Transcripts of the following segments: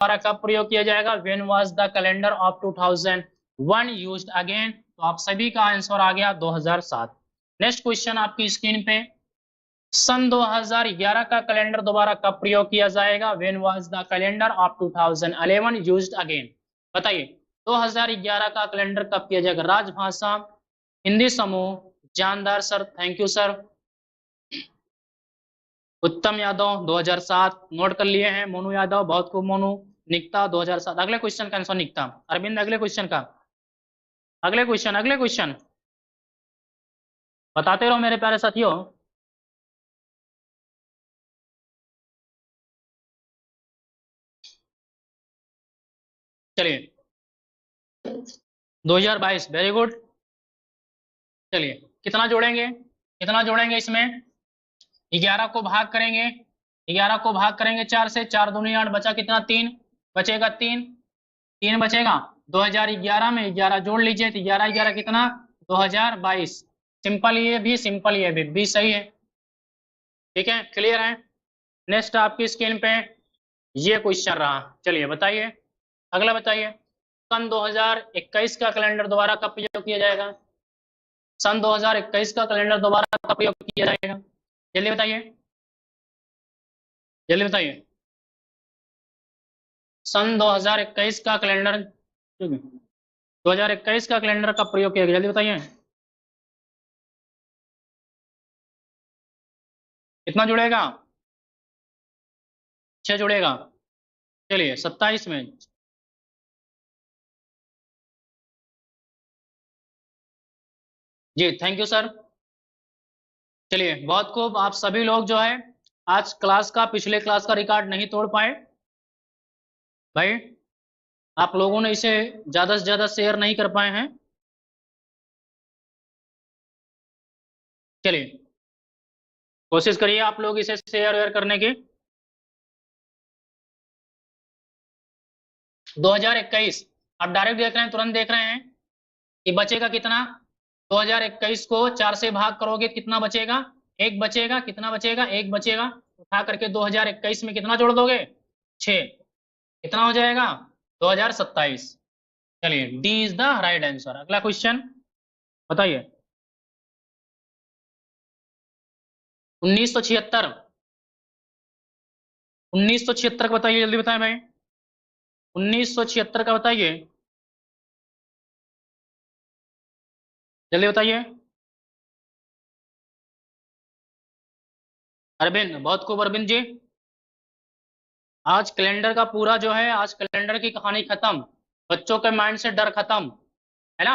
द्वारा कब प्रयोग किया जाएगा? When was the calendar of 2001 used again? तो आप सभी का आंसर आ गया 2007। नेक्स्ट क्वेश्चन आपकी स्क्रीन पे, सन 2011 का कैलेंडर दोबारा कब प्रयोग किया जाएगा? When was the calendar of 2011 used again? बताइए 2011 का कैलेंडर कब किया जाएगा? राजभाषा, हिंदी समूह, जानदार सर, थैंक यू सर। उत्तम यादव 2007 नोट कर लिए हैं। मोनू यादव, बहुत खूब मोनू। निकता 2007। अगले क्वेश्चन का आंसर निकता। अरविंद अगले क्वेश्चन का, अगले क्वेश्चन बताते रहो मेरे प्यारे साथियों। चलिए 2022, वेरी गुड। चलिए कितना जोड़ेंगे इसमें? 11 को भाग करेंगे, 11 को भाग करेंगे 4 से, 4 दूनी 8, बचा कितना? 3 बचेगा, 3 बचेगा। 2011 में 11 जोड़ लीजिए तो 11 11 कितना? 2022। सिंपल ये भी सही है। ठीक है, क्लियर है। नेक्स्ट आपकी स्क्रीन पे ये क्वेश्चन रहा। चलिए बताइए, अगला बताइए, सन 2021 का कैलेंडर दोबारा कब प्रयोग किया जाएगा? सन 2021 का कैलेंडर दोबारा कब प्रयोग किया जाएगा? जल्दी बताइए, जल्दी बताइए। सन 2021 का कैलेंडर, 2021 का कैलेंडर कब प्रयोग किया गया? जल्दी बताइए। कितना जुड़ेगा? 6 जुड़ेगा। चलिए 27 में। जी थैंक यू सर। चलिए बहुत खूब, आप सभी लोग जो है आज क्लास का, पिछले क्लास का रिकॉर्ड नहीं तोड़ पाए भाई, आप लोगों ने इसे ज्यादा से ज्यादा शेयर नहीं कर पाए हैं। चलिए कोशिश करिए आप लोग इसे शेयर वेयर करने की। 2021 आप डायरेक्ट देख रहे हैं, तुरंत देख रहे हैं कि बचेगा कितना? 2021 को 4 से भाग करोगे कितना बचेगा? 1 बचेगा। कितना बचेगा? 1 बचेगा। उठा करके 2021 में कितना जोड़ दोगे? 6। कितना हो जाएगा? 2027। चलिए D is the right answer. अगला क्वेश्चन बताइए। 1976, 1976 का बताइए, जल्दी बताएं भाई। 1976 का बताइए, जल्दी बताइए। अरविंद, बहुत खूब अरविंद जी। आज कैलेंडर का पूरा जो है, आज कैलेंडर की कहानी खत्म। बच्चों के माइंड से डर खत्म, है ना?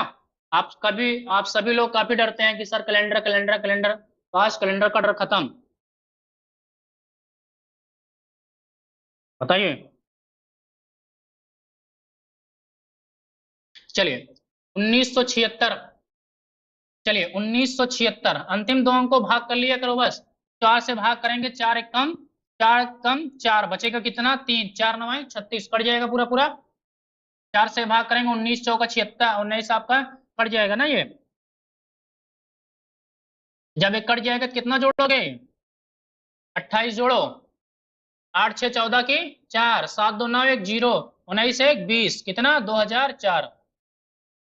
आप सभी लोग काफी डरते हैं कि सर कैलेंडर कैलेंडर कैलेंडर, तो आज कैलेंडर का डर खत्म। बताइए। चलिए 1976, चलिए 1976 अंतिम दो अंक को भाग कर लिया करो बस। 4 से भाग करेंगे, 4 एक कम, 4 कम 4 बचेगा कितना? 3, 4 9 36, कट जाएगा पूरा पूरा। 4 से भाग करेंगे, 19 चौका 76, 19 आपका कट जाएगा ना ये। जब ये कट जाएगा तो कितना जोड़ोगे? 28 जोड़ो। 8 6 14 की 4, 7 2 9 1 0, 19 1 20, कितना? 2004।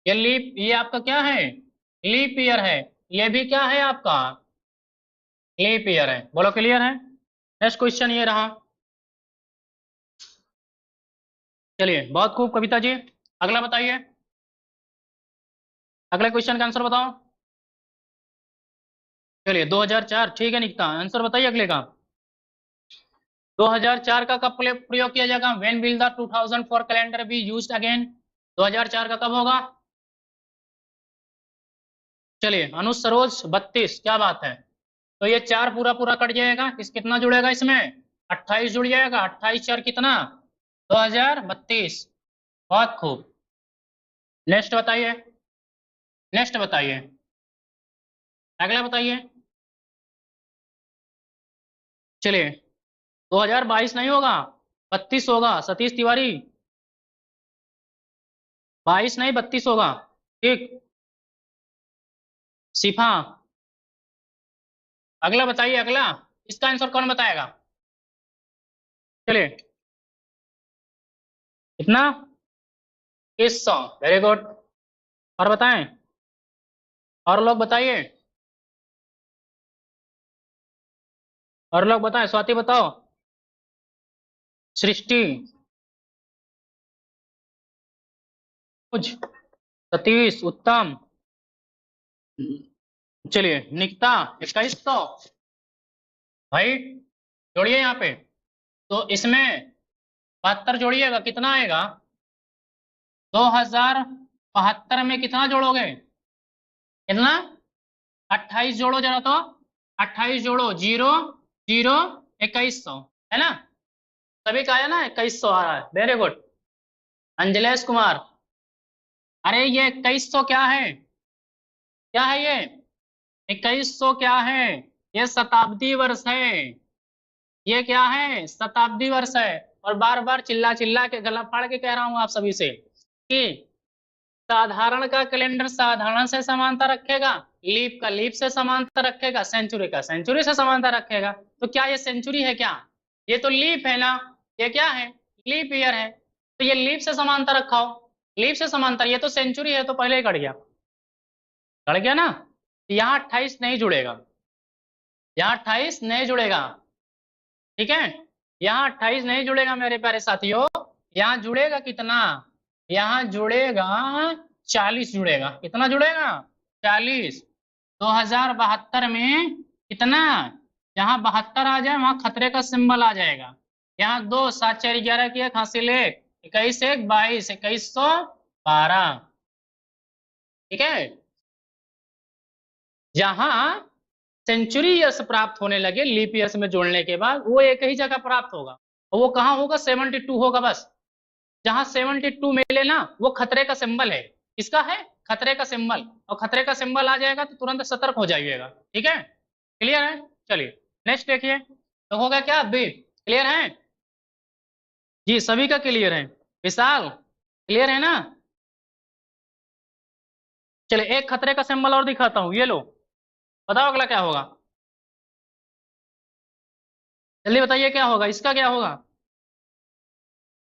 ये आपका क्या है? लीप ईयर है। ये भी क्या है आपका? लीप ईयर है। बोलो क्लियर है। नेक्स्ट क्वेश्चन ये रहा। चलिए बहुत खूब कविता जी, अगला बताइए। अगले क्वेश्चन का आंसर बताओ। चलिए 2004, ठीक है निकता, आंसर बताइए अगले का। 2004 का कब प्रयोग किया जाएगा? When will the 2004 calendar be used again? 2004 का कब होगा? चलिए अनुज सरोज 32, क्या बात है। तो ये 4 पूरा पूरा कट जाएगा, कितना जुड़ेगा इसमें? 28 जुड़ जाएगा। 28 4 कितना? 2032। बहुत खूब। नेक्स्ट बताइए, नेक्स्ट बताइए, अगला बताइए। चलिए 2022 नहीं होगा, 32 होगा सतीश तिवारी। 22 नहीं 32 होगा। ठीक, शिफा। अगला बताइए, अगला इसका आंसर कौन बताएगा? चलिए कितना 2100। Very good. और बताएं, और लोग बताइए, और लोग बताएं, स्वाति बताओ, सृष्टि, कुछ, सतीश, उत्तम, चलिए निकिता 2100। भाई जोड़िए यहाँ पे, तो इसमें 72 जोड़िएगा, कितना आएगा? 2072 में कितना जोड़ोगे? कितना? 28 जोड़ो जरा तो, 28 जोड़ो, 0 0 2100, है ना? सभी का आया ना? 2100 आ रहा है, वेरी गुड। अंजलेश कुमार, अरे ये 2100 क्या है? क्या है ये? 2100 क्या है? ये शताब्दी वर्ष है। ये क्या है? शताब्दी वर्ष है। और बार बार चिल्ला चिल्ला के गला फाड़ के कह रहा हूं आप सभी से कि साधारण का कैलेंडर साधारण से समानता रखेगा, लीप का लीप से समानता रखेगा, सेंचुरी का सेंचुरी से समानता रखेगा। तो क्या ये सेंचुरी है क्या? ये तो लीप है ना। ये क्या है? लीप ईयर है। तो ये लीप से समानता रखाओ, लीप से समांतर। ये तो सेंचुरी है, तो पहले ही कट गया, कट गया ना। यहाँ 28 नहीं जुड़ेगा, यहाँ 28 नहीं जुड़ेगा, ठीक है? यहाँ 28 नहीं जुड़ेगा मेरे प्यारे साथियों। यहाँ जुड़ेगा कितना? यहाँ जुड़ेगा 40 जुड़ेगा। कितना जुड़ेगा? 40। 2072 में कितना? जहां 72 आ जाए वहां खतरे का सिंबल आ जाएगा। यहाँ 2 7 4 11 की एक हासिल 1, 21 1 22, 2112, ठीक है? जहां सेंचुरी ईयर्स प्राप्त होने लगे लीप ईयर्स में जोड़ने के बाद, वो एक ही जगह प्राप्त होगा। और वो कहाँ होगा? 72 होगा बस। जहां 72 मिले ना, वो खतरे का सिंबल है। किसका है? खतरे का सिंबल। और खतरे का सिंबल आ जाएगा तो तुरंत सतर्क हो जाइएगा, ठीक है? क्लियर है? चलिए नेक्स्ट देखिए, तो होगा क्या? बी। क्लियर है जी? सभी का क्लियर है? विशाल क्लियर है ना? चलिए एक खतरे का सिंबल और दिखाता हूं, ये लो, बताओ अगला क्या होगा? जल्दी बताइए क्या होगा, इसका क्या होगा?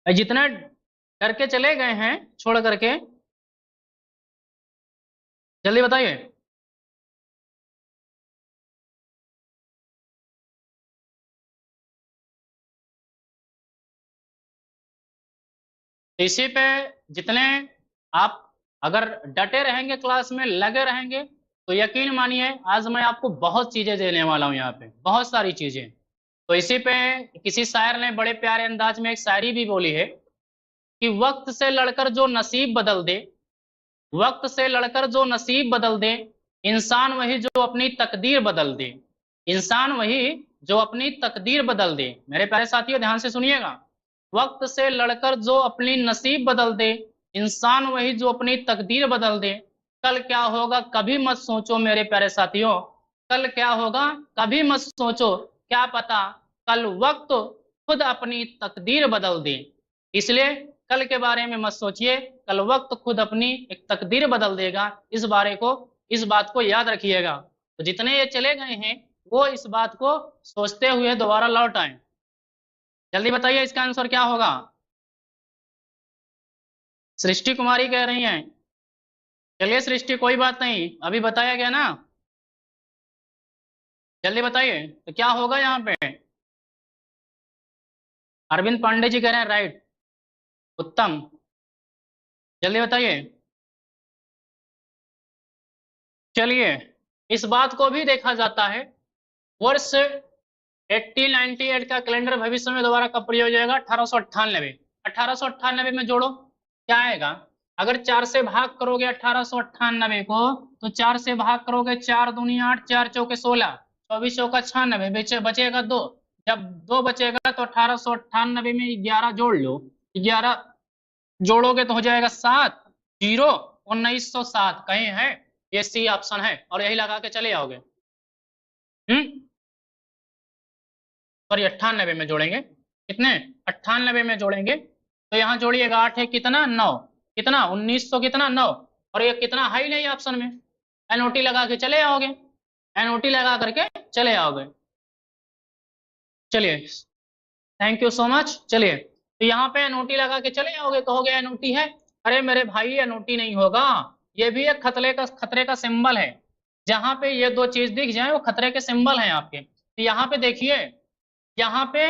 जितना करके चले गए हैं छोड़ करके, जल्दी बताइए। इसी पे जितने आप अगर डटे रहेंगे, क्लास में लगे रहेंगे, तो यकीन मानिए आज मैं आपको बहुत चीजें देने वाला हूं, यहाँ पे बहुत सारी चीजें। तो इसी पे किसी शायर ने बड़े प्यारे अंदाज में एक शायरी भी बोली है कि वक्त से लड़कर जो नसीब बदल दे, वक्त से लड़कर जो नसीब बदल दे, इंसान वही जो अपनी तकदीर बदल दे, इंसान वही जो अपनी तकदीर बदल दे। मेरे प्यारे साथियों ध्यान से सुनिएगा, वक्त से लड़कर जो अपनी नसीब बदल दे, इंसान वही जो अपनी तकदीर बदल दे। कल क्या होगा कभी मत सोचो मेरे प्यारे साथियों, कल क्या होगा कभी मत सोचो, क्या पता कल वक्त खुद अपनी तकदीर बदल दे। इसलिए कल के बारे में मत सोचिए, कल वक्त खुद अपनी एक तकदीर बदल देगा। इस बात को याद रखिएगा। तो जितने ये चले गए हैं वो इस बात को सोचते हुए दोबारा लौट आए। जल्दी बताइए इसका आंसर क्या होगा? सृष्टि कुमारी कह रही हैं। चलिए सृष्टि कोई बात नहीं, अभी बताया गया ना, जल्दी बताइए तो क्या होगा यहाँ पे? अरविंद पांडे जी कह रहे हैं राइट, उत्तम, जल्दी बताइए। चलिए इस बात को भी देखा जाता है, वर्ष 1898 का कैलेंडर भविष्य में दोबारा कब प्रयोग हो जाएगा? 1898। 1898 में जोड़ो, क्या आएगा? अगर 4 से भाग करोगे 1898 को, तो 4 से भाग करोगे, 4 दूनी 8, 4 चौके 16, 24 चौका 96, बचेगा 2। जब 2 बचेगा तो 1898 में 11 जोड़ लो, 11 जोड़ोगे तो हो जाएगा 7 0 1907। कहीं है? ये सी ऑप्शन है, और यही लगा के चले आओगे। सॉरी 98 में जोड़ेंगे, कितने? 98 में जोड़ेंगे, तो यहाँ जोड़िएगा 8 है कितना? 9, कितना? 1900 कितना? 9। और ये कितना हाई नहीं ऑप्शन में, एनओटी लगा के चले आओगे, एनओटी लगा करके चले आओगे। चलिए थैंक यू सो मच। चलिए तो यहाँ पे एनओटी लगा के चले आओगे, कहोगे एनओटी है। अरे मेरे भाई एनओटी नहीं होगा, ये भी एक खतरे का सिंबल है। जहां पे ये दो चीज दिख जाए वो खतरे के सिंबल हैं आपके। तो यहाँ पे देखिए, यहाँ पे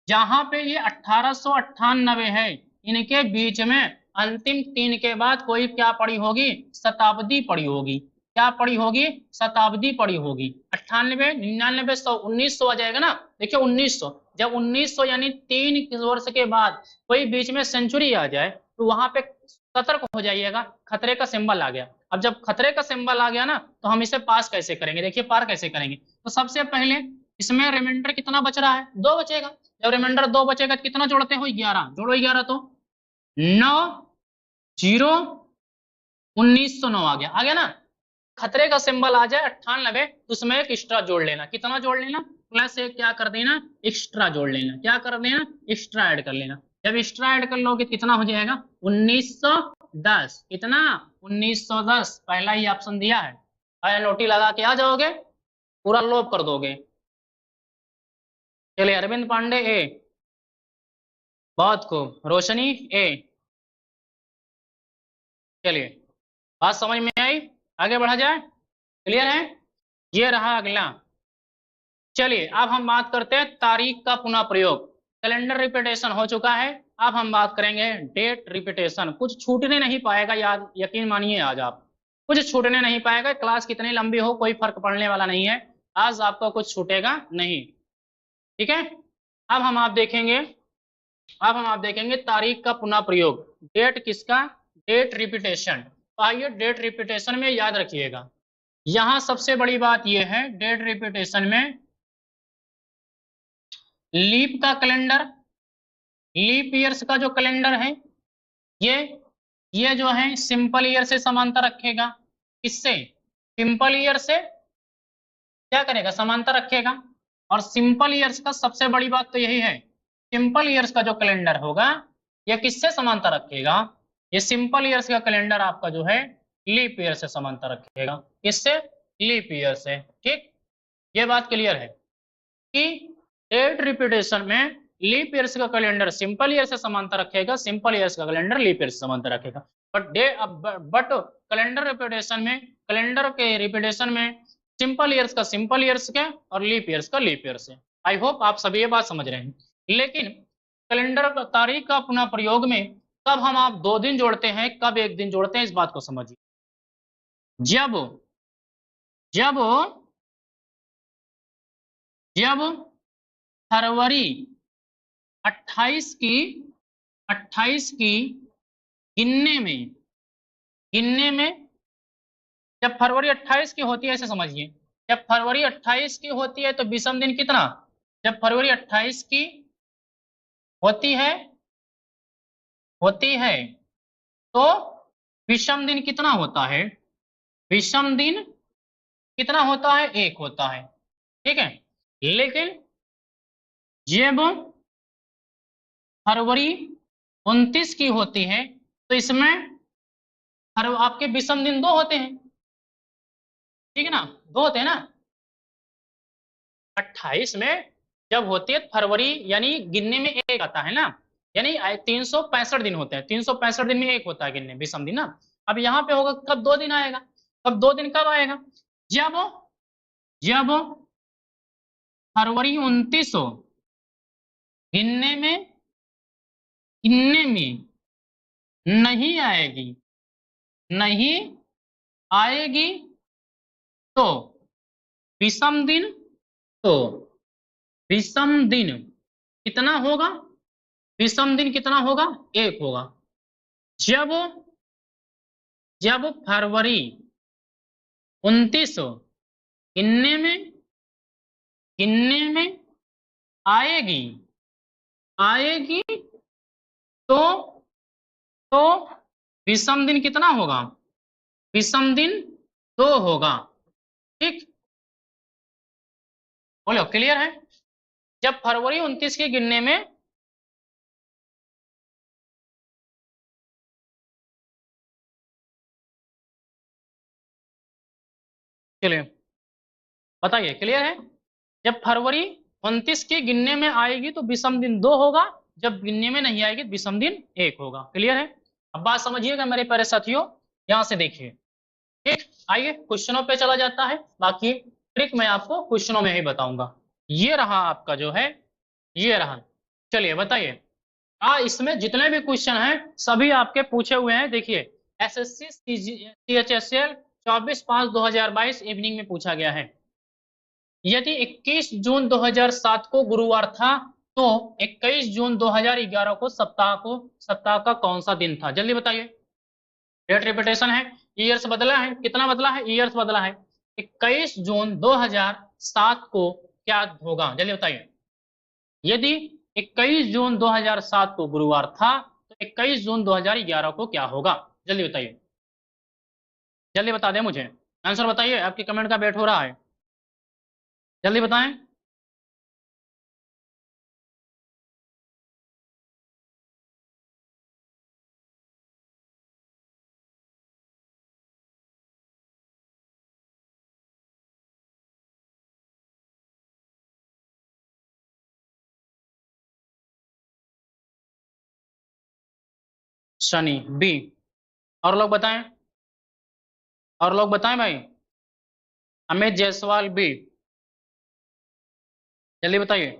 जहां पे ये 1898 है, इनके बीच में अंतिम 3 के बाद कोई क्या पड़ी होगी, शताब्दी पड़ी होगी। क्या पड़ी होगी, शताब्दी पड़ी होगी। 98, 99, 100, 1900 आ जाएगा ना। देखिए 1900, जब 1900 यानी 3 वर्ष के बाद कोई बीच में सेंचुरी आ जाए तो वहां पे सतर्क हो जाइएगा, खतरे का सिंबल आ गया। अब जब खतरे का सिंबल आ गया ना, तो हम इसे पास कैसे करेंगे, देखिए पार कैसे करेंगे। तो सबसे पहले इसमें रिमाइंडर कितना बच रहा है, 2 बचेगा। जब रिमाइंडर 2 बचेगा तो कितना जोड़ते हो, 11, जोड़ो 11, तो 9 0 1909 आ गया ना। खतरे का सिंबल आ जाए 98, तो उसमें एक एक्स्ट्रा जोड़ लेना। कितना जोड़ लेना, प्लस एक क्या कर देना, एक्स्ट्रा जोड़ लेना। क्या कर देना, एक्स्ट्रा ऐड कर लेना। जब एक्स्ट्रा ऐड कर लोगे कितना हो जाएगा, 1910। कितना, 1910, पहला ही ऑप्शन दिया है। नोटी लगा के आ जाओगे, पूरा लोप कर दोगे। चलिए अरविंद पांडे ए, बहुत खूब। रोशनी ए। चलिए बात समझ में आई, आगे बढ़ा जाए, क्लियर है। ये रहा अगला। चलिए अब हम बात करते हैं तारीख का पुनः प्रयोग। कैलेंडर रिपीटेशन हो चुका है, अब हम बात करेंगे डेट रिपीटेशन। कुछ छूटने नहीं पाएगा, याद यकीन मानिए आज आप, कुछ छूटने नहीं पाएगा। क्लास कितनी लंबी हो कोई फर्क पड़ने वाला नहीं है, आज आपको कुछ छूटेगा नहीं, ठीक है। अब हम आप देखेंगे, अब हम आप देखेंगे तारीख का पुनः प्रयोग। डेट किसका, डेट रिपीटेशन। तो आइए डेट रिपीटेशन में याद रखिएगा, यहां सबसे बड़ी बात यह है डेट रिपीटेशन में, लीप का कैलेंडर, लीप ईयर्स का जो कैलेंडर है, ये ये जो है सिंपल ईयर से समांतर रखेगा। किससे, सिंपल ईयर से क्या करेगा, समांतर रखेगा। और सिंपल ईयर्स का सबसे बड़ी बात तो यही है, सिंपल ईयर्स का जो कैलेंडर होगा ये किससे समांतर रखेगा, ये सिंपल ईयर्स का कैलेंडर आपका जो है लीप ईयर से समांतर रखेगा। किससे, लीप ईयर से, ठीक। ये बात क्लियर है कि डेट रिपीटेशन में लीप ईयर्स का कैलेंडर सिंपल ईयर से समांतर रखेगा, सिंपल ईयर्स का कैलेंडर लीप ईयर से समांतर रखेगा। बट कैलेंडर रिपीटेशन में, कैलेंडर के रिपीटेशन में सिंपल ईयर्स का सिंपल ईयर्स के और लीप ईयर्स का लीप ईयर से। आई होप आप सभी ये बात समझ रहे हैं। लेकिन कैलेंडर तारीख का पुनः प्रयोग में कब हम आप 2 दिन जोड़ते हैं, कब 1 दिन जोड़ते हैं, इस बात को समझिए। जब जब जब फरवरी 28 की 28 की गिनने में जब फरवरी 28 की होती है, ऐसे समझिए, जब फरवरी 28 की होती है तो विषम दिन कितना, जब फरवरी 28 की होती है तो विषम दिन कितना होता है, विषम दिन कितना होता है, 1 होता है, ठीक है। लेकिन जब फरवरी 29 की होती है तो इसमें हर आपके विषम दिन 2 होते हैं, ठीक है ना, 2 होते हैं ना। 28 में जब होती है फरवरी, यानी गिनने में 1 आता है ना, यानी 365 दिन होते हैं, 365 दिन में 1 होता है गिनने, विषम दिन ना। अब यहाँ पे होगा कब 2 दिन आएगा, कब 2 दिन कब आएगा, जब जब फरवरी 29 हो, गिनने में नहीं आएगी, नहीं आएगी तो विषम दिन, तो विषम दिन कितना होगा, विषम दिन कितना होगा, 1 होगा। जब जब फरवरी 29 गिनने में आएगी आएगी तो तो विषम दिन कितना होगा, विषम दिन 2 होगा, ठीक। बोलो क्लियर है। जब फरवरी 29 के गिनने में चलिए बताइए, क्लियर है। जब फरवरी 29 के गिनने में आएगी तो विषम दिन 2 होगा, जब गिनने में नहीं आएगी विषम दिन 1 होगा। क्लियर है? अब बात समझिएगा मेरे प्यारे साथियों, यहां से देखिए। ठीक, आइए क्वेश्चनों पे चला जाता है, बाकी ट्रिक मैं आपको क्वेश्चनों में ही बताऊंगा। ये रहा आपका जो है, ये रहा। चलिए बताइए, इसमें जितने भी क्वेश्चन हैं सभी आपके पूछे हुए हैं। देखिए, एसएससी सीएचएसएल 24/5/2022 इवनिंग में पूछा गया है। यदि 21 जून 2007 को गुरुवार था तो 21 जून 2011 को सप्ताह का कौन सा दिन था? जल्दी बताइए। डेट रिपीटेशन है, ईयर्स बदला है, कितना बदला है? ईयर्स बदला है। 21 जून 2007 को क्या होगा? जल्दी बताइए। यदि 21 जून 2007 को गुरुवार था तो 21 जून 2011 को क्या होगा? जल्दी बताइए, जल्दी बता दें मुझे, आंसर बताइए, आपके कमेंट का वेट हो रहा है, जल्दी बताएं। शनि, बी। और लोग बताएं, और लोग बताएं भाई। अमित जायसवाल, बी। जल्दी बताइए।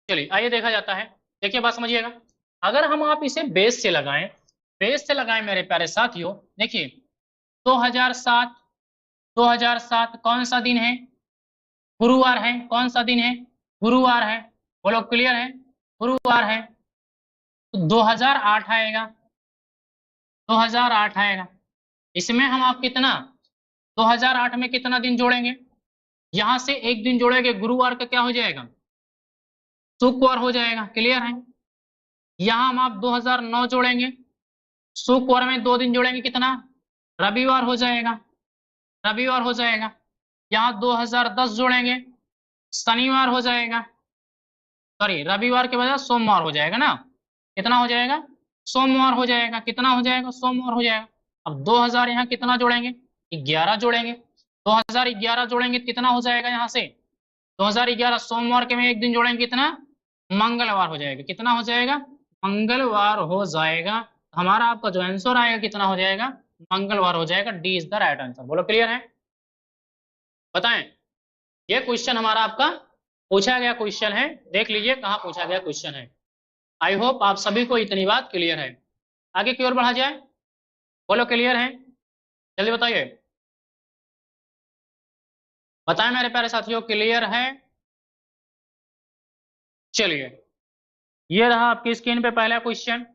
चलिए आइए देखा जाता है। देखिए बात समझिएगा, अगर हम आप इसे बेस से लगाएं, बेस से लगाएं मेरे प्यारे साथियों, देखिए 2007, 2007 कौन सा दिन है? गुरुवार है। कौन सा दिन है? गुरुवार है। बोलो क्लियर है? गुरुवार है। तो 2008 आएगा, 2008 आएगा। इसमें हम आप कितना 2008 में कितना दिन जोड़ेंगे? यहां से एक दिन जोड़ेंगे, गुरुवार का क्या हो जाएगा? शुक्रवार हो जाएगा। क्लियर है? यहां हम आप 2009 जोड़ेंगे, शुक्रवार में 2 दिन जोड़ेंगे, कितना? रविवार हो जाएगा, रविवार हो जाएगा। यहाँ 2010 जोड़ेंगे, शनिवार हो जाएगा, सॉरी रविवार के बजाय सोमवार हो जाएगा ना। कितना हो जाएगा? सोमवार हो जाएगा। कितना हो जाएगा? सोमवार हो जाएगा। अब 2000 यहाँ कितना जोड़ेंगे? 11 जोड़ेंगे। 2011 जोड़ेंगे कितना हो जाएगा? यहाँ से 2011 सोमवार के में एक दिन जोड़ेंगे, कितना? मंगलवार हो जाएगा। कितना हो जाएगा? मंगलवार हो जाएगा। हमारा आपका जो आंसर आएगा कितना हो जाएगा? मंगलवार हो जाएगा। D is the right answer. बोलो क्लियर है? बताएं, ये क्वेश्चन हमारा आपका पूछा गया क्वेश्चन है, देख लीजिए कहाँ पूछा गया क्वेश्चन है। आई होप आप सभी को इतनी बात क्लियर है। आगे की ओर बढ़ा जाए, बोलो क्लियर है? जल्दी बताइए, बताएं मेरे प्यारे साथियों, क्लियर है? चलिए, ये रहा आपकी स्क्रीन पे पहला क्वेश्चन।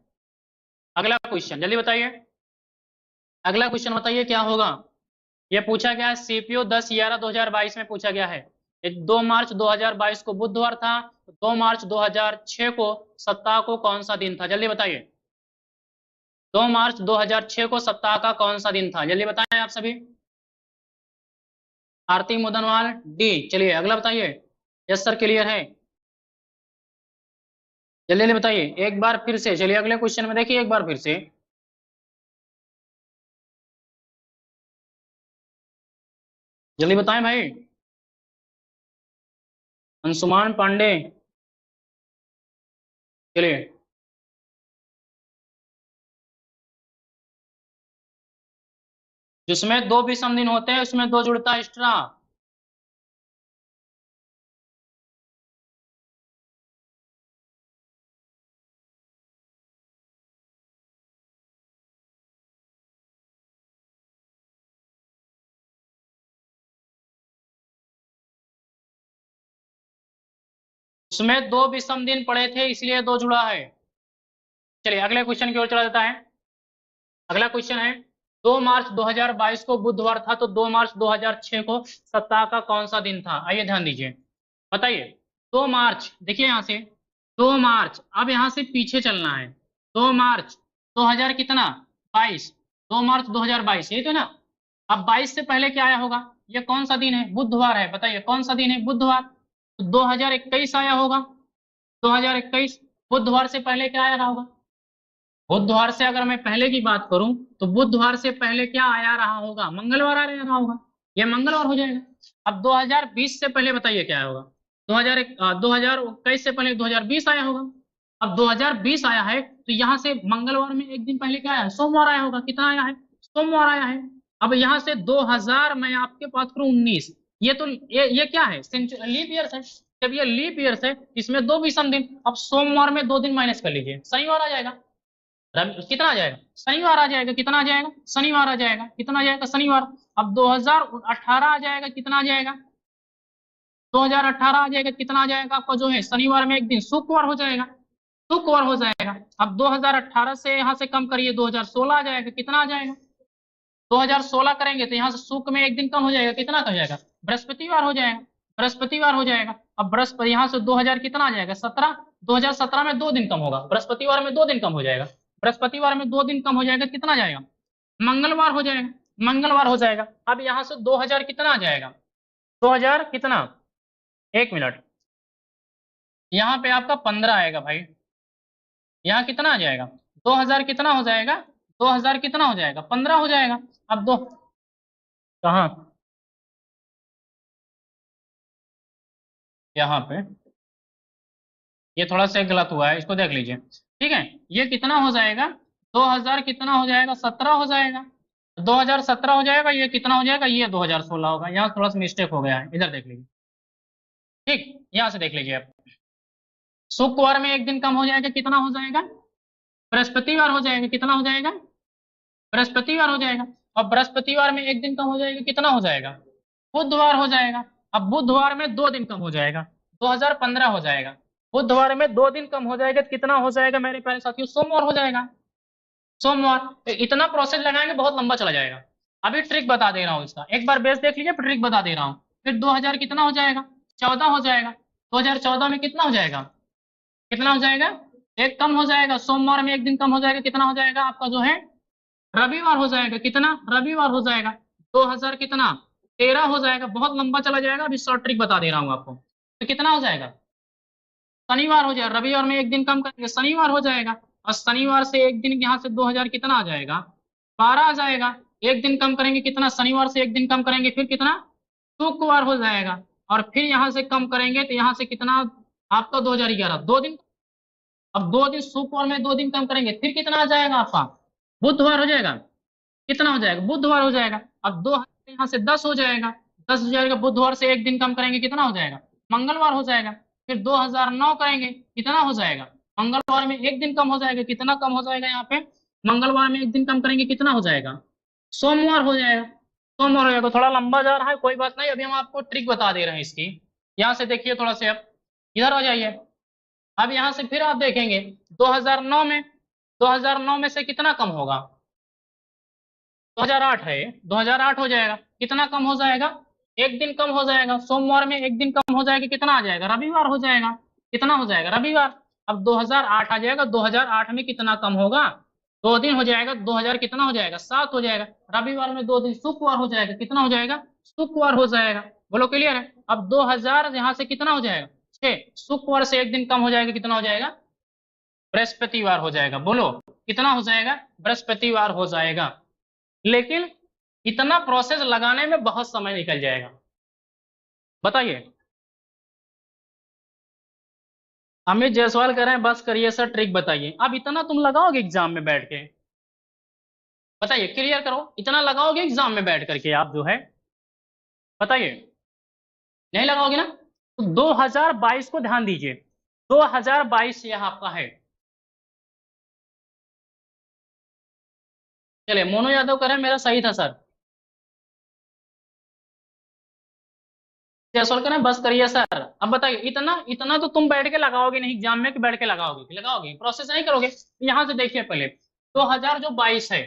अगला क्वेश्चन जल्दी बताइए, अगला क्वेश्चन बताइए क्या होगा? ये पूछा गया है सीपीओ 10/11/2022 में पूछा गया है। 2 मार्च 2022 को बुधवार था, 2 मार्च 2006 को सप्ताह को कौन सा दिन था? जल्दी बताइए। 2 मार्च 2006 को सप्ताह का कौन सा दिन था? जल्दी बताएं आप सभी। आरती मुदनवाल, डी। चलिए अगला बताइए। यस सर, क्लियर है? जल्दी जल्दी बताइए एक बार फिर से। चलिए अगले क्वेश्चन में देखिए एक बार फिर से, जल्दी बताएं भाई। अंशुमान पांडे, चलिए। जिसमें 2 विषम दिन होते हैं उसमें 2 जुड़ता है एक्स्ट्रा। उसमें 2 विषम दिन पड़े थे इसलिए 2 जुड़ा है। चलिए अगले क्वेश्चन की ओर चला जाता है। अगला क्वेश्चन है 2 मार्च 2022 को बुधवार था तो 2 मार्च 2006 को सप्ताह का कौन सा दिन था? आइए ध्यान दीजिए, बताइए। 2 मार्च, देखिए यहां से 2 मार्च, अब यहां से पीछे चलना है। 2 मार्च 2000 कितना 22, 2 मार्च 2022, यही तो ना। अब 22 से पहले क्या आया होगा? ये कौन सा दिन है? बुधवार है। बताइए कौन सा दिन है? बुधवार। तो 2021 आया होगा, 2021। बुधवार से पहले क्या आया रहा होगा? बुधवार से अगर मैं पहले की बात करूं तो बुधवार से पहले क्या आया रहा होगा? मंगलवार आ रहा होगा। ये मंगलवार हो जाएगा। अब 2020 से पहले बताइए क्या होगा? 2021 से पहले 2020 आया होगा। अब 2020 आया है तो यहाँ से मंगलवार में एक दिन पहले क्या आया है? सोमवार आया होगा। कितना आया है? सोमवार आया है। अब यहाँ से 2000 मैं आपके बात करूं 19, ये तो ये क्या है? लीप ईयर है। जब ये लीप ईयर है इसमें 2 विषम दिन। अब सोमवार में 2 दिन माइनस कर लीजिए, शनिवार आ जाएगा। कितना आ जाएगा? शनिवार आ जाएगा। कितना आ जाएगा? शनिवार आ जाएगा। कितना आ जाएगा? शनिवार। अब 2018 आ जाएगा। कितना आ जाएगा? 2018 आ जाएगा। कितना आ जाएगा आपका जो है शनिवार में एक दिन? शुक्रवार हो जाएगा। शुक्रवार हो जाएगा। अब 2018 से यहाँ से कम करिए, 2016 आ जाएगा। कितना आ जाएगा? 2016 करेंगे तो यहाँ से शुक्र में एक दिन कम हो जाएगा। कितना कम हो जाएगा? बृहस्पतिवार हो जाएगा। बृहस्पतिवार हो जाएगा। अब बृहस्पति यहाँ से 2000 कितना आ जाएगा? 17। 2017 में 2 दिन कम होगा। बृहस्पतिवार में 2 दिन कम हो जाएगा। बृहस्पतिवार में 2 दिन कम हो जाएगा। कितना जाएगा? मंगलवार हो जाएगा। मंगलवार हो जाएगा। अब यहाँ से 2000 कितना आ जाएगा? 2000 कितना? 1 मिनट, यहाँ पे आपका 15 आएगा भाई। यहाँ कितना आ जाएगा? 2000 कितना हो जाएगा? 2000 कितना हो जाएगा? 15 हो जाएगा। अब दो कहाँ? यहाँ पे ये थोड़ा सा गलत हुआ है, इसको देख लीजिए। ठीक है, ये कितना हो जाएगा? 2000 कितना हो जाएगा? 17 हो जाएगा। 2017 हो जाएगा। ये कितना हो जाएगा? ये 2016 होगा। यहाँ थोड़ा सा मिस्टेक हो गया है, इधर देख लीजिए। ठीक, यहाँ से देख लीजिए आप। शुक्रवार में एक दिन कम हो जाएगा। कितना हो जाएगा? बृहस्पतिवार हो जाएगा। कितना हो जाएगा? बृहस्पतिवार हो जाएगा। और बृहस्पतिवार में एक दिन कम हो जाएगा। कितना हो जाएगा? बुधवार हो जाएगा। अब बुधवार में 2 दिन कम हो जाएगा। 2015 हो जाएगा। बुधवार में 2 दिन कम हो जाएगा तो कितना हो जाएगा मेरे प्यारे साथियों? सोमवार हो जाएगा। सोमवार। तो इतना प्रोसेस लगाएंगे बहुत लंबा चला जाएगा। अभी ट्रिक बता दे रहा हूँ इसका, एक बार बेस देख लीजिए फिर ट्रिक बता दे रहा हूँ। फिर 2000 कितना हो जाएगा? 14 हो जाएगा। 2014 में कितना हो जाएगा? कितना हो जाएगा? एक कम हो जाएगा। सोमवार में एक दिन कम हो जाएगा। कितना हो जाएगा आपका जो है? रविवार हो जाएगा। कितना? रविवार हो जाएगा। 2000 कितना? 13 हो जाएगा। बहुत लंबा चला जाएगा, अभी शॉर्ट ट्रिक बता दे रहा हूँ आपको। तो कितना हो जाएगा? शनिवार हो जाएगा। रविवार में एक दिन कम करेंगे, शनिवार हो जाएगा। और शनिवार से एक दिन यहाँ से 2000 कितना आ जाएगा? 12 आ जाएगा। एक दिन कम करेंगे। कितना? शनिवार से एक दिन कम करेंगे, फिर कितना? शुक्रवार हो जाएगा। और फिर यहाँ से कम करेंगे तो यहाँ से कितना आपका? 2011, 2 दिन। अब 2 दिन शुक्रवार में 2 दिन कम करेंगे, फिर कितना आ जाएगा आपका? बुधवार हो जाएगा। कितना हो जाएगा? बुधवार हो जाएगा। अब 2000 यहाँ से 10 हो जाएगा। 10 हो जाएगा। बुधवार से एक दिन कम करेंगे। कितना हो जाएगा? मंगलवार हो जाएगा। फिर 2009 करेंगे। कितना हो जाएगा? मंगलवार में एक दिन कम हो जाएगा। कितना कम हो जाएगा यहाँ पे? मंगलवार में एक दिन कम करेंगे। कितना हो जाएगा? सोमवार हो जाएगा। सोमवार हो जाएगा। थोड़ा लंबा जा रहा है, कोई बात नहीं, अभी हम आपको ट्रिक बता दे रहे हैं इसकी। यहाँ से देखिए थोड़ा से, अब इधर आ जाइए। अब यहाँ से फिर आप देखेंगे 2009 में, 2009 में से कितना कम होगा? 2008 है, 2008 हो जाएगा। कितना कम हो जाएगा? एक दिन कम हो जाएगा। सोमवार में एक दिन कम हो जाएगा। कितना आ जाएगा? रविवार हो जाएगा। कितना हो जाएगा? रविवार। अब 2008 आ जाएगा। 2008 में कितना कम होगा? 2 दिन हो जाएगा। 2000 कितना हो जाएगा? 7 हो जाएगा। रविवार में 2 दिन, शुक्रवार हो जाएगा। कितना हो जाएगा? शुक्रवार हो जाएगा। बोलो क्लियर है? अब 2000 यहाँ से कितना हो जाएगा? 6। शुक्रवार से एक दिन कम हो जाएगा। कितना हो जाएगा? बृहस्पतिवार हो जाएगा। बोलो कितना हो जाएगा? बृहस्पतिवार हो जाएगा। लेकिन इतना प्रोसेस लगाने में बहुत समय निकल जाएगा। बताइए। अमित जायसवाल कह रहे हैं बस करिए सर, ट्रिक बताइए। अब इतना तुम लगाओगे एग्जाम में बैठ के? बताइए, क्लियर करो, इतना लगाओगे एग्जाम में बैठ करके आप जो है? बताइए, नहीं लगाओगे ना? तो 2022 को ध्यान दीजिए। 2022 यह आपका है। चलिए, मोनू यादव कह रहे हैं मेरा सही था सर। जायसवाल कह रहे हैं बस करिए सर। अब बताइए, इतना इतना तो तुम बैठ के लगाओगे नहीं एग्जाम में, कि बैठ के लगाओगे? लगाओगे, प्रोसेस नहीं करोगे। यहां से देखिए पहले 2022 है।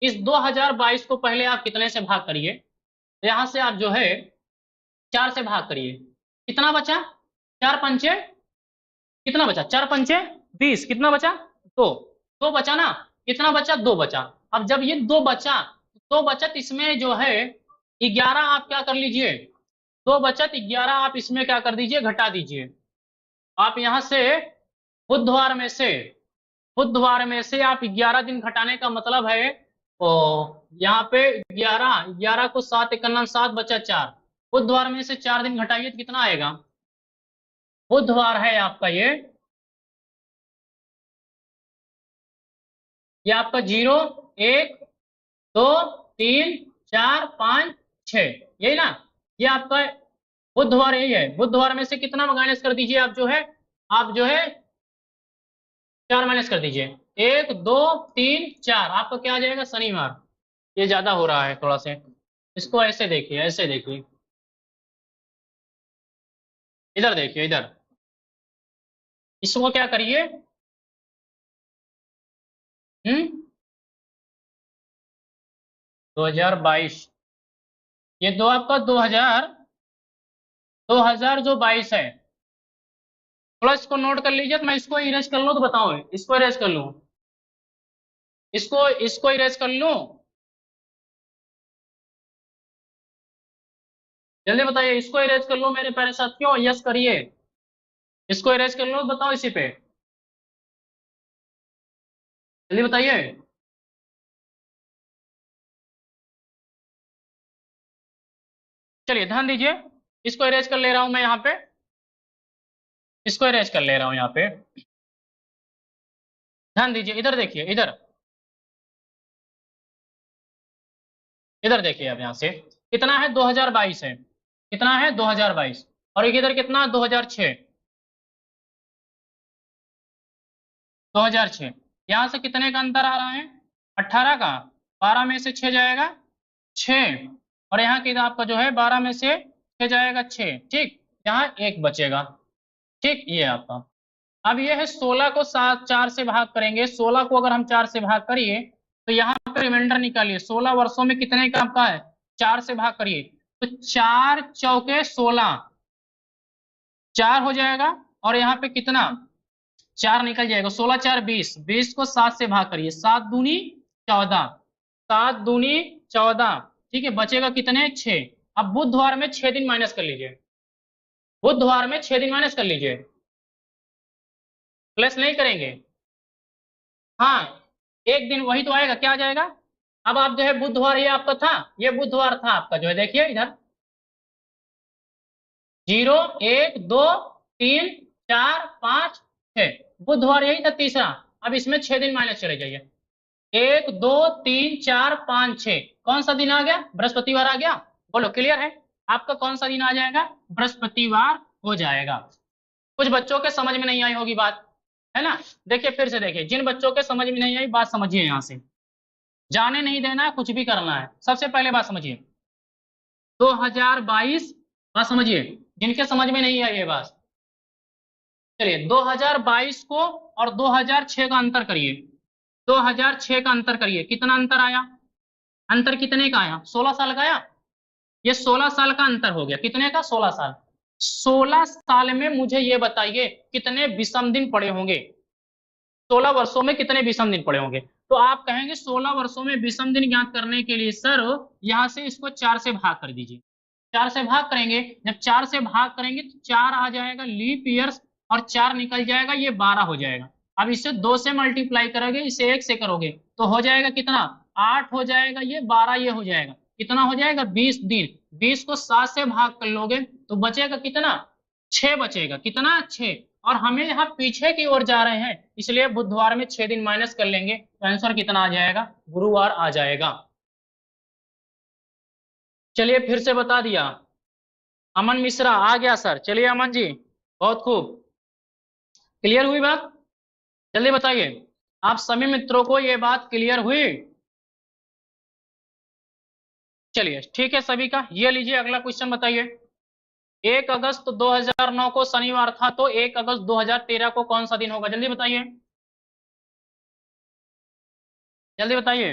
इस 2022 को पहले आप कितने से भाग करिए? यहां से आप जो है 4 से भाग करिए। कितना बचा? 4 पंचे कितना बचा? 4 पंचे 20। कितना बचा? 2। 2 बचा ना? कितना बचा? 2 बचा। अब जब ये 2 बचा, 2 बचत इसमें जो है 11 आप क्या कर लीजिए? 2 बचत 11 आप इसमें क्या कर दीजिए? घटा दीजिए। आप यहां से बुधवार में से, बुधवार में से आप 11 दिन घटाने का मतलब है, यहाँ पे 11, 11 को 7 इक्यावन 7 बचा 4। बुधवार में से 4 दिन घटाइए तो कितना आएगा? बुधवार है आपका ये आपका 0 1 2 3 4 5 6, यही ना? ये आपका बुधवार यही है। बुधवार में से कितना माइनस कर दीजिए आप जो है 4 माइनस कर दीजिए। 1 2 3 4 आपका क्या आ जाएगा? शनिवार। ये ज्यादा हो रहा है थोड़ा से, इसको ऐसे देखिए, ऐसे देखिए, इधर देखिए, इधर। इसको क्या करिए, 2022, ये दो आपका 2000 जो 22 है, थोड़ा इसको नोट कर लीजिए। तो मैं इसको इरेज कर लूं तो बताओ, इसको इरेज कर लूं, इसको इरेज कर लूं, जल्दी बताइए, इसको इरेज कर लूं मेरे प्यारे साथियों? यस करिए, इसको इरेज कर लो, बताओ इसी पे, जल्दी बताइए। चलिए ध्यान दीजिए, इसको इरेज कर ले रहा हूं मैं यहाँ पे, इसको इरेज कर ले रहा हूं यहाँ पे। ध्यान दीजिए, इधर देखिए, इधर, इधर देखिए। अब यहाँ से कितना है? 2022 है। कितना है? 2022। और एक इधर कितना? 2006। 2006। यहाँ से कितने का अंतर आ रहा है? 18 का। 12 में से 6 जाएगा 6, और यहाँ की आपका जो है 12 में से 6 जाएगा 6, ठीक। यहाँ एक बचेगा, ठीक। ये आपका, अब ये है 16 को 4 से भाग करेंगे। 16 को अगर हम 4 से भाग करिए तो यहाँ पे रिमाइंडर निकालिए। 16 वर्षों में कितने का आपका है? 4 से भाग करिए तो 4 चौके 16, 4 हो जाएगा। और यहाँ पे कितना? 4 निकल जाएगा। 16 4 20, 20 को 7 से भाग करिए, 7 दूनी 14, 7 दूनी 14, ठीक है। बचेगा कितने? 6। अब बुधवार में 6 दिन माइनस कर लीजिए, बुधवार में 6 दिन माइनस कर लीजिए, प्लस नहीं करेंगे। हाँ, एक दिन वही तो आएगा, क्या आ जाएगा? अब आप जो है बुधवार, ये आपका था, ये बुधवार था आपका जो है, देखिए इधर 0 1 2 3 4 5 6, बुधवार यही था तीसरा। अब इसमें 6 दिन माइनस चले जाइए, 1 2 3 4 5 6, कौन सा दिन आ गया? बृहस्पतिवार आ गया। बोलो, क्लियर है? आपका कौन सा दिन आ जाएगा? बृहस्पतिवार हो जाएगा। कुछ बच्चों के समझ में नहीं आई होगी बात, है ना? देखिए फिर से देखिए, जिन बच्चों के समझ में नहीं आई बात समझिए। यहां से जाने नहीं देना है, कुछ भी करना है। सबसे पहले बात समझिए, 2022, बात समझिए, जिनके समझ में नहीं आई ये बात। चलिए 2022 को और 2006 का अंतर करिए, 2006 का अंतर करिए, कितना अंतर आया? अंतर कितने का आया? 16 साल का आया। ये 16 साल का अंतर हो गया, कितने का? 16 साल। 16 साल में मुझे ये बताइए कितने विषम दिन पड़े होंगे? 16 वर्षों में कितने विषम दिन पड़े होंगे? तो आप कहेंगे 16 वर्षों में विषम दिन ज्ञात करने के लिए सर यहां से इसको 4 से भाग कर दीजिए। 4 से भाग करेंगे, जब 4 से भाग करेंगे तो 4 आ जाएगा लीप ईयर्स, और 4 निकल जाएगा, ये 12 हो जाएगा। अब इसे 2 से मल्टीप्लाई करोगे, इसे 1 से करोगे तो हो जाएगा कितना? 8 हो जाएगा, ये 12 ये हो जाएगा, कितना हो जाएगा? 20 दिन। 20 को 7 से भाग कर लोगे तो बचेगा कितना? 6 बचेगा, कितना? 6। और हमें यहाँ पीछे की ओर जा रहे हैं, इसलिए बुधवार में 6 दिन माइनस कर लेंगे तो आंसर कितना आ जाएगा? गुरुवार आ जाएगा। चलिए फिर से बता दिया, अमन मिश्रा आ गया सर। चलिए अमन जी, बहुत खूब, क्लियर हुई बात? जल्दी बताइए, आप सभी मित्रों को ये बात क्लियर हुई? चलिए ठीक है सभी का। ये लीजिए अगला क्वेश्चन, बताइए। 1 अगस्त 2009 को शनिवार था, तो 1 अगस्त 2013 को कौन सा दिन होगा? जल्दी बताइए, जल्दी बताइए,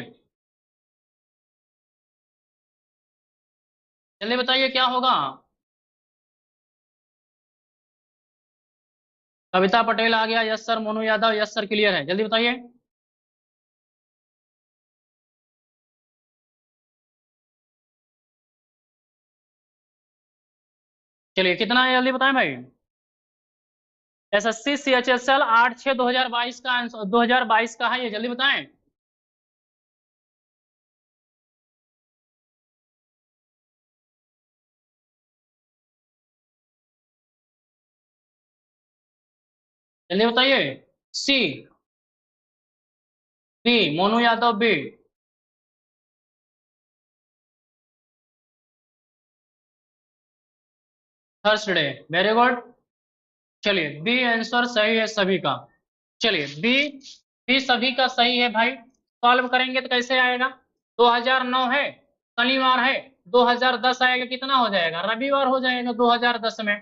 जल्दी बताइए क्या होगा? कविता पटेल आ गया, yes sir. Monu Yadav, yes sir, clear है। जल्दी बताइए। चलिए कितना है जल्दी बताएं भाई। एसएससी सीएचएसएल 8/6/2022 का आंसर, 2022 का है ये, जल्दी बताएं। जल्दी बताइए। C, B, Monu Yadav B. Thursday, very good. चलिए बी आंसर सही है सभी का। चलिए बी, बी सभी का सही है भाई। सॉल्व करेंगे तो कैसे आएगा? 2009 है, शनिवार है। 2010 आएगा, कितना हो जाएगा? रविवार हो जाएगा 2010 में।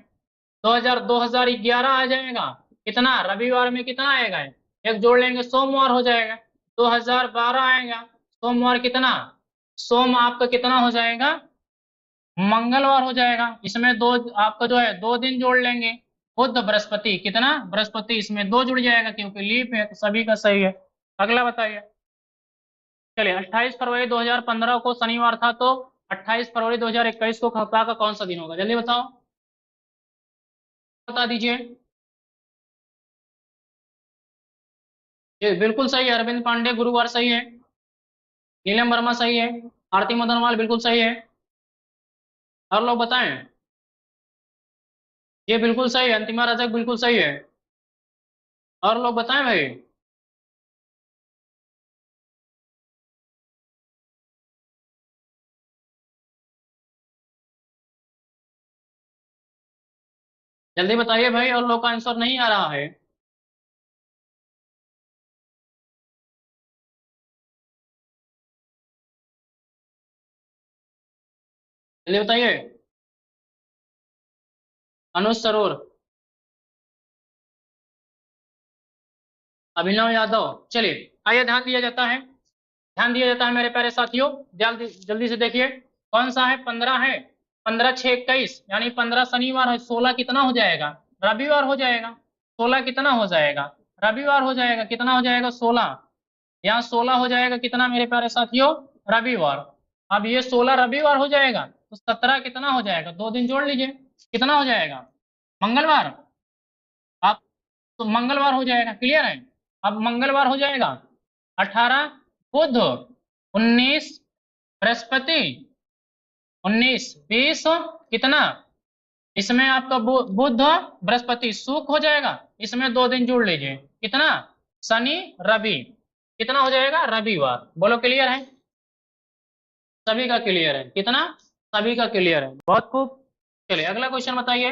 2011 आ जाएगा, कितना रविवार में कितना आएगा? एक जोड़ लेंगे, सोमवार हो जाएगा। 2012 आएगा, सोमवार कितना? सोम आपका कितना हो जाएगा? मंगलवार हो जाएगा। इसमें दो आपका जो है 2 दिन जोड़ लेंगे, बुध बृहस्पति, कितना? बृहस्पति, इसमें 2 जुड़ जाएगा क्योंकि लीप है, तो सभी का सही है। अगला बताइए। चलिए 28 फरवरी 2015 को शनिवार था, तो 28 फरवरी 2021 को हफ्ता का कौन सा दिन होगा? जल्दी बताओ, बता दीजिए। ये बिल्कुल सही है, अरविंद पांडे गुरुवार सही है। नीलम वर्मा सही है। आरती मदनवाल बिल्कुल सही है। और लोग बताएं। ये बिल्कुल सही है, अंतिमा रजक बिल्कुल सही है। और लोग बताएं भाई। जल्दी बताइए भाई, और लोग का आंसर नहीं आ रहा है। जल्दी बताइए। अनुज सरोवर, अभिनव यादव। चलिए आइए, ध्यान दिया जाता है, ध्यान दिया जाता है मेरे प्यारे साथियों। जल्दी जल्दी से देखिए, कौन सा है? 15 है। 15 6 21, यानी 15 शनिवार है। 16 कितना हो जाएगा? रविवार हो जाएगा। 16 कितना हो जाएगा? रविवार हो जाएगा। कितना हो जाएगा? 16। यहाँ 16 हो जाएगा, कितना मेरे प्यारे साथियों? रविवार। अब ये 16 रविवार हो जाएगा, तो 17 कितना हो जाएगा? 2 दिन जोड़ लीजिए, कितना हो जाएगा? मंगलवार। आप, तो मंगलवार हो जाएगा, क्लियर है? अब मंगलवार हो जाएगा। 18 बुध, 19 बृहस्पति, 19 20 कितना? इसमें आपका बुध बृहस्पति शुक्र हो जाएगा। इसमें 2 दिन जोड़ लीजिए, कितना? शनि रवि, कितना हो जाएगा? रविवार। बोलो क्लियर है? सभी का क्लियर है, कितना? सभी का क्लियर है, बहुत खूब। चलिए अगला क्वेश्चन बताइए।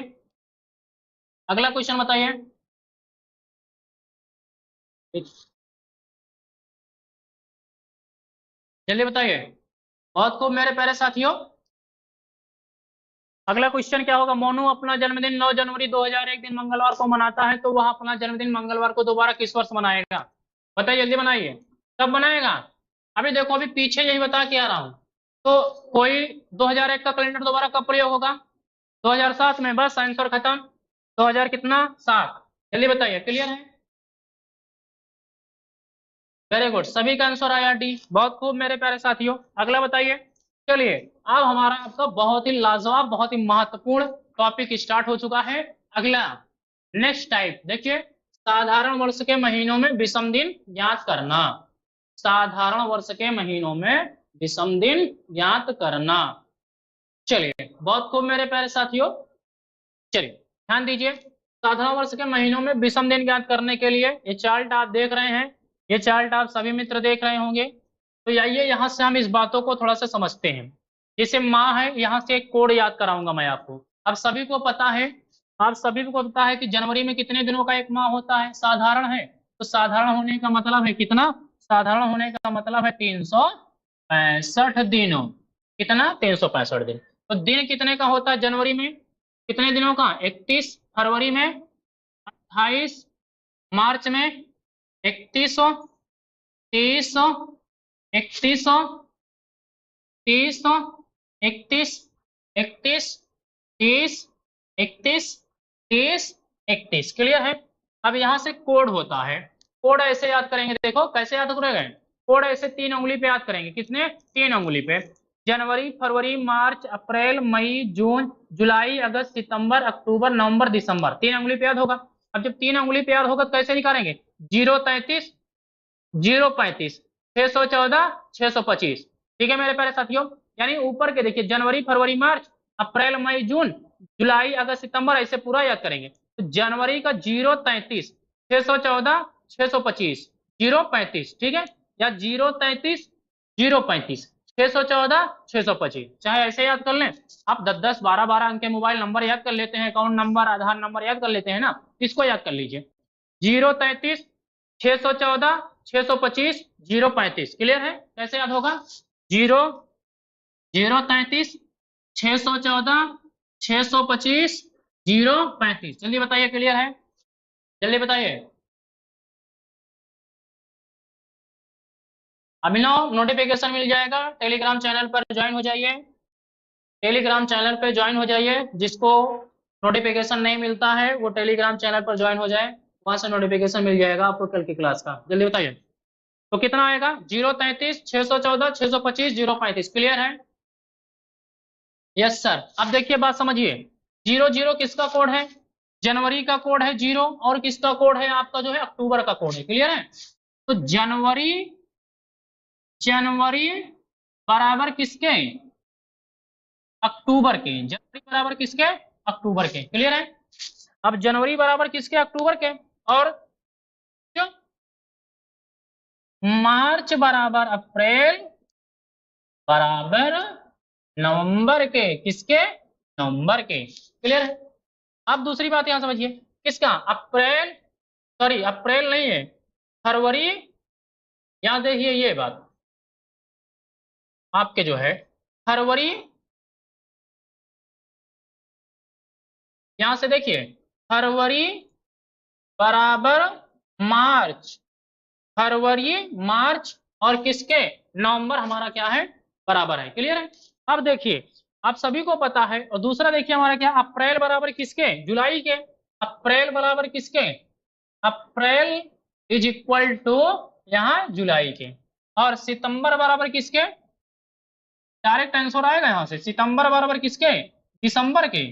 अगला क्वेश्चन बताइए। जल्दी बताइए। बहुत खूब मेरे प्यारे साथियों। अगला क्वेश्चन क्या होगा? मोनू अपना जन्मदिन 9 जनवरी 2001 दिन मंगलवार को मनाता है, तो वह अपना जन्मदिन मंगलवार को दोबारा किस वर्ष मनाएगा? बताइए, जल्दी बनाइए। कब बनाएगा? अभी देखो, अभी पीछे यही बता के आ रहा हूं। तो कोई 2001 का कैलेंडर दोबारा कब प्रयोग होगा? 2007 में, बस आंसर खत्म। 2000 कितना? 7। जल्दी बताइए, क्लियर है? वेरी गुड, सभी का आंसर आया डी। बहुत खूब मेरे प्यारे साथियों, अगला बताइए। चलिए, अब हमारा आपका बहुत ही लाजवाब, बहुत ही महत्वपूर्ण टॉपिक स्टार्ट हो चुका है। अगला, नेक्स्ट टाइप देखिए, साधारण वर्ष के महीनों में विषम दिन ज्ञात करना। साधारण वर्ष के महीनों में विषम दिन ज्ञात करना। चलिए बहुत खूब मेरे प्यारे साथियों। चलिए ध्यान दीजिए, साधारण वर्ष के महीनों में विषम दिन ज्ञात करने के लिए ये चार्ट आप देख रहे हैं, ये चार्ट आप सभी मित्र देख रहे होंगे। तो आइए यहाँ से हम इस बातों को थोड़ा सा समझते हैं। जैसे माह है, यहाँ से एक कोड याद कराऊंगा मैं आपको। अब सभी को पता है, आप सभी को पता है कि जनवरी में कितने दिनों का एक माह होता है? साधारण है। तो साधारण होने का मतलब है कितना? साधारण होने का मतलब है 365 दिनों। कितना? 365 दिन। तो दिन कितने का होता है जनवरी में? कितने दिनों का? 31 फरवरी में, 28 मार्च में, 31 30 31 30 31 31 30 31 30 31। क्लियर है? अब यहां से कोड होता है। कोड ऐसे याद करेंगे, देखो कैसे याद करेंगे। कोड ऐसे 3 उंगली पे याद करेंगे। किसने? 3 उंगली पे। जनवरी फरवरी मार्च अप्रैल मई जून जुलाई अगस्त सितंबर अक्टूबर नवंबर दिसंबर, 3 उंगली पे याद होगा। अब जब 3 उंगली पे याद होगा तो कैसे निकालेंगे? 0 33 0 35 614 625। ठीक है मेरे प्यारे साथियों। यानी ऊपर के देखिए, जनवरी फरवरी मार्च अप्रैल मई जून जुलाई अगस्त सितंबर, ऐसे पूरा याद करेंगे। तो जनवरी का 0 33, 614 625 035, ठीक है, या 033 035 614 625, चाहे ऐसे याद कर लें आप, 10 10 12 12 अंक के मोबाइल नंबर याद कर लेते हैं, अकाउंट नंबर आधार नंबर याद कर लेते हैं ना, इसको याद कर लीजिए 033 614 625 035, क्लियर है? कैसे याद होगा? 033 614 625 035, जल्दी बताइए, क्लियर है? जल्दी बताइए। अभिनव नोटिफिकेशन मिल जाएगा, टेलीग्राम चैनल पर ज्वाइन हो जाइए, टेलीग्राम चैनल पर ज्वाइन हो जाइए, जिसको नोटिफिकेशन नहीं मिलता है वो टेलीग्राम चैनल पर ज्वाइन हो जाए, वहां से नोटिफिकेशन मिल जाएगा आपको कल की क्लास का। जल्दी बताइए, तो कितना आएगा? 033 614 625 035, क्लियर है? Yes sir. अब देखिए बात समझिए, 00 किसका कोड है? जनवरी का कोड है 0, और किसका कोड है? आपका जो है अक्टूबर का कोड है, क्लियर है? तो जनवरी जनवरी बराबर किसके? अक्टूबर के। जनवरी बराबर किसके? अक्टूबर के, क्लियर है? अब जनवरी बराबर किसके? अक्टूबर के। और क्यों? मार्च बराबर अप्रैल बराबर नवंबर के, किसके? नवंबर के, क्लियर है? अब दूसरी बात यहां समझिए, किसका? अप्रैल, सॉरी अप्रैल नहीं है, फरवरी, यहां देखिए ये बात आपके जो है फरवरी, यहां से देखिए फरवरी बराबर मार्च, फरवरी मार्च, और किसके? नवंबर हमारा क्या है? बराबर है, क्लियर है? अब देखिए आप सभी को पता है, और दूसरा देखिए हमारा क्या? अप्रैल बराबर किसके? जुलाई के। अप्रैल बराबर किसके? अप्रैल इज इक्वल टू यहाँ जुलाई के। और सितंबर बराबर किसके? डायरेक्ट आंसर आएगा यहां से, सितंबर बराबर किसके? दिसंबर के,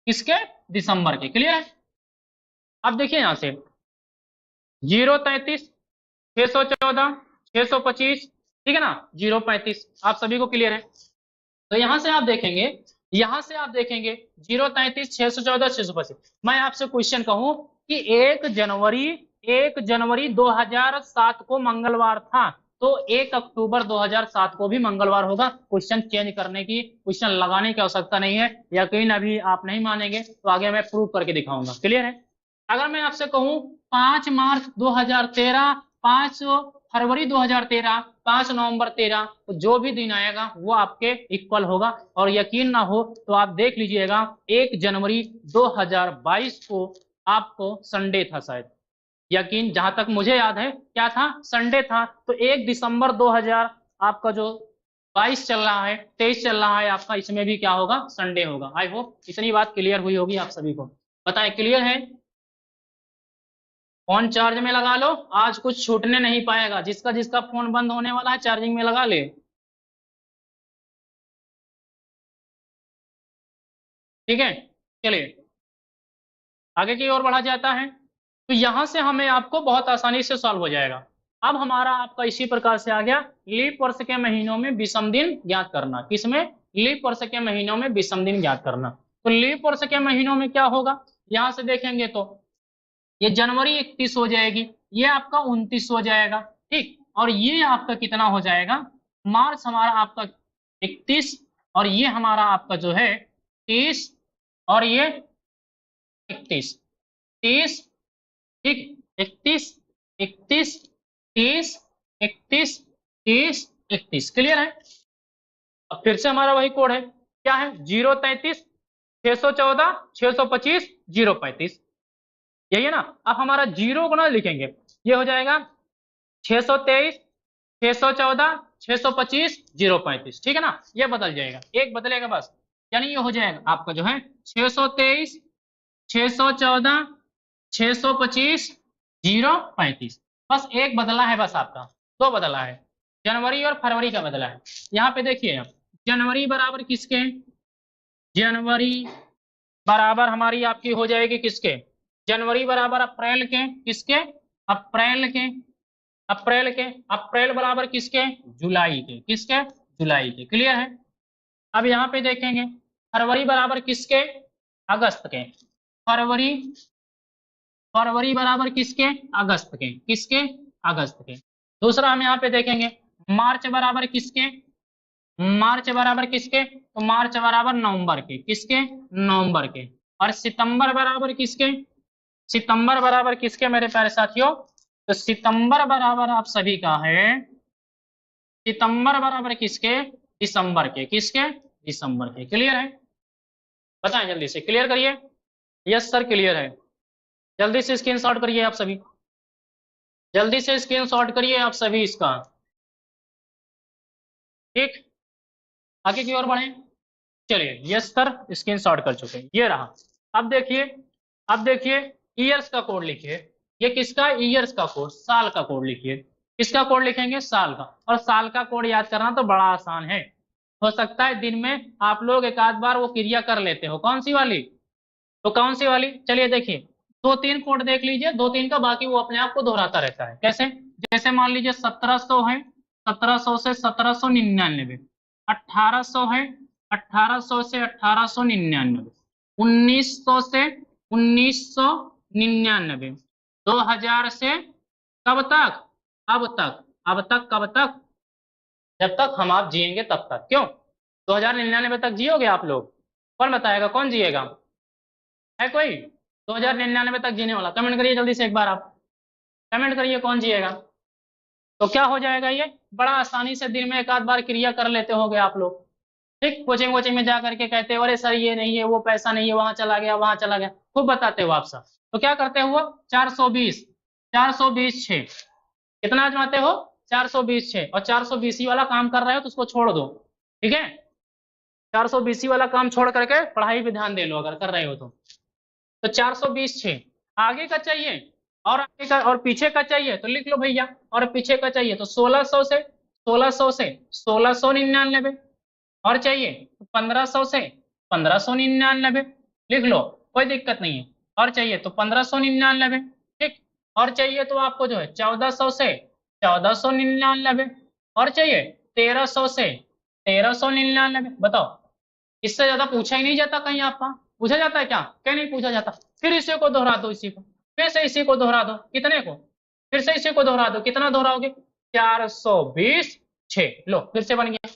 किसके? दिसंबर के, क्लियर है? अब देखिए यहां से 033 614 625, ठीक है ना, 035, आप सभी को क्लियर है? तो यहां से आप देखेंगे, यहां से आप देखेंगे 033 614 625, मैं आपसे क्वेश्चन कहूं कि 1 जनवरी 2007 को मंगलवार था, तो 1 अक्टूबर 2007 को भी मंगलवार होगा। क्वेश्चन चेंज करने की, क्वेश्चन लगाने की आवश्यकता नहीं है। यकीन अभी आप नहीं मानेंगे तो आगे मैं प्रूव करके दिखाऊंगा, क्लियर है? अगर मैं आपसे कहूं 5 मार्च 2013, 5 फरवरी 2013, 5 नवंबर 13, तो जो भी दिन आएगा वो आपके इक्वल होगा। और यकीन ना हो तो आप देख लीजिएगा 1 जनवरी 2022 को आपको संडे था शायद, यकीन, जहां तक मुझे याद है क्या था? संडे था। तो 1 दिसंबर 2000 आपका जो 22 चल रहा है, 23 चल रहा है आपका, इसमें भी क्या होगा? संडे होगा। आई होप इतनी बात क्लियर हुई होगी आप सभी को। बताएं, क्लियर है? फोन चार्ज में लगा लो, आज कुछ छूटने नहीं पाएगा। जिसका जिसका फोन बंद होने वाला है चार्जिंग में लगा ले, ठीक है? चलिए आगे की ओर बढ़ा जाता है। तो यहां से हमें आपको बहुत आसानी से सॉल्व हो जाएगा। अब हमारा आपका इसी प्रकार से आ गया, लीप वर्ष के महीनों में विषम दिन ज्ञात करना। किसमें? लीप वर्ष के महीनों में विषम दिन ज्ञात करना। तो लीप वर्ष के महीनों में क्या होगा? यहां से देखेंगे तो ये जनवरी 31 हो जाएगी, ये आपका 29 हो जाएगा, ठीक, और ये आपका कितना हो जाएगा? मार्च हमारा आपका 31, और ये हमारा आपका जो है 30, और ये 31, 30, ठीक, 31 31 30 31 30 31, क्लियर है? अब फिर से हमारा वही कोड है, क्या है? 033 614 625 035, यही है ना? अब हमारा जीरो को ना लिखेंगे, ये हो जाएगा 623 614 625 035, ठीक है ना? ये बदल जाएगा, एक बदलेगा बस, यानी ये हो जाएगा आपका जो है 623 614 625 035, बस एक बदला है, बस आपका दो बदला है, जनवरी और फरवरी का बदला है। यहाँ पे देखिए जनवरी बराबर किसके? जनवरी बराबर हमारी आपकी हो जाएगी किसके? जनवरी बराबर अप्रैल के, किसके? अप्रैल के। अप्रैल के, अप्रैल बराबर किसके? जुलाई के, किसके? जुलाई के, क्लियर है? अब यहाँ पे देखेंगे फरवरी बराबर किसके? अगस्त के। फरवरी फरवरी बराबर किसके, अगस्त के, किसके, अगस्त के। दूसरा हम यहाँ पे देखेंगे मार्च बराबर किसके, मार्च बराबर किसके, तो मार्च बराबर नवंबर के, किसके, नवंबर के। और सितंबर बराबर किसके, सितंबर बराबर किसके मेरे प्यारे साथियों, तो सितंबर बराबर आप सभी का है, सितंबर बराबर किसके, दिसंबर के, किसके, दिसंबर के। क्लियर है, बताएं जल्दी से, क्लियर करिए। यस सर क्लियर है। जल्दी से स्क्रीनशॉट करिए आप सभी, जल्दी से स्क्रीनशॉट करिए आप सभी इसका। ठीक, आगे की ओर बढ़े। चलिए यस सर स्क्रीनशॉट कर चुके हैं, ये रहा। अब देखिए, अब देखिए ईयर्स का कोड लिखिए। ये किसका, ईयर्स का कोड, साल का कोड लिखिए। किसका कोड लिखेंगे, साल का। और साल का कोड याद करना तो बड़ा आसान है। हो सकता है दिन में आप लोग एक आध बार वो क्रिया कर लेते हो, कौन सी वाली, तो कौन सी वाली, चलिए देखिए दो तीन कोड देख लीजिए, दो तीन का, बाकी वो अपने आप को दोहराता रहता है। कैसे, जैसे मान लीजिए 1700 है, 1700 से 1799, 1800 है, 1800 से 1899, 1900 से 1999, 2000 से कब तक, अब तक, अब तक कब तक, जब तक हम आप जिएंगे तब तक। क्यों, 2099 तक जियोगे आप लोग, कौन बताएगा, कौन जिएगा, है कोई 2099 तक जीने वाला, कमेंट करिए जल्दी से एक बार आप, कमेंट करिए कौन जिएगा। तो क्या हो जाएगा, ये बड़ा आसानी से दिन में एक आध बार क्रिया कर लेते होगे आप लोग। ठीक, कोचिंग वोचिंग में जा करके कहते हो अरे सर ये नहीं है, वो पैसा नहीं है, वहां चला गया, वहां चला गया, खूब बताते हो आप सब। तो क्या करते हो, 420, 420 6, कितना आजमाते हो, 420 6, और 420 ही वाला काम कर रहे हो तो उसको छोड़ दो। ठीक है, 420 वाला काम छोड़ करके पढ़ाई पे ध्यान दे लो अगर कर रहे हो तो 420 6, आगे का चाहिए, और आगे का और पीछे का चाहिए तो लिख लो भैया, और पीछे का चाहिए तो 1600 से, 1600 से 1699, और चाहिए 1500 से 1599, लिख लो कोई दिक्कत नहीं है। और चाहिए तो 1599, ठीक। और चाहिए तो आपको जो है 1400 से 1499, और चाहिए 1300 से 1399। बताओ, इससे ज्यादा पूछा ही नहीं जाता कहीं, आपका पूछा जाता है क्या, क्या नहीं पूछा जाता। फिर इसी को दोहरा दो, इसी को फिर से इसी को दोहरा दो, कितने को, फिर से इसी को दोहरा दो, कितना दोहराओगे, 420 6, लो फिर से बन गया।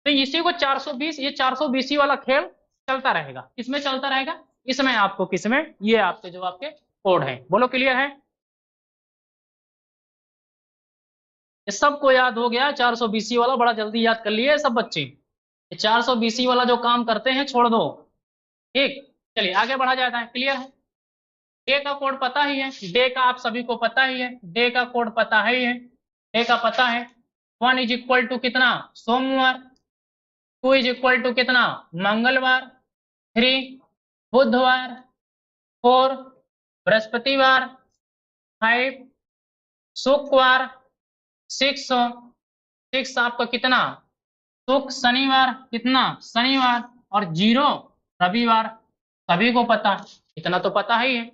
तो इसी को 420, ये 420 ही वाला खेल चलता रहेगा, इसमें चलता रहेगा, इसमें आपको, किसमें, ये आपके जो आपके कोड है, बोलो क्लियर है। ये सबको याद हो गया, 420 वाला बड़ा जल्दी याद कर लिए सब बच्चे। ये 420 वाला जो काम करते हैं छोड़ दो। ठीक, चलिए आगे बढ़ा जाता है, क्लियर है। डे का कोड पता ही है, डे का आप सभी को पता ही है, डे का कोड पता ही है, डे का पता है। 1 इज इक्वल टू कितना, सोमवार। 2 इज इक्वल टू कितना, मंगलवार। 3 बुधवार। 4 बृहस्पतिवार। 5 शुक्रवार। 6 6 आपका कितना, शनिवार, कितना शनिवार, और 0 रविवार। सभी को पता, इतना तो पता ही है,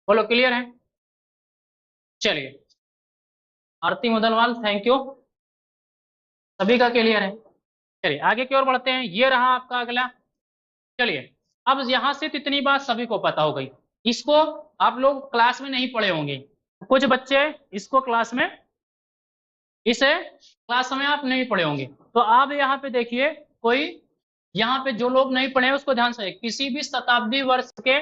बोलो क्लियर है। चलिए आरती मुदलवाल थैंक यू, सभी का क्लियर है। चलिए आगे की ओर बढ़ते हैं, ये रहा आपका अगला। चलिए अब यहां से तो इतनी बात सभी को पता हो गई, इसको आप लोग क्लास में नहीं पढ़े होंगे, कुछ बच्चे इसको क्लास में, इसे क्लास में आप नहीं पढ़े होंगे। तो आप यहाँ पे देखिए, कोई यहाँ पे जो लोग नहीं पढ़े उसको ध्यान से, किसी भी शताब्दी वर्ष के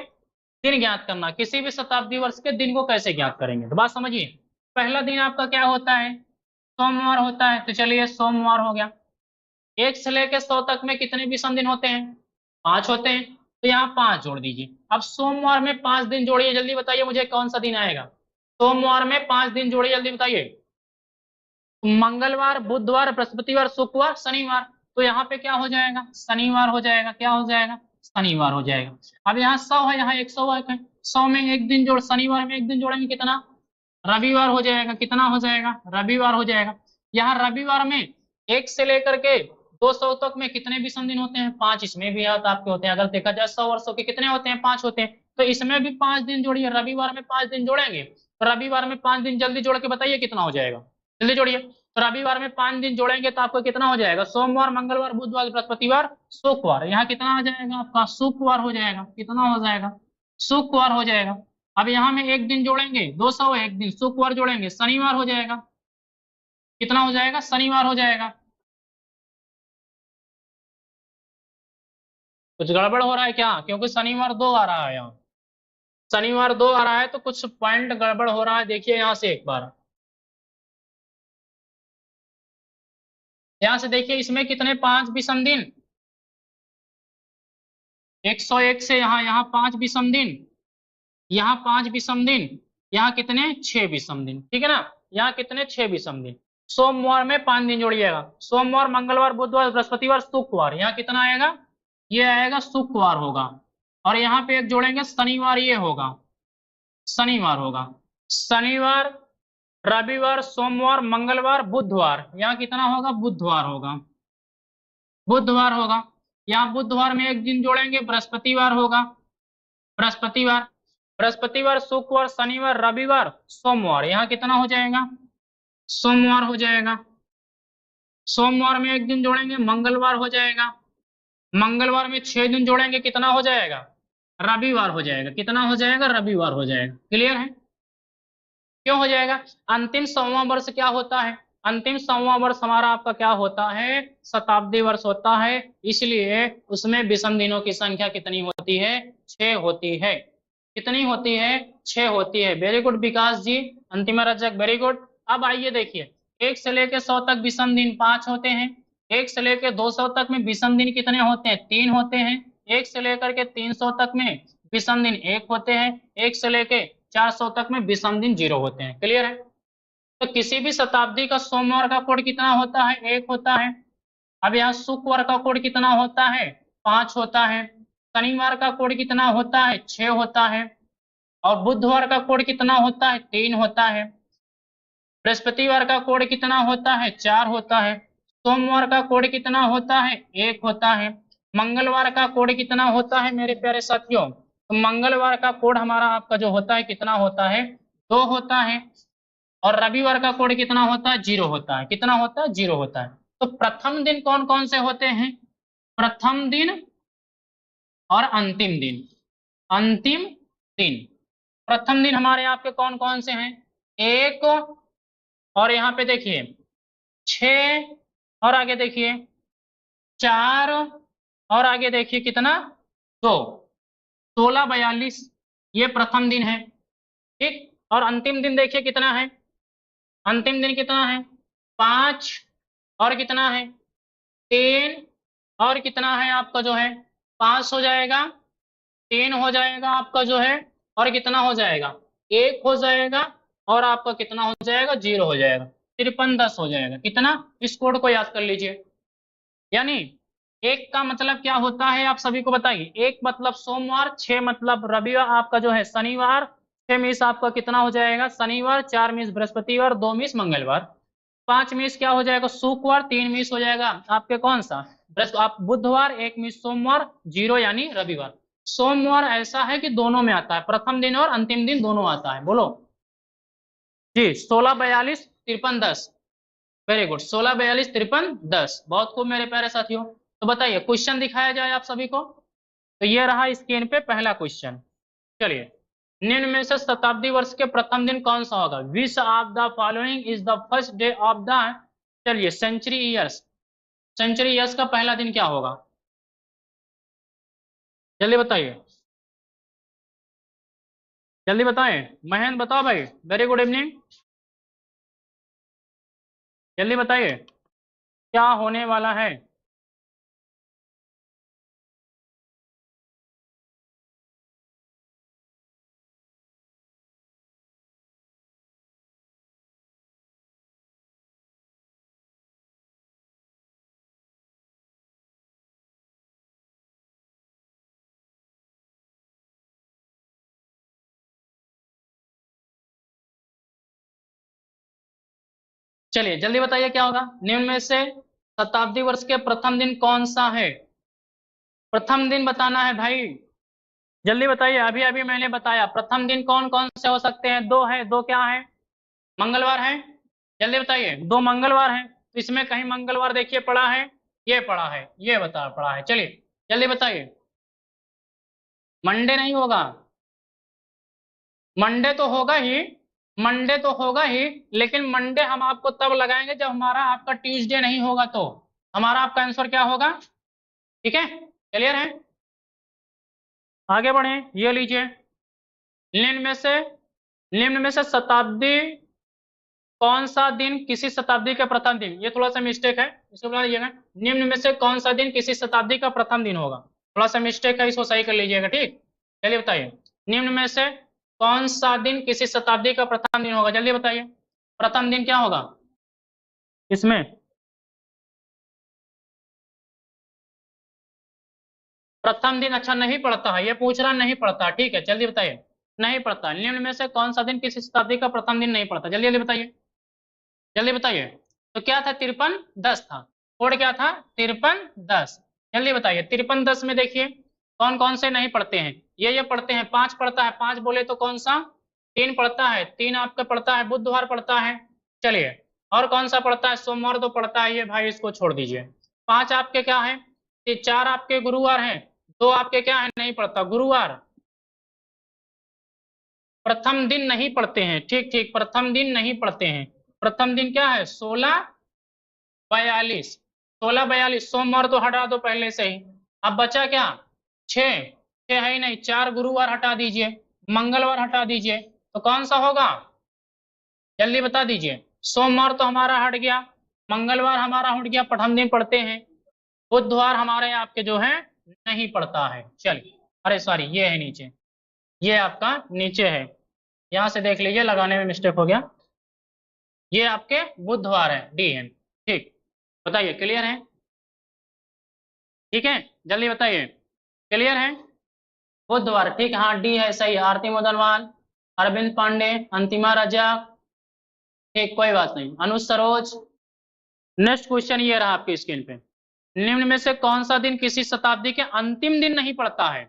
दिन ज्ञात करना, किसी भी शताब्दी वर्ष के दिन को कैसे ज्ञात करेंगे, तो बात समझिए। पहला दिन आपका क्या होता है, सोमवार होता है, तो चलिए सोमवार हो गया। 1 से लेकर 100 तक में कितने विषम दिन होते हैं, 5 होते हैं, तो यहाँ 5 जोड़ दीजिए। अब सोमवार में 5 दिन जोड़िए, जल्दी बताइए मुझे कौन सा दिन आएगा, सोमवार में 5 दिन जोड़िए, जल्दी बताइए। मंगलवार, बुधवार, बृहस्पतिवार, शुक्रवार, शनिवार, तो यहाँ पे क्या हो जाएगा, शनिवार हो जाएगा, क्या हो जाएगा, शनिवार हो जाएगा। अब यहाँ 100 है, यहाँ 100 है, 100 में एक दिन जोड़, शनिवार में एक दिन जोड़ेंगे, कितना, रविवार हो जाएगा, कितना हो जाएगा, रविवार हो जाएगा। यहाँ रविवार में 1 से लेकर के 200 तक में कितने विषम दिन होते हैं, 5, इसमें भी आपके होते हैं। अगर देखा जाए 100 वर्षों के कितने होते हैं, 5 होते हैं, तो इसमें भी 5 दिन जोड़िए, रविवार में 5 दिन जोड़ेंगे, तो रविवार में 5 दिन जल्दी जोड़ के बताइए कितना हो जाएगा, जल्दी जोड़िए। तो रविवार में 5 दिन जोड़ेंगे तो आपको कितना हो जाएगा, सोमवार, मंगलवार, बुधवार, बृहस्पतिवार, शुक्रवार, यहाँ कितना आ जाएगा आपका, शुक्रवार हो जाएगा, कितना हो जाएगा, शुक्रवार हो जाएगा। अब यहाँ में एक दिन जोड़ेंगे 200, एक दिन शुक्रवार जोड़ेंगे शनिवार हो जाएगा। कितना हो जाएगा? शनिवार हो जाएगा। कुछ गड़बड़ हो रहा है क्या? क्योंकि शनिवार 2 आ रहा है यहाँ, शनिवार 2 आ रहा है तो कुछ पॉइंट गड़बड़ हो रहा है। देखिए यहाँ से एक बार, यहाँ से देखिए इसमें कितने 5 विषम दिन, 101 से यहाँ 5 विषम दिन, यहाँ 5 विषम दिन, यहाँ कितने 6 विषम दिन, ठीक है ना। यहाँ कितने 6 विषम दिन। सोमवार में 5 दिन जोड़िएगा, सोमवार मंगलवार बुधवार बृहस्पतिवार शुक्रवार, यहाँ कितना आएगा? ये आएगा शुक्रवार होगा। और यहाँ पे एक जोड़ेंगे शनिवार, ये होगा शनिवार होगा। शनिवार रविवार सोमवार मंगलवार बुधवार, यहाँ कितना होगा? बुधवार होगा, बुधवार होगा। यहाँ बुधवार में एक दिन जोड़ेंगे बृहस्पतिवार होगा, बृहस्पतिवार, बृहस्पतिवार शुक्रवार शनिवार रविवार सोमवार, यहाँ कितना हो जाएगा? सोमवार हो जाएगा। सोमवार में एक दिन जोड़ेंगे मंगलवार हो जाएगा, मंगलवार में 6 दिन जोड़ेंगे कितना हो जाएगा? रविवार हो जाएगा। कितना हो जाएगा? रविवार हो जाएगा। क्लियर है? क्यों हो जाएगा? अंतिम 100वां वर्ष क्या होता है? अंतिम 100वां वर्ष हमारा आपका क्या होता है? शताब्दी वर्ष होता है। इसलिए उसमें विषम दिनों की संख्या कितनी होती है? 6 होती है। कितनी होती है? 6 होती है। वेरी गुड विकास जी, अंतिम रजक, वेरी गुड। अब आइए देखिए, 1 से लेकर 100 तक विषम दिन 5 होते हैं। 1 से लेकर 200 तक में विषम दिन कितने होते हैं? 3 होते हैं। 1 से लेकर के 300 तक में विषम दिन 1 होते हैं। 1 से लेकर 400 तक में विषम दिन 0 होते हैं। क्लियर है? तो किसी भी शताब्दी का सोमवार का कोड कितना होता है? 1 होता है। अब यहाँ शुक्रवार का कोड कितना होता है? 5 होता है। शनिवार का कोड कितना होता है? 6 होता है। और बुधवार का कोड कितना होता है? 3 होता है। बृहस्पतिवार का कोड कितना होता है? 4 होता है। सोमवार का कोड कितना होता है? 1 होता है। मंगलवार का कोड कितना होता है मेरे प्यारे साथियों? तो मंगलवार का कोड हमारा आपका जो होता है कितना होता है? 2 होता है। और रविवार का कोड कितना होता है? 0 होता है। कितना होता है? 0 होता है। तो प्रथम दिन कौन कौन से होते हैं? प्रथम दिन और अंतिम दिन। अंतिम दिन, प्रथम दिन हमारे आपके कौन कौन से हैं? 1, और यहाँ पे देखिए 6, और आगे देखिए 4, और आगे देखिए कितना? 2। 16 42, ये प्रथम दिन है। ठीक। और अंतिम दिन देखिए कितना है? अंतिम दिन कितना है? 5, और कितना है? 3, और कितना है आपका जो है? 5 हो जाएगा, 3 हो जाएगा आपका जो है, और कितना हो जाएगा? 1 हो जाएगा, और आपका कितना हो जाएगा? 0 हो जाएगा। 53 10 हो जाएगा। कितना? इस कोड को याद कर लीजिए। यानी 1 का मतलब क्या होता है आप सभी को बताइए? 1 मतलब सोमवार, 6 मतलब रविवार आपका जो है शनिवार, 6 मिस आपका कितना हो जाएगा? शनिवार, 4 मिस बृहस्पतिवार, 2 मिस मंगलवार, 5 मिस क्या हो जाएगा? शुक्रवार, 3 मिस हो जाएगा आपके कौन सा? आप बुधवार, 1 मिस सोमवार, 0 यानी रविवार। सोमवार ऐसा है कि दोनों में आता है, प्रथम दिन और अंतिम दिन दोनों आता है। बोलो जी। 16 42 53 10, वेरी गुड। 16 42 53 10, बहुत खूब मेरे प्यारे साथियों। तो बताइए क्वेश्चन दिखाया जाए आप सभी को। तो ये रहा स्क्रीन पे पहला क्वेश्चन। चलिए, निम्न में से शताब्दी वर्ष के प्रथम दिन कौन सा होगा? विच of the following is the first day of the, चलिए सेंचुरी ईयर्स, सेंचुरी ईयर्स का पहला दिन क्या होगा? जल्दी बताइए, जल्दी बताएं। महेंद्र बताओ भाई, वेरी गुड इवनिंग, जल्दी बताइए क्या होने वाला है? चलिए जल्दी बताइए क्या होगा। निम्न में से शताब्दी वर्ष के प्रथम दिन कौन सा है? प्रथम दिन बताना है भाई, जल्दी बताइए। अभी अभी मैंने बताया प्रथम दिन कौन कौन से हो सकते हैं? 2 है। 2 क्या है? मंगलवार है। जल्दी बताइए, 2 मंगलवार है। तो इसमें कहीं मंगलवार देखिए पड़ा है? ये पड़ा है, ये बता पड़ा है। चलिए जल्दी बताइए। मंडे नहीं होगा, मंडे तो होगा ही, मंडे तो होगा ही, लेकिन मंडे हम आपको तब लगाएंगे जब हमारा आपका ट्यूसडे नहीं होगा, तो हमारा आपका आंसर क्या होगा? ठीक है, क्लियर है? आगे बढ़े, ये लीजिए, निम्न में से शताब्दी कौन सा दिन किसी शताब्दी का प्रथम दिन, ये थोड़ा सा मिस्टेक है, इसको बना लीजिएगा। निम्न में से कौन सा दिन किसी शताब्दी का प्रथम दिन होगा, थोड़ा सा मिस्टेक है, इसको सही कर लीजिएगा, ठीक? चलिए बताइए, निम्न में से कौन सा दिन किसी शताब्दी का प्रथम दिन होगा, जल्दी बताइए, प्रथम दिन क्या होगा इसमें? प्रथम दिन अच्छा नहीं पड़ता है, ये पूछ रहा नहीं पड़ता, ठीक है, जल्दी बताइए, नहीं पड़ता। निम्न में से कौन सा दिन किसी शताब्दी का प्रथम दिन नहीं पड़ता, जल्दी जल्दी बताइए, जल्दी बताइए। तो क्या था, 53-10 था, कोड क्या था, 53-10। जल्दी बताइए, 53-10 में देखिए कौन कौन से नहीं पढ़ते हैं, ये पढ़ते हैं, 5 पढ़ता है, 5 बोले तो कौन सा, 3 पढ़ता है, 3 आपका पढ़ता है, बुधवार पढ़ता है, चलिए, और कौन सा पढ़ता है, सोमवार तो पढ़ता है, ये भाई इसको छोड़ दीजिए। 5 आपके क्या है, 4 आपके गुरुवार हैं, 2 आपके क्या है, नहीं पढ़ता, गुरुवार प्रथम दिन नहीं पढ़ते हैं, ठीक ठीक, प्रथम दिन नहीं पढ़ते हैं। प्रथम दिन क्या है, 16-42, 16-42, सोमवार तो हटा दो पहले से ही, अब बचा क्या, 6, 6 है ही नहीं, 4 गुरुवार हटा दीजिए, मंगलवार हटा दीजिए, तो कौन सा होगा, जल्दी बता दीजिए। सोमवार तो हमारा हट गया, मंगलवार हमारा हट गया, प्रथम दिन पढ़ते हैं, बुधवार हमारे आपके जो है नहीं पढ़ता है, चलिए, अरे सॉरी, ये है नीचे, ये आपका नीचे है, यहां से देख लीजिए, लगाने में मिस्टेक हो गया, ये आपके बुधवार है, डी है, ठीक, बताइए, क्लियर है? ठीक है, जल्दी बताइए, क्लियर है? बुधवार, ठीक, हाँ, डी है सही, आरती मोदनवाल, अरविंद पांडे, अंतिमा रजक, ठीक, कोई बात नहीं, अनुज सरोज। नेक्स्ट क्वेश्चन ये रहा आपकी स्क्रीन पे, निम्न में से कौन सा दिन किसी शताब्दी के अंतिम दिन नहीं पड़ता है,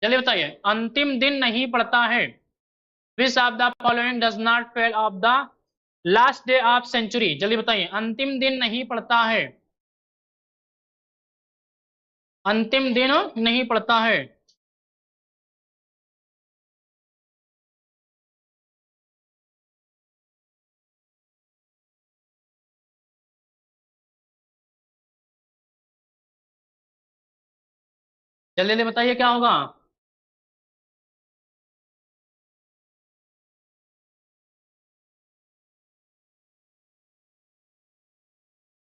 जल्दी बताइए, अंतिम दिन नहीं पड़ता है, which of the following does not fall of the last day of century, जल्दी बताइए, अंतिम दिन नहीं पड़ता है, अंतिम दिन नहीं पड़ता है, जल्दी जल्दी बताइए क्या होगा,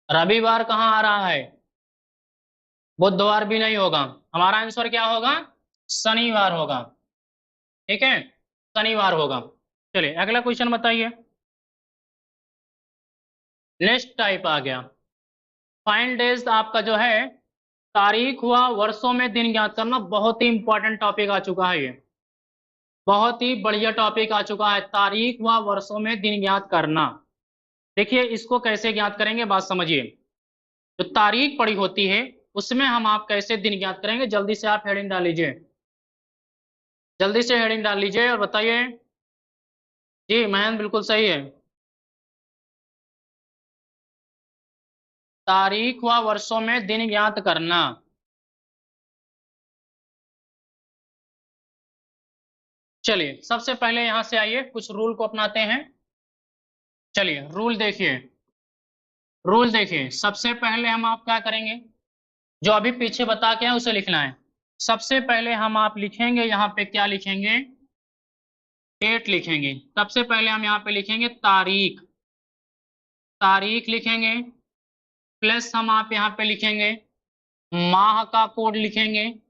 रविवार कहाँ आ रहा है, बुधवार भी नहीं होगा, हमारा आंसर क्या होगा, शनिवार होगा, ठीक है, शनिवार होगा। चलिए अगला क्वेश्चन बताइए, नेक्स्ट टाइप आ गया, फाइंड डेज आपका जो है, तारीख हुआ वर्षों में दिन ज्ञात करना, बहुत ही इंपॉर्टेंट टॉपिक आ चुका है, ये बहुत ही बढ़िया टॉपिक आ चुका है, तारीख हुआ वर्षों में दिन ज्ञात करना। देखिए इसको कैसे ज्ञात करेंगे, बात समझिए, जो तारीख पड़ी होती है उसमें हम आप कैसे दिन ज्ञात करेंगे, जल्दी से आप हेडिंग डाल लीजिए, जल्दी से हेडिंग डाल लीजिए और बताइए। जी महेंद्र बिल्कुल सही है, तारीख व वर्षों में दिन ज्ञात करना। चलिए सबसे पहले यहां से आइए, कुछ रूल को अपनाते हैं, चलिए रूल देखिए, रूल देखिए, सबसे पहले हम आप क्या करेंगे, जो अभी पीछे बता के हैं उसे लिखना है। सबसे पहले हम आप लिखेंगे, यहाँ पे क्या लिखेंगे, डेट लिखेंगे, सबसे पहले हम यहाँ पे लिखेंगे तारीख, तारीख लिखेंगे, प्लस हम आप यहाँ पे लिखेंगे माह का कोड लिखेंगे,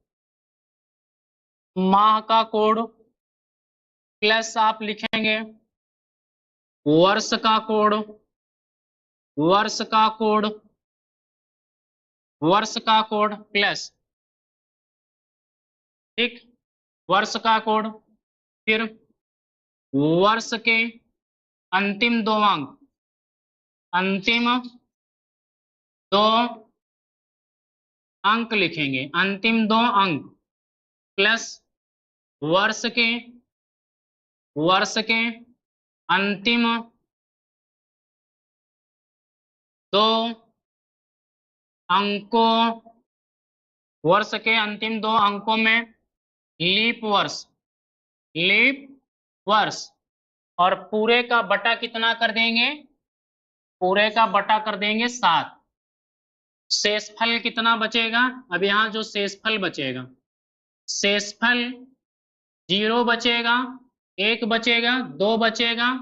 माह का कोड, प्लस आप लिखेंगे वर्ष का कोड, वर्ष का कोड, वर्ष का कोड प्लस, ठीक, वर्ष का कोड, फिर वर्ष के अंतिम 2 अंक, अंतिम 2 अंक लिखेंगे, अंतिम 2 अंक, प्लस वर्ष के, वर्ष के अंतिम 2 अंकों, वर्ष के अंतिम 2 अंकों में लीप वर्ष, लीप वर्ष, और पूरे का बटा कितना कर देंगे, पूरे का बटा कर देंगे 7। शेषफल कितना बचेगा, अब यहाँ जो शेषफल बचेगा, शेषफल 0 बचेगा, 1 बचेगा, 2 बचेगा,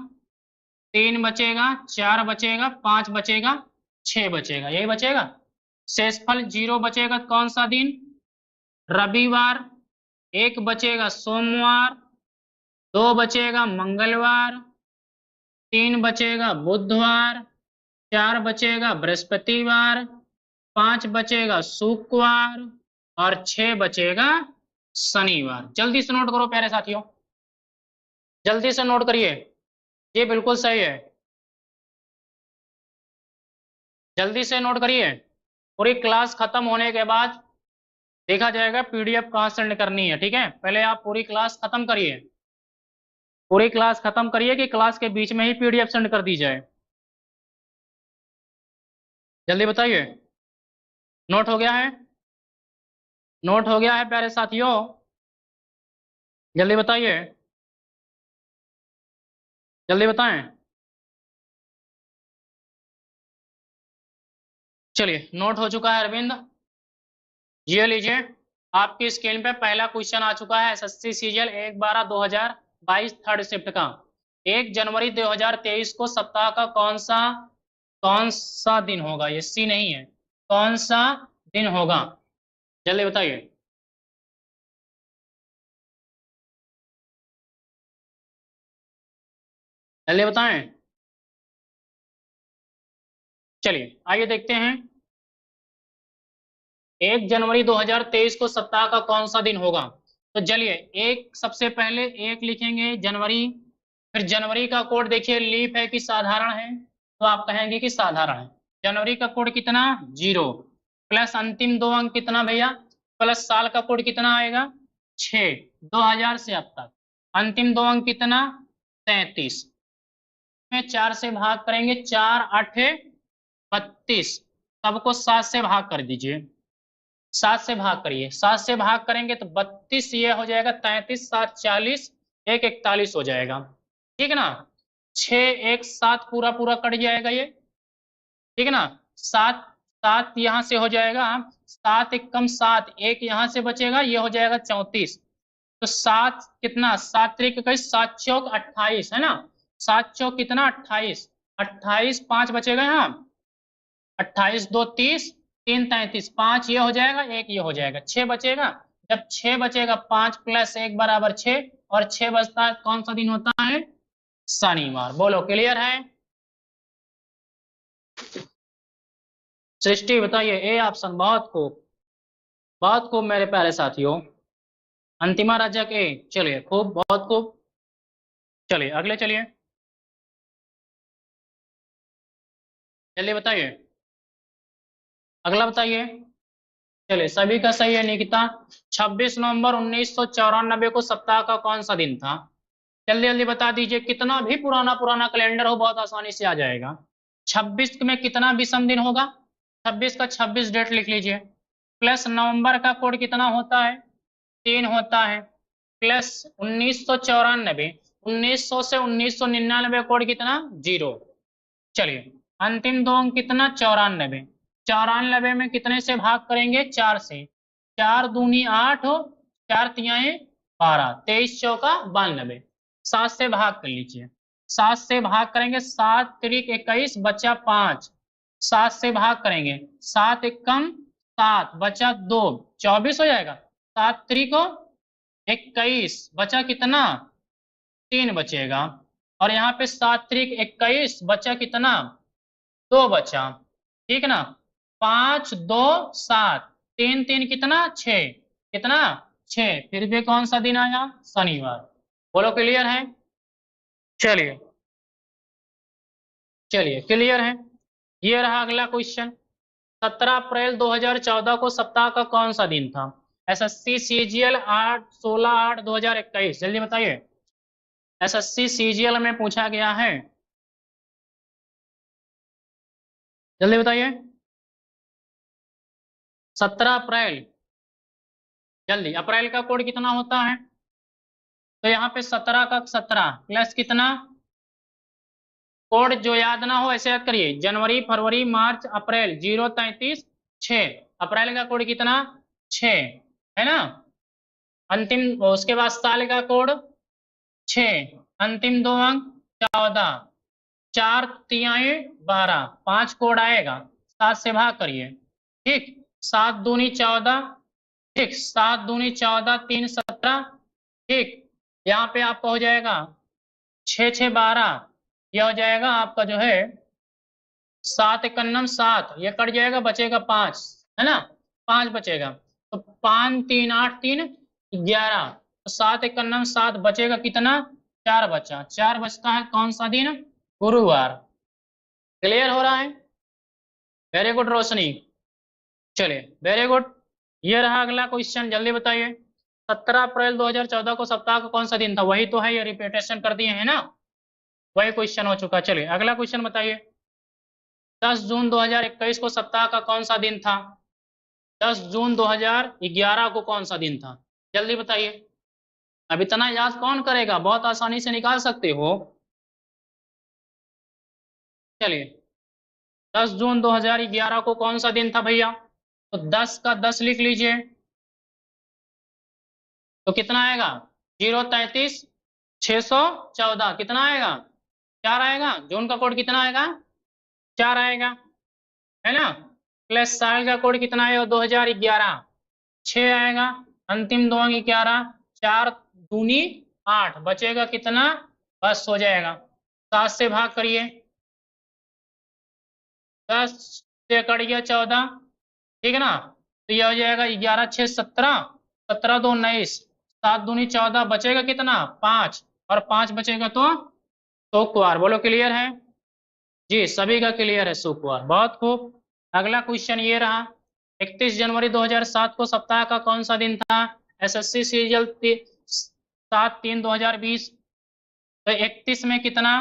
3 बचेगा, 4 बचेगा, 5 बचेगा, 6 बचेगा, यही बचेगा। शेषफल 0 बचेगा कौन सा दिन, रविवार, 1 बचेगा सोमवार, 2 बचेगा मंगलवार, 3 बचेगा बुधवार, 4 बचेगा बृहस्पतिवार, 5 बचेगा शुक्रवार, और 6 बचेगा शनिवार। जल्दी से नोट करो प्यारे साथियों, जल्दी से नोट करिए, ये बिल्कुल सही है, जल्दी से नोट करिए। पूरी क्लास खत्म होने के बाद देखा जाएगा पीडीएफ कहाँ सेंड करनी है, ठीक है। पहले आप पूरी क्लास खत्म करिए, पूरी क्लास खत्म करिए कि क्लास के बीच में ही पीडीएफ सेंड कर दी जाए। जल्दी बताइए, नोट हो गया है, नोट हो गया है प्यारे साथियों, जल्दी बताइए, जल्दी बताएं। चलिए नोट हो चुका है अरविंद, ये लीजिए आपकी स्क्रीन पे पहला क्वेश्चन आ चुका है एसएससी सीजीएल 1/12/2022 थर्ड शिफ्ट का। 1 जनवरी 2023 को सप्ताह का कौन सा दिन होगा, ये सी नहीं है, कौन सा दिन होगा, जल्दी बताइए। जल्दी बताएं, चलिए आइए देखते हैं। 1 जनवरी 2023 को सप्ताह का कौन सा दिन होगा, तो चलिए एक सबसे पहले एक लिखेंगे जनवरी, फिर जनवरी का कोड देखिए लीप है कि साधारण है, तो आप कहेंगे कि साधारण है। जनवरी का कोड कितना 0, प्लस अंतिम 2 अंक कितना भैया, प्लस साल का कोड कितना आएगा 6, 2000 से अब तक, अंतिम 2 अंक कितना 33, में 4 से भाग करेंगे, 4 8 32, सबको 7 से भाग कर दीजिए, 7 से भाग करिए, 7 से भाग करेंगे तो 32, ये हो जाएगा 33, 7 40, 1 41 हो जाएगा, ठीक है ना। 6 1 7 पूरा पूरा कट जाएगा ये, ठीक है ना। 7 7 यहाँ से हो जाएगा, 7 1 कम 7, 1 यहाँ से बचेगा, ये हो जाएगा 34, तो 7 कितना 7 3 21, 7 चौक 28 है ना, 7 चौक कितना 28, 28 5 बचेगा यहाँ, 28 2 30, 3 33, 5 ये हो जाएगा, 1 ये हो जाएगा, 6 बचेगा। जब 6 बचेगा 5 प्लस 1 बराबर 6, और 6 बचता है कौन सा दिन होता है, शनिवार। बोलो क्लियर है, सृष्टि बताइए ए ऑप्शन, बहुत खूब मेरे प्यारे साथियों, अंतिमा राजक ए, चलिए खूब बहुत खूब। चलिए अगले, चलिए चलिए बताइए, अगला बताइए। चलिए सभी का सही है निकिता। 26 नवंबर 1994 को सप्ताह का कौन सा दिन था, जल्दी जल्दी बता दीजिए, कितना भी पुराना पुराना कैलेंडर हो बहुत आसानी से आ जाएगा। 26 में कितना विषम दिन होगा, 26 का 26 डेट लिख लीजिए, प्लस नवंबर का कोड कितना होता है 3 होता है, प्लस 1994, 1900 से 1999 कोड कितना 0। चलिए अंतिम 2 अंक कितना 94, 94 में कितने से भाग करेंगे 4 से, 4 दूनी 8 हो, 4 तियाए 12, 23 चौका 92, 7 से भाग कर लीजिए, 7 से भाग करेंगे, 7 त्रिक 21 बचा 5, 7 से भाग करेंगे, 7 एक कम 7 बचा 2, 24 हो जाएगा, 7 त्रिक 21 बचा कितना 3 बचेगा, और यहाँ पे 7 त्रिक 21 बचा कितना 2 बचा, ठीक है ना। 5 2 7, 3 3 कितना 6, कितना 6, फिर भी कौन सा दिन आया शनिवार। बोलो क्लियर है, चलिए चलिए क्लियर है। ये रहा अगला क्वेश्चन। 17 अप्रैल 2014 को सप्ताह का कौन सा दिन था, एसएससी सीजीएल 16/8/2021, जल्दी बताइए, एसएससी सीजीएल में पूछा गया है, जल्दी बताइए। 17 अप्रैल, जल्दी, अप्रैल का कोड कितना होता है तो यहाँ पे 17 का 17 प्लस कितना, कोड जो याद ना हो ऐसे याद करिए, जनवरी फरवरी मार्च अप्रैल 033 6, अप्रैल का कोड कितना 6 है ना, अंतिम उसके बाद साल का कोड 6, अंतिम दो अंक 14, 4 तिहाई 12, 5 कोड आएगा, 7 से भाग करिए, ठीक, 7 दूनी 14, ठीक, 7 दूनी 14, 3 17, ठीक, यहाँ पे आपका हो जाएगा 6 6 12, यह हो जाएगा आपका जो है 7 एकन्नम 7, ये कट जाएगा बचेगा 5, है ना, 5 बचेगा, तो 5 3 8 3 11, तो 7 एकन्नम 7 बचेगा कितना, 4 बचा, 4 बचता है कौन सा दिन, गुरुवार। क्लियर हो रहा है, वेरी गुड रोशनी, चलिए वेरी गुड। ये रहा अगला क्वेश्चन, जल्दी बताइए, 17 अप्रैल 2014 को सप्ताह का कौन सा दिन था, वही तो है, ये रिपीटेशन कर दिए है ना, वही क्वेश्चन हो चुका। चलिए अगला क्वेश्चन बताइए, 10 जून 2021 को सप्ताह का कौन सा दिन था, 10 जून 2011 को कौन सा दिन था, जल्दी बताइए। अब इतना याद कौन करेगा, बहुत आसानी से निकाल सकते हो। चलिए 10 जून 2011 को कौन सा दिन था भैया, तो 10 का 10 लिख लीजिए, तो कितना आएगा 033 614, कितना आएगा 4 आएगा, जून का कोड कितना आएगा 4 आएगा, है ना, प्लस साल का कोड कितना आएगा 2011, 6 आएगा, अंतिम दो अंक 11, 4 दूनी 8, बचेगा कितना, बस हो जाएगा, 7 से भाग करिए, 10 से कट गया 14, ठीक है ना, तो यह हो जाएगा 11 6 17, 17 2 19, 7 दूनी 14, बचेगा कितना 5, और 5 बचेगा तो शुक्रवार। बोलो क्लियर है जी, सभी का क्लियर है, शुक्रवार, बहुत खूब। अगला क्वेश्चन ये रहा, 31 जनवरी 2007 को सप्ताह का कौन सा दिन था, एसएससी सीरियल 7/3/2020, तो 31 में कितना,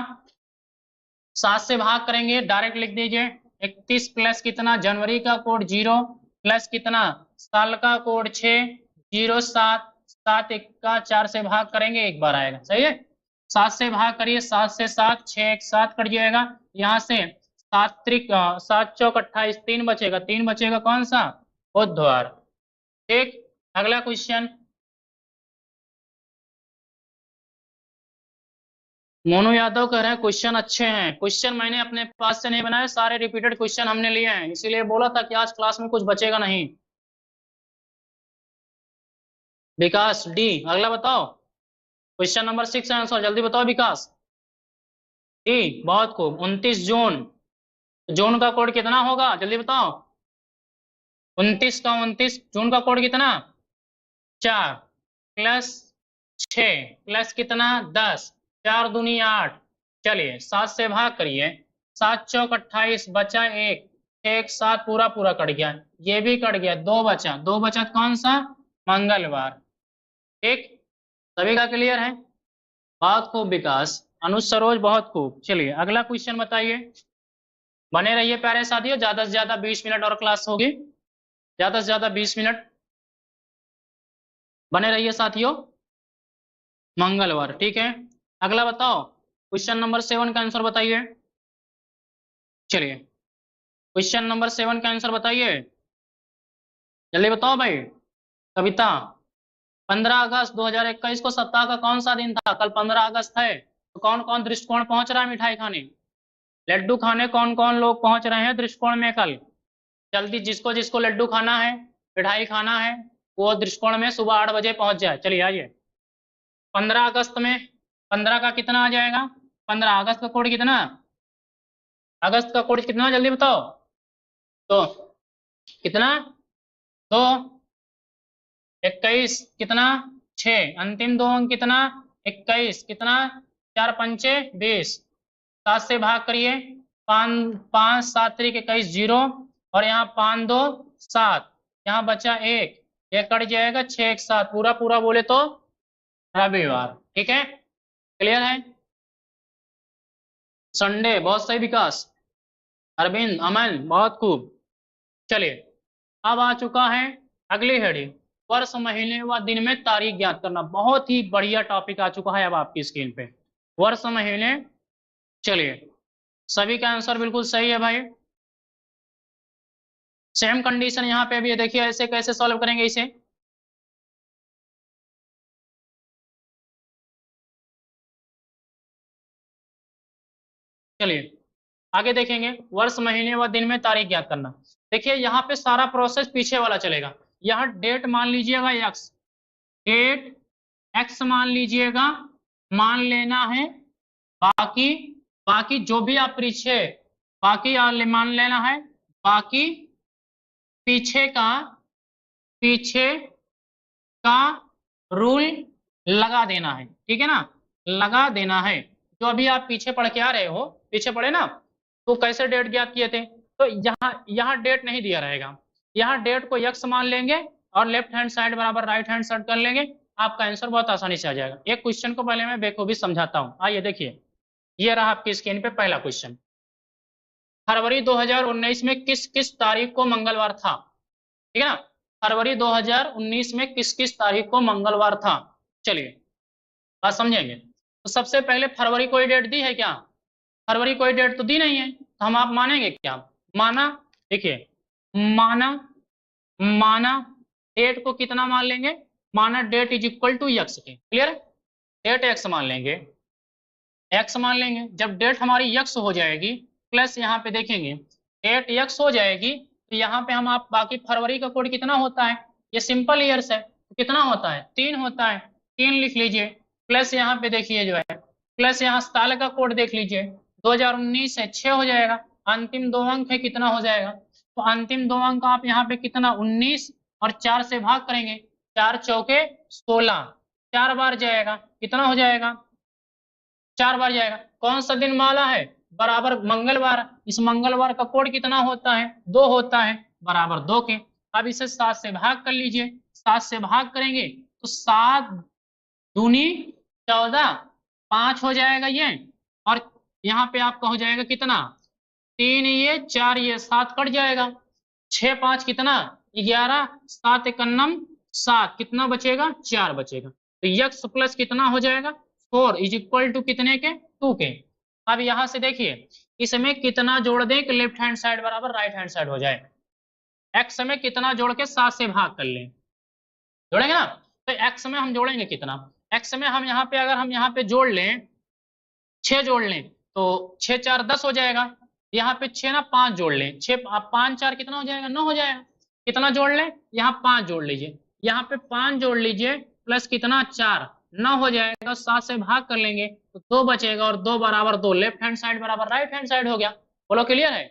7 से भाग करेंगे, डायरेक्ट लिख दीजिए, 31 प्लस कितना, जनवरी का कोड 0 प्लस कितना, साल का कोड 6 0 7, 7 1 का 4 से भाग करेंगे, एक बार आएगा, सही है, 7 से भाग करिए, 7 से 7, 6 1 7 कट जाएगा, यहाँ से 7 त्रिक 7 चौक 28, 3 बचेगा, 3 बचेगा कौन सा, बुधवार, ठीक। अगला क्वेश्चन, मोनू यादव कह रहे हैं क्वेश्चन अच्छे हैं, क्वेश्चन मैंने अपने पास से नहीं बनाए, सारे रिपीटेड क्वेश्चन हमने लिए हैं, इसीलिए बोला था कि आज क्लास में कुछ बचेगा नहीं। विकास डी, अगला बताओ, क्वेश्चन नंबर 6 आंसर, जल्दी बताओ विकास। डी, बहुत खूब, 29 जून, जून का कोड कितना होगा, जल्दी बताओ, 29 का 29, जून का कोड कितना 4 प्लस 6 प्लस कितना 10, 4 दूनी 8, चलिए 7 से भाग करिए, 7 चौक 28, बचा 1, 1 7 पूरा पूरा कट गया, ये भी कट गया, 2 बचा, 2 बचा कौन सा, मंगलवार, ठीक, सभी का क्लियर है, बहुत खूब विकास, अनुज सरोज, बहुत खूब। चलिए अगला क्वेश्चन बताइए, बने रहिए प्यारे साथियों, ज्यादा से ज्यादा 20 मिनट और क्लास होगी, ज्यादा से ज्यादा 20 मिनट बने रहिए साथियों, मंगलवार, ठीक है। अगला बताओ, क्वेश्चन नंबर 7 का आंसर बताइए, चलिए क्वेश्चन नंबर 7 का आंसर बताइए, जल्दी बताओ भाई। कविता, 15 अगस्त 2021 को सप्ताह का कौन सा दिन था, कल 15 अगस्त है, तो कौन कौन दृष्टिकोण पहुंच रहा है मिठाई खाने, लड्डू खाने कौन कौन लोग पहुंच रहे हैं दृष्टिकोण में कल, जल्दी जिसको जिसको लड्डू खाना है, मिठाई खाना है, वो दृष्टिकोण में सुबह 8 बजे पहुंच जाए, चलिए आइए। 15 अगस्त में 15 का कितना आ जाएगा, 15 अगस्त का कोड कितना, अगस्त का कोड कितना जल्दी बताओ, तो कितना 2, 21 कितना 6, अंतिम दो अंक कितना 21, कितना 4 पंचे 20, 7 से भाग करिए, 5 5 7 3 21 0, और यहाँ 5 2 7, यहाँ बचा 1, ये कट जाएगा, 6 1 7, पूरा पूरा बोले तो रविवार, ठीक है, क्लियर है, संडे, बहुत सही विकास, अरविंद अमन, बहुत खूब। चलिए अब आ चुका है अगली हेडिंग, वर्ष महीने व दिन में तारीख ज्ञात करना। बहुत ही बढ़िया टॉपिक आ चुका है अब आपकी स्क्रीन पे, वर्ष महीने। चलिए, सभी का आंसर बिल्कुल सही है भाई। सेम कंडीशन यहाँ पे भी है, देखिए ऐसे कैसे सॉल्व करेंगे इसे। चलिए आगे देखेंगे, वर्ष महीने व दिन में तारीख ज्ञात करना। देखिए यहाँ पे सारा प्रोसेस पीछे वाला चलेगा। यहाँ डेट मान लीजिएगा एक्स, डेट एक्स मान लीजिएगा, मान लेना है। बाकी बाकी जो भी आप पीछे, बाकी मान लेना है। बाकी पीछे का, पीछे का रूल लगा देना है, ठीक है ना, लगा देना है। जो अभी आप पीछे पढ़ के आ रहे हो, पीछे पढ़े ना, तो कैसे डेट ज्ञात किए थे, तो यहाँ डेट नहीं दिया रहेगा, यहाँ डेट को यक्स मान लेंगे और लेफ्ट हैंड साइड बराबर राइट हैंड साइड कर लेंगे, आपका आंसर बहुत आसानी से आ जाएगा। एक क्वेश्चन को पहले मैं बेखूबी समझाता हूँ, आइए देखिए। ये रहा आपकी स्क्रीन पे पहला क्वेश्चन। फरवरी 2019 में किस किस तारीख को मंगलवार था, ठीक है ना, फरवरी 2019 में किस किस तारीख को मंगलवार था। चलिए बात समझेंगे। तो सबसे पहले फरवरी कोई डेट दी है क्या, फरवरी कोई डेट तो दी नहीं है, तो हम आप मानेंगे क्या, माना। देखिए माना, माना डेट को कितना मान लेंगे, माना date is equal to x के, क्लियर। डेट एक्स मान लेंगे, एक्स मान लेंगे। जब डेट हमारी एक्स हो जाएगी, प्लस यहाँ पे देखेंगे डेट एक्स हो जाएगी, तो यहाँ पे हम आप बाकी फरवरी का कोड कितना होता है, ये सिंपल ईयर्स है, तो कितना होता है 3 होता है, 3 लिख लीजिए। प्लस यहाँ पे देखिए जो है, प्लस यहाँ साल का कोड देख लीजिए, 2019 है 6 हो जाएगा। अंतिम 2 अंक है, कितना हो जाएगा, तो अंतिम 2 अंक आप यहाँ पे कितना 19 और 4 से भाग करेंगे, 4 चौके 16, 4 बार जाएगा, कितना हो जाएगा 4 बार जाएगा। कौन सा दिन माला है, बराबर मंगलवार। इस मंगलवार का कोड कितना होता है 2 होता है, बराबर 2 के। अब इसे 7 से भाग कर लीजिए, 7 से भाग करेंगे तो 7 दूनी 14, 5 हो जाएगा ये, और यहाँ पे आपका हो जाएगा कितना 3 ये 4 ये 7 कट जाएगा, 6 5 कितना 11, 7 एकन्नम 7, कितना बचेगा 4 बचेगा। तो यक्स प्लस कितना हो जाएगा 4 इज इक्वल टू कितने के 2 के। अब यहां से देखिए इसमें कितना जोड़ दें कि लेफ्ट हैंड साइड बराबर राइट हैंड साइड हो जाए, एक्स में कितना जोड़ के 7 से भाग कर लें, जोड़ेंगे ना। तो एक्स में हम जोड़ेंगे कितना, एक्स में हम यहाँ पे अगर हम यहाँ पे जोड़ लें 6 जोड़ लें तो 6 4 10 हो जाएगा। यहाँ पे 6 ना 5 जोड़ लें, 6 5 4 कितना हो जाएगा 9 हो जाएगा। कितना जोड़ लें, यहाँ 5 जोड़ लीजिए, यहाँ पे 5 जोड़ लीजिए, प्लस कितना 4 9 हो जाएगा, 7 से भाग कर लेंगे तो 2 बचेगा, और 2 बराबर 2, लेफ्ट हैंड साइड बराबर राइट हैंड साइड हो गया। बोलो क्लियर है,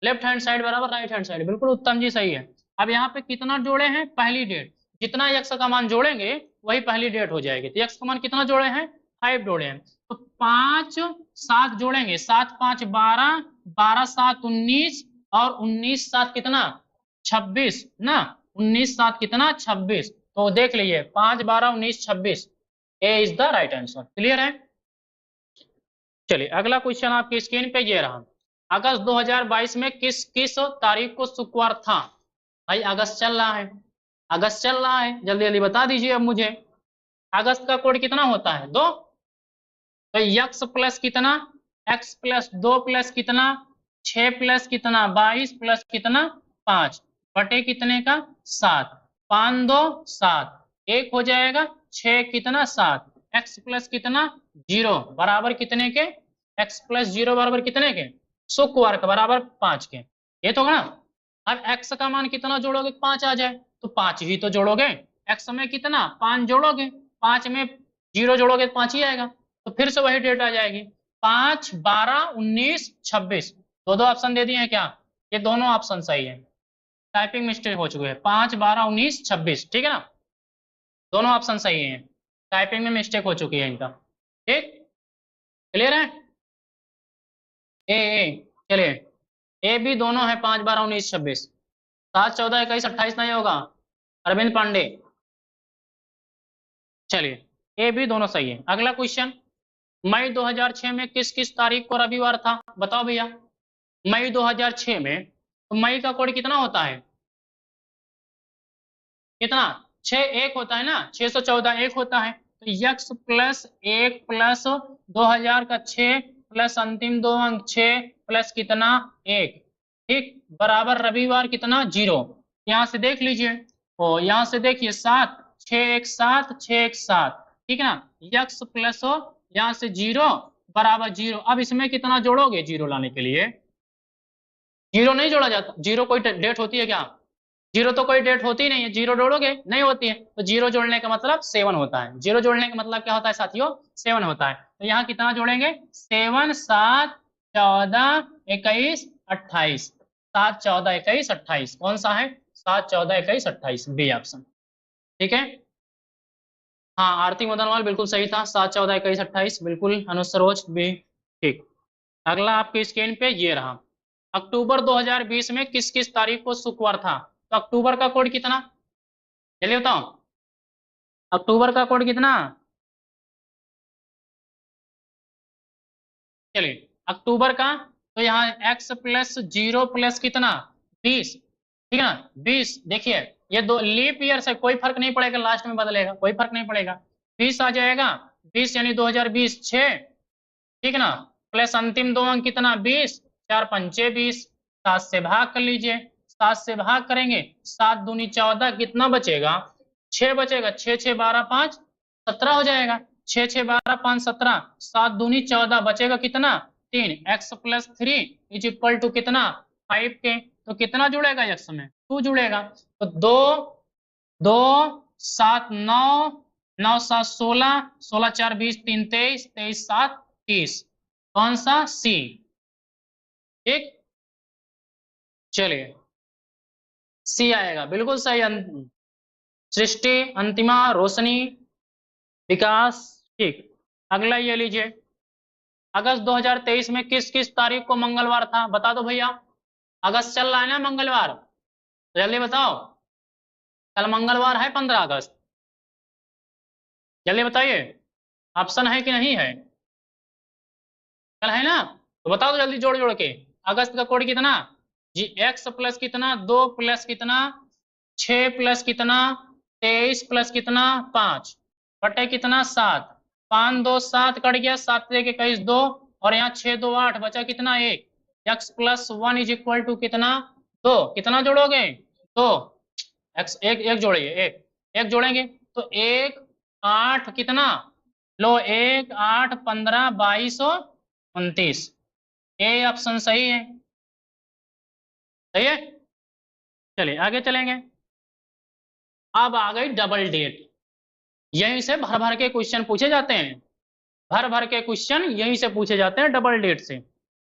लेफ्ट हैंड साइड बराबर राइट हैंड साइड, बिल्कुल उत्तम जी सही है। अब यहाँ पे कितना जोड़े हैं, पहली डेट, जितना यक्स का मान जोड़ेंगे वही पहली डेट हो जाएगी। तो यक्स का मान कितना जोड़े हैं 5 जोड़े हैं, तो 5 7 जोड़ेंगे, 7 5 12, 12 7 19, और 19 7 कितना 26 ना, 19 7 कितना 26। तो देख लीजिए 5 12 19 26, ए is the right answer, clear है। चलिए अगला क्वेश्चन आपकी स्क्रीन पे ये रहा, अगस्त 2022 में किस किस तारीख को शुक्रवार था। भाई अगस्त चल रहा है, अगस्त चल रहा है, जल्दी जल्दी बता दीजिए अब मुझे। अगस्त का कोड कितना होता है 2, तो यक्स प्लस कितना एक्स प्लस 2 प्लस कितना 6 प्लस कितना 22 प्लस कितना 5 बटे कितने का 7, 5 2 7, 1 हो जाएगा 6 कितना 7, एक्स प्लस कितना 0 बराबर कितने के, एक्स प्लस 0 बराबर कितने के शुक्रवार का बराबर 5 के, ये तो ना। अब एक्स का मान कितना जोड़ोगे 5 आ जाए, तो 5 ही तो जोड़ोगे, एक्स में कितना 5 जोड़ोगे, 5 में 0 जोड़ोगे तो 5 ही आएगा, तो फिर से वही डेट आ जाएगी 5 12 19 26। दो ऑप्शन दे दिए हैं क्या, ये दोनों ऑप्शन सही है, टाइपिंग मिस्टेक हो चुकी है, 5 12 19 26, ठीक है ना, दोनों ऑप्शन सही है, टाइपिंग में मिस्टेक हो चुकी है इनका, ठीक क्लियर है। ए चलिए ए भी दोनों है 5 12 19 26, 7 14 21 28 नहीं होगा, अरविंद पांडे। चलिए ए भी दोनों सही है। अगला क्वेश्चन, मई 2006 में किस किस तारीख को रविवार था, बताओ भैया। मई 2006 में, तो मई का कोड कितना होता है, कितना 6 1 होता है ना, 614 1 होता है, तो x प्लस 1 प्लस 2000 का 6 प्लस अंतिम 2 अंक 6 प्लस कितना 1, ठीक, बराबर रविवार कितना 0। यहाँ से देख लीजिए, ओ यहाँ से देखिए 7 6 1 7 6 1 7, ठीक है ना, x प्लस हो यहाँ से 0 बराबर 0। अब इसमें कितना जोड़ोगे जीरो लाने के लिए, जीरो नहीं जोड़ा जाता, जीरो कोई डेट होती है क्या, जीरो तो कोई डेट होती नहीं है, जीरो जोड़ोगे नहीं होती है, तो जीरो जोड़ने का मतलब 7 होता है, जीरो जोड़ने का मतलब क्या होता है साथियों 7 होता है। तो यहाँ कितना जोड़ेंगे 7 7 14 21 28, 7 14 21 28, कौन सा है 7 14 21 28, बी ऑप्शन, ठीक है। हाँ आरती मदनवाल बिल्कुल सही था, 7 14 21 28 बिल्कुल, अनुज सरोज भी ठीक। अगला आपकी स्क्रीन पे ये रहा, अक्टूबर 2020 में किस किस तारीख को शुक्रवार था, तो अक्टूबर का कोड कितना, चलिए बताओ, अक्टूबर का कोड कितना, चलिए अक्टूबर का, तो यहाँ x प्लस 0 प्लस कितना 20, ठीक है ना 20, देखिए ये दो लीप ईयर से कोई फर्क नहीं पड़ेगा, लास्ट में बदलेगा कोई फर्क नहीं पड़ेगा, 20 आ जाएगा, 20 यानी 2020 6, ठीक है ना, प्लस अंतिम दो अंक कितना 20, 4 पंचे 20, 7 से भाग कर लीजिए, 7 से भाग करेंगे 7 दूनी 14, कितना बचेगा 6 बचेगा, 6 6 12 5 17 हो जाएगा, 6 6 12 5 17, 7 दूनी 14 बचेगा कितना 3, x plus 3 is equal to कितना 5 के, तो कितना जुड़ेगा x में 2 जुड़ेगा, तो 2 2 7 9 9 7 16 16 4 20 3 23 23 7 30, कौन सा सी, ठीक, चलिए सी आएगा बिल्कुल सही। सृष्टि, अंतिमा, रोशनी, विकास, ठीक। अगला ये लीजिए, अगस्त 2023 में किस किस तारीख को मंगलवार था, बता दो भैया, अगस्त चल रहा है ना मंगलवार, तो जल्दी बताओ, कल मंगलवार है 15 अगस्त, जल्दी बताइए, ऑप्शन है कि नहीं है, कल है ना, तो बताओ तो जल्दी जोड़ जोड़ के, अगस्त का कोड कितना जी, एक्स प्लस कितना 2 प्लस कितना 6 प्लस कितना 23 प्लस कितना 5 बटे कितना 7, 5 2 7 कट गया, 7 एक 21 2, और यहाँ 6 2 8 बचा कितना 1, x plus 1 is equal to कितना 2, कितना जोड़ोगे 2, एक्स एक एक जोड़िए, एक एक जोड़ेंगे, तो 1 8 कितना, लो 1 8 15 22 29, ए ऑप्शन सही है, सही है। चलिए आगे चलेंगे, अब आ गई डबल डेट, यहीं से भर भर के क्वेश्चन पूछे जाते हैं, भर भर के क्वेश्चन यहीं से पूछे जाते हैं डबल डेट से।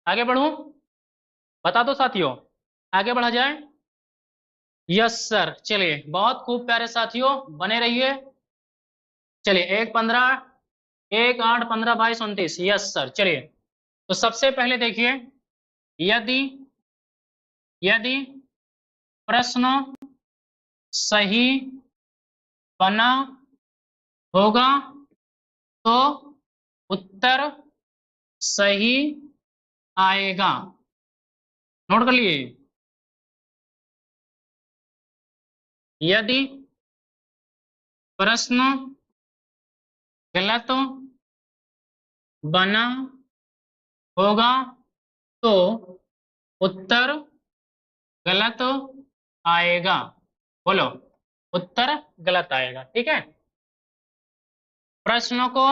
आगे बढ़ूं, बता दो साथियों, आगे बढ़ा जाए, यस सर, चलिए बहुत खूब प्यारे साथियों बने रहिए, चलिए 1 15 1 8 15 22 29, यस सर। चलिए तो सबसे पहले देखिए, यदि यदि प्रश्न सही बना होगा तो उत्तर सही आएगा, नोट कर लिए, यदि प्रश्न गलत बना होगा तो उत्तर गलत आएगा, बोलो उत्तर गलत आएगा, ठीक है। प्रश्नों को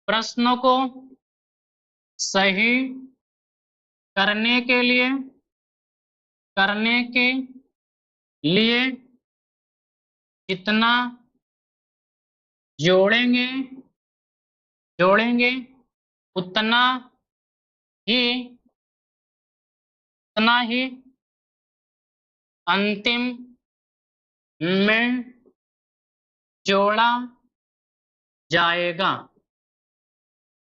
प्रश्नों को सही करने के लिए जितना जोड़ेंगे जोड़ेंगे उतना ही उतना ही अंतिम में जोड़ा जाएगा,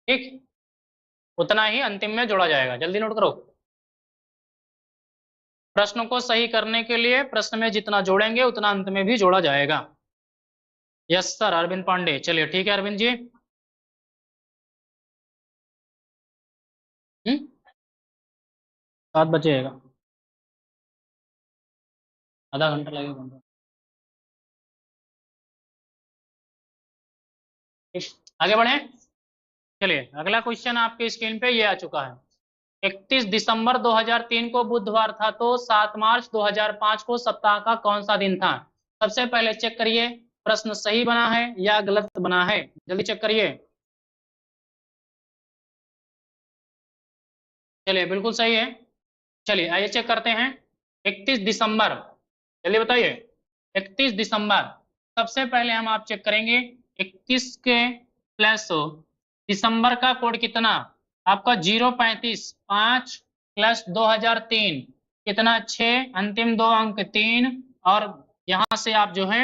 ठीक, उतना ही अंतिम में जोड़ा जाएगा, जल्दी नोट करो, प्रश्न को सही करने के लिए प्रश्न में जितना जोड़ेंगे उतना अंत में भी जोड़ा जाएगा, यस सर अरविंद पांडे, चलिए ठीक है अरविंद जी। 7 बजेगा, आधा घंटा लगेगा। आगे बढ़े। चलिए अगला क्वेश्चन आपके स्क्रीन पे ये आ चुका है। 31 दिसंबर 2003 को बुधवार था, तो 7 मार्च 2005 को सप्ताह का कौन सा दिन था? सबसे पहले चेक करिए प्रश्न सही बना है या गलत बना है, जल्दी चेक करिए। चलिए बिल्कुल सही है। चलिए आइए चेक करते हैं। 31 दिसंबर, जल्दी बताइए। 31 दिसंबर, सबसे पहले हम आप चेक करेंगे 21 के प्लस दिसंबर का कोड कितना? आपका 035, 5 प्लस 2003 कितना? 6, अंतिम दो अंक 3, और यहां से आप जो है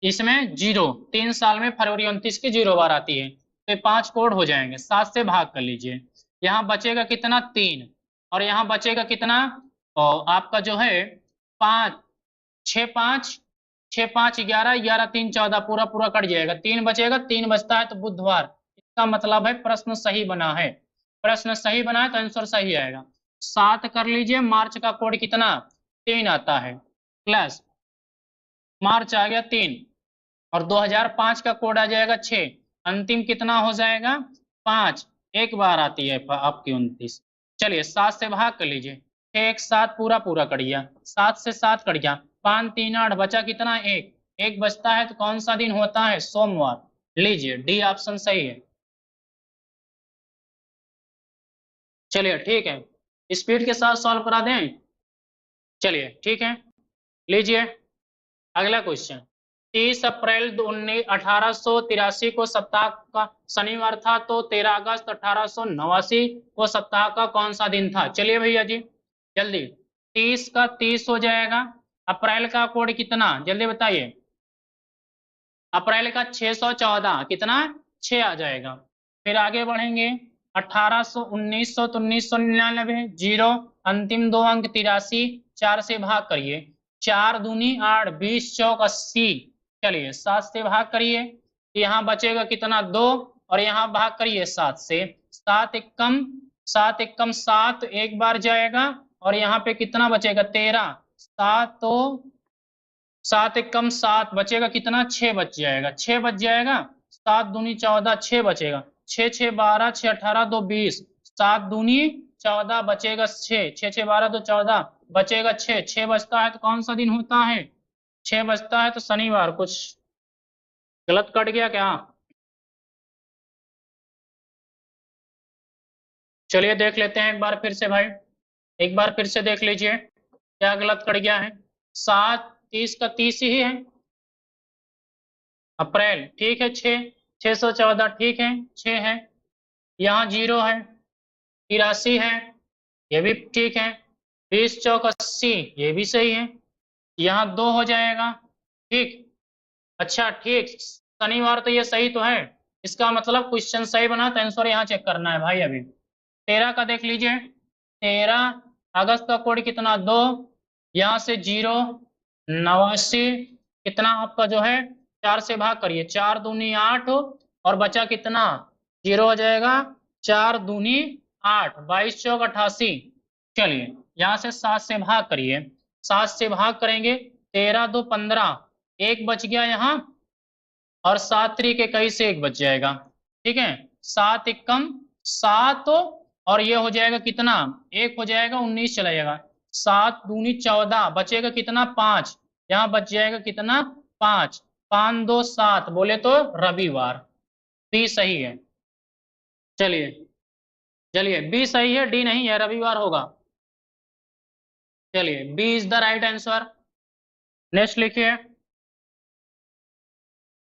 इसमें 0, 3 साल में फरवरी 29 की 0 बार आती है, तो ये 5 कोड हो जाएंगे। 7 से भाग कर लीजिए, यहाँ बचेगा कितना? 3, और यहाँ बचेगा कितना? और आपका जो है 5, 6 5, 6 5 11, 11 3 14, पूरा पूरा कट जाएगा, 3 बचेगा, 3 बचता है तो बुधवार। इसका मतलब है प्रश्न सही बना है। प्रश्न सही बना है तो आंसर सही आएगा। 7 कर लीजिए, मार्च का कोड कितना? 3 आता है, प्लस मार्च आ गया 3, और 2005 का कोड आ जाएगा 6, अंतिम कितना हो जाएगा? 5, एक बार आती है आपकी 29। चलिए 7 से भाग कर लीजिए, 6 1 7, पूरा पूरा कट गया, 7 से 7 कट गया, 5 3 8, बचा कितना? 1, एक बचता है तो कौन सा दिन होता है? सोमवार। लीजिए डी ऑप्शन सही है। चलिए ठीक है, स्पीड के साथ सॉल्व करा दें। चलिए ठीक है, लीजिए अगला क्वेश्चन। 30 अप्रैल 1883 को सप्ताह का शनिवार था, तो 13 अगस्त 1889 को सप्ताह का कौन सा दिन था? चलिए भैया जी जल्दी, 30 का 30 हो जाएगा, अप्रैल का कोड कितना? जल्दी बताइए। अप्रैल का 614, कितना? 6 आ जाएगा। फिर आगे बढ़ेंगे, 1800 1900 तो 1999, 0, अंतिम दो अंक 83, 4 से भाग करिए, 4 दूनी 8, 20 चौक 80। चलिए 7 से भाग करिए, यहाँ बचेगा कितना? 2, और यहाँ भाग करिए 7 से, 7 एकम 7 एकम 7, एक बार जाएगा, और यहाँ पे कितना बचेगा? 13, 7 तो 7 एकम 7, बचेगा कितना? 6 बच जाएगा, 6 बच जाएगा, 7 दूनी 14, 6 बचेगा, 6 6 12, 6 18 2 20, 7 दूनी 14, बचेगा 6, 6 6 12 तो 14, बचेगा 6, 6 बचता है तो कौन सा दिन होता है? 6 बचता है तो शनिवार। कुछ गलत कट गया क्या? चलिए देख लेते हैं एक बार फिर से भाई, एक बार फिर से देख लीजिए क्या गलत कट गया है। 7 30 का 30 ही है, अप्रैल ठीक है, 6 614 ठीक है, 6 है, यहाँ 0 है, 83 है, ये भी ठीक है, 20 चौक 80, ये भी सही है, यहाँ 2 हो जाएगा। ठीक, अच्छा ठीक, शनिवार तो ये सही तो है, इसका मतलब क्वेश्चन सही बना तो आंसर यहाँ चेक करना है भाई। अभी 13 का देख लीजिए, 13 अगस्त का कोड कितना? 2, यहाँ से 0, 89, कितना आपका जो है? 4 से भाग करिए, 4 दूनी 8, और बचा कितना? 0 हो जाएगा, 4 दूनी 8, 22 चौक 88। चलिए यहाँ से 7 से भाग करिए, 7 से भाग करेंगे, 13 2 15, एक बच गया यहाँ, और 7 3 के कई से एक बच जाएगा, ठीक है, 7 एकम 7, और ये हो जाएगा कितना? एक हो जाएगा, 19 चला जाएगा, 7 दूनी 14, बचेगा कितना? 5, यहाँ बच जाएगा कितना? 5, 5 2 7, बोले तो रविवार। बी सही है। चलिए चलिए, बी सही है, डी नहीं है, रविवार होगा। चलिए B is the right answer. Next लिखिए,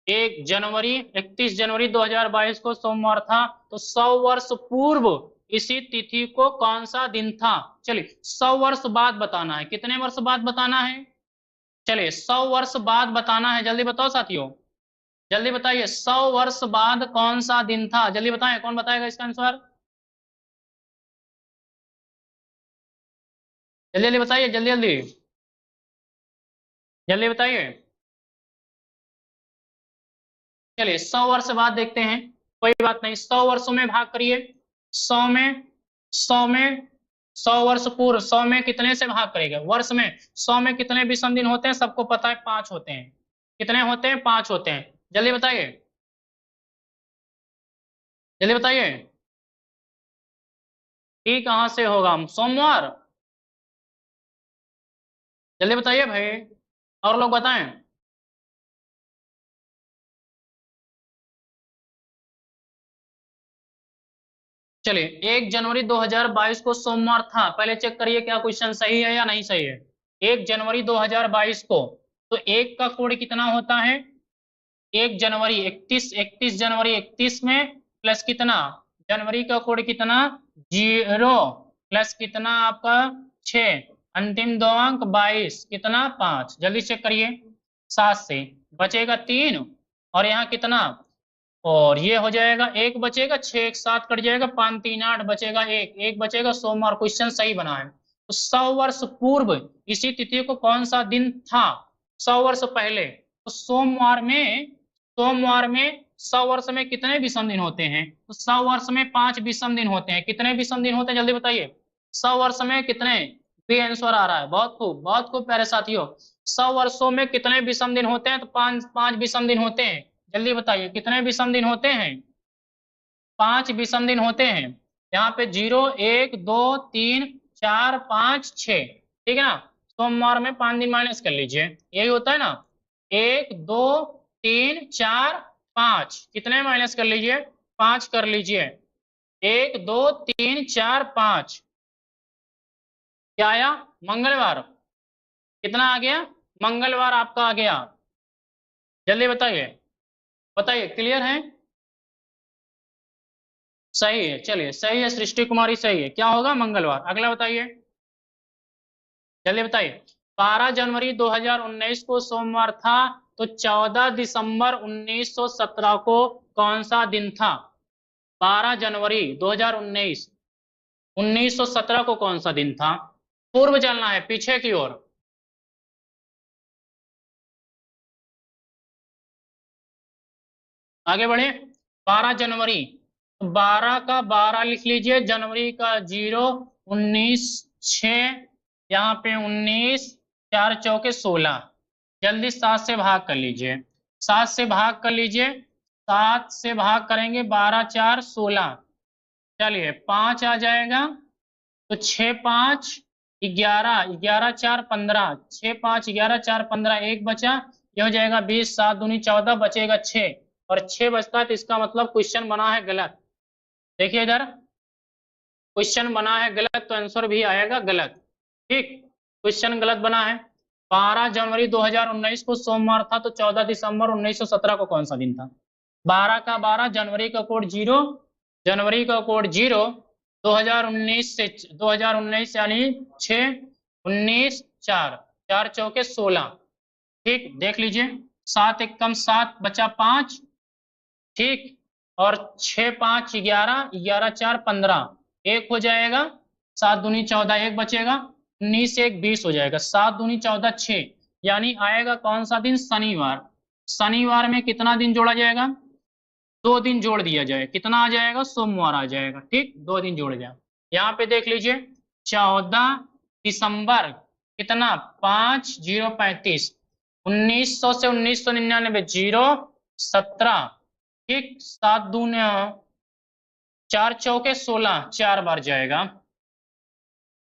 31 जनवरी 2022 को सोमवार था, तो 100 वर्ष पूर्व इसी तिथि को कौन सा दिन था? चलिए 100 वर्ष बाद बताना है, कितने वर्ष बाद बताना है? चलिए 100 वर्ष बाद बताना है, जल्दी बताओ साथियों, जल्दी बताइए 100 वर्ष बाद कौन सा दिन था? जल्दी बताएं, कौन बताएगा इसका आंसर? जल्दी जल्दी बताइए, जल्दी जल्दी जल्दी बताइए। चलिए 100 वर्ष बाद देखते हैं, कोई बात नहीं, 100 वर्षों में भाग करिए, 100 में 100 में 100 वर्ष पूर्व, 100 में कितने से भाग करेगा? वर्ष में 100 में कितने विषम दिन होते हैं? सबको पता है 5 होते हैं। कितने होते हैं? 5 होते हैं, जल्दी बताइए। जल्दी बताइए, टी कहां से होगा? सोमवार। जल्दी बताइए भाई, और लोग बताएं। चलिए, 1 जनवरी 2022 को सोमवार था, पहले चेक करिए क्या क्वेश्चन सही है या नहीं सही है। 1 जनवरी 2022 को, तो एक का कोड कितना होता है? 1 जनवरी 31, 31 जनवरी 31 में प्लस कितना? जनवरी का कोड कितना? 0 प्लस कितना आपका 6, अंतिम दो अंक 22, कितना 5। जल्दी चेक करिए, 7 से बचेगा 3, और यहाँ कितना, और ये हो जाएगा 1 बचेगा, 6 1 7 कट जाएगा, 5 3 8 बचेगा 1, 1 बचेगा, सोमवार। क्वेश्चन सही बना है। तो 100 वर्ष पूर्व इसी तिथि को कौन सा दिन था? 100 वर्ष पहले। तो सोमवार में 100 वर्ष में कितने विषम दिन होते हैं? तो 100 वर्ष में 5 विषम दिन होते हैं। कितने विषम दिन होते हैं जल्दी बताइए? 100 वर्ष में कितने? बी आंसर आ रहा है, बहुत खूब, बहुत खूब प्यारे साथियों। 100 वर्षों में कितने विषम दिन होते हैं? तो 5 5 विषम दिन होते हैं। जल्दी बताइए कितने विषम दिन होते हैं? 5 विषम दिन होते हैं। यहाँ पे 0 1 2 3 4 5 6, ठीक है ना? सोमवार में 5 दिन माइनस कर लीजिए, यही होता है ना। 1 2 3 4 5, कितने माइनस कर लीजिए? 5 कर लीजिए। 1 2 3 4 5, क्या आया? मंगलवार। कितना आ गया? मंगलवार आपका आ गया। जल्दी बताइए, बताइए, क्लियर है? सही है, चलिए सही है, सृष्टि कुमारी सही है। क्या होगा? मंगलवार। अगला बताइए, जल्दी बताइए। 12 जनवरी 2019 को सोमवार था, तो 14 दिसंबर 1917 को कौन सा दिन था? 12 जनवरी 2019, 1917 को कौन सा दिन था? पूर्व चलना है, पीछे की ओर। आगे बढ़े। 12 जनवरी, 12 का 12 लिख लीजिए, जनवरी का 0, 19 6, यहाँ पे 19, 4 चौके 16। जल्दी 7 से भाग कर लीजिए, 7 से भाग कर लीजिए, 7 से भाग करेंगे, 12 4 16। चलिए 5 आ जाएगा, तो 6 5 11, 11 4 15, 6 5 11 4 15, एक बचा, ये हो जाएगा 20, 7 दूनी 14, बचेगा 6, और 6 बचता है, तो इसका मतलब क्वेश्चन बना है गलत। देखिए इधर, क्वेश्चन बना है गलत, तो आंसर भी आएगा गलत। ठीक, क्वेश्चन गलत बना है। 12 जनवरी 2019 को सोमवार था, तो 14 दिसंबर 1917 को कौन सा दिन था? 12 का 12, जनवरी का कोड 0, जनवरी का कोड 0, 2019 से 2019 यानी 6 19 4, 4 चौके 16। ठीक, देख लीजिए, 7 एक कम 7, बचा 5, ठीक, और 6 5 11, 11 4 15, एक हो जाएगा, 7 दूनी 14, एक बचेगा, 19 1 20 हो जाएगा, 7 दूनी 14 6, यानी आएगा कौन सा दिन? शनिवार। शनिवार में कितना दिन जोड़ा जाएगा? 2 दिन जोड़ दिया जाए, कितना आ जाएगा? सोमवार आ जाएगा। ठीक, 2 दिन जोड़ जाए। यहाँ पे देख लीजिए, 14 दिसंबर, कितना? 5 0 35, 1900 से 1999, 0 17, ठीक, 7 दूने 4 चौके 16, 4 बार जाएगा,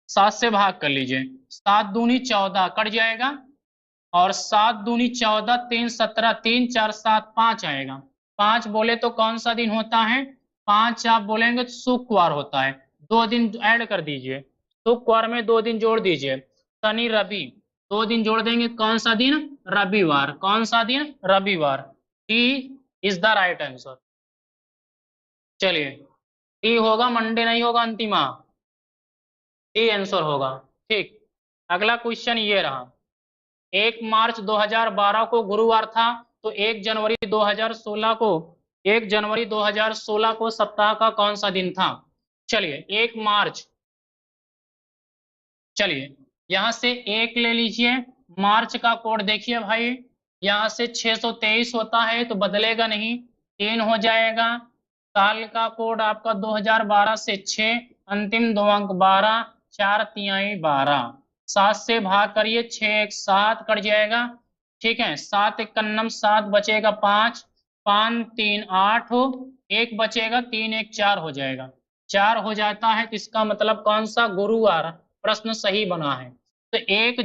7 से भाग कर लीजिए, 7 दूनी 14 कट जाएगा, और 7 दूनी 14, 3 17, 3 4 7 5 आएगा। 5 बोले तो कौन सा दिन होता है? 5 आप बोलेंगे तो शुक्रवार होता है। 2 दिन ऐड कर दीजिए, शुक्रवार में 2 दिन जोड़ दीजिए, शनि रवि 2 दिन जोड़ देंगे, कौन सा दिन? रविवार। कौन सा दिन? रविवार। T is the right answer. चलिए, टी होगा, मंडे नहीं होगा अंतिमा, टी आंसर होगा। ठीक, अगला क्वेश्चन ये रहा। 1 मार्च 2012 को गुरुवार था, तो 1 जनवरी 2016 को, 1 जनवरी 2016 को सप्ताह का कौन सा दिन था? चलिए 1 मार्च, चलिए यहां से 1 ले लीजिए, मार्च का कोड देखिए भाई, यहां से 623 होता है, तो बदलेगा नहीं, 3 हो जाएगा। साल का कोड आपका 2012 से 6, अंतिम दो अंक 12, 4 तिहाई 12, 7 से भाग करिए, 6 1 7 कट जाएगा, ठीक है, 7 एक कन्नम 7, बचेगा 5, 5 3 8 1 बचेगा, 3 1 4 हो जाएगा, 4 हो जाता है। तो इसका मतलब कौन सा? गुरुवार। प्रश्न सही बना है। तो 1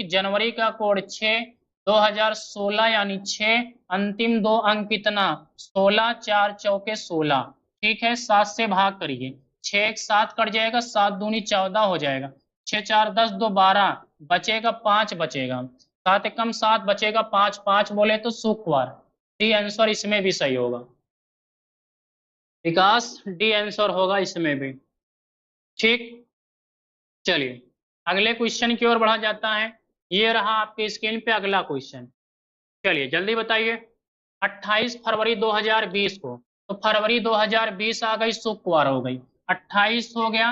जनवरी का कोड 6, 2016 यानी 6, अंतिम 2 अंक कितना? 16, 4 चौके 16। ठीक है, 7 से भाग करिए, 6 1 7 कट जाएगा, 7 दूनी 14 हो जाएगा, 6 4 10 2 12 बचेगा, 5 बचेगा, 7 एकम 7 बचेगा, 5 5 बोले तो शुक्रवार। डी आंसर इसमें भी सही होगा विकास, डी आंसर होगा इसमें भी। ठीक, चलिए अगले क्वेश्चन की ओर बढ़ा जाता है। ये रहा आपके स्क्रीन पे अगला क्वेश्चन। चलिए जल्दी बताइए। 28 फरवरी 2020 को, तो फरवरी 2020 आ गई, शुक्रवार हो गई, 28 हो गया।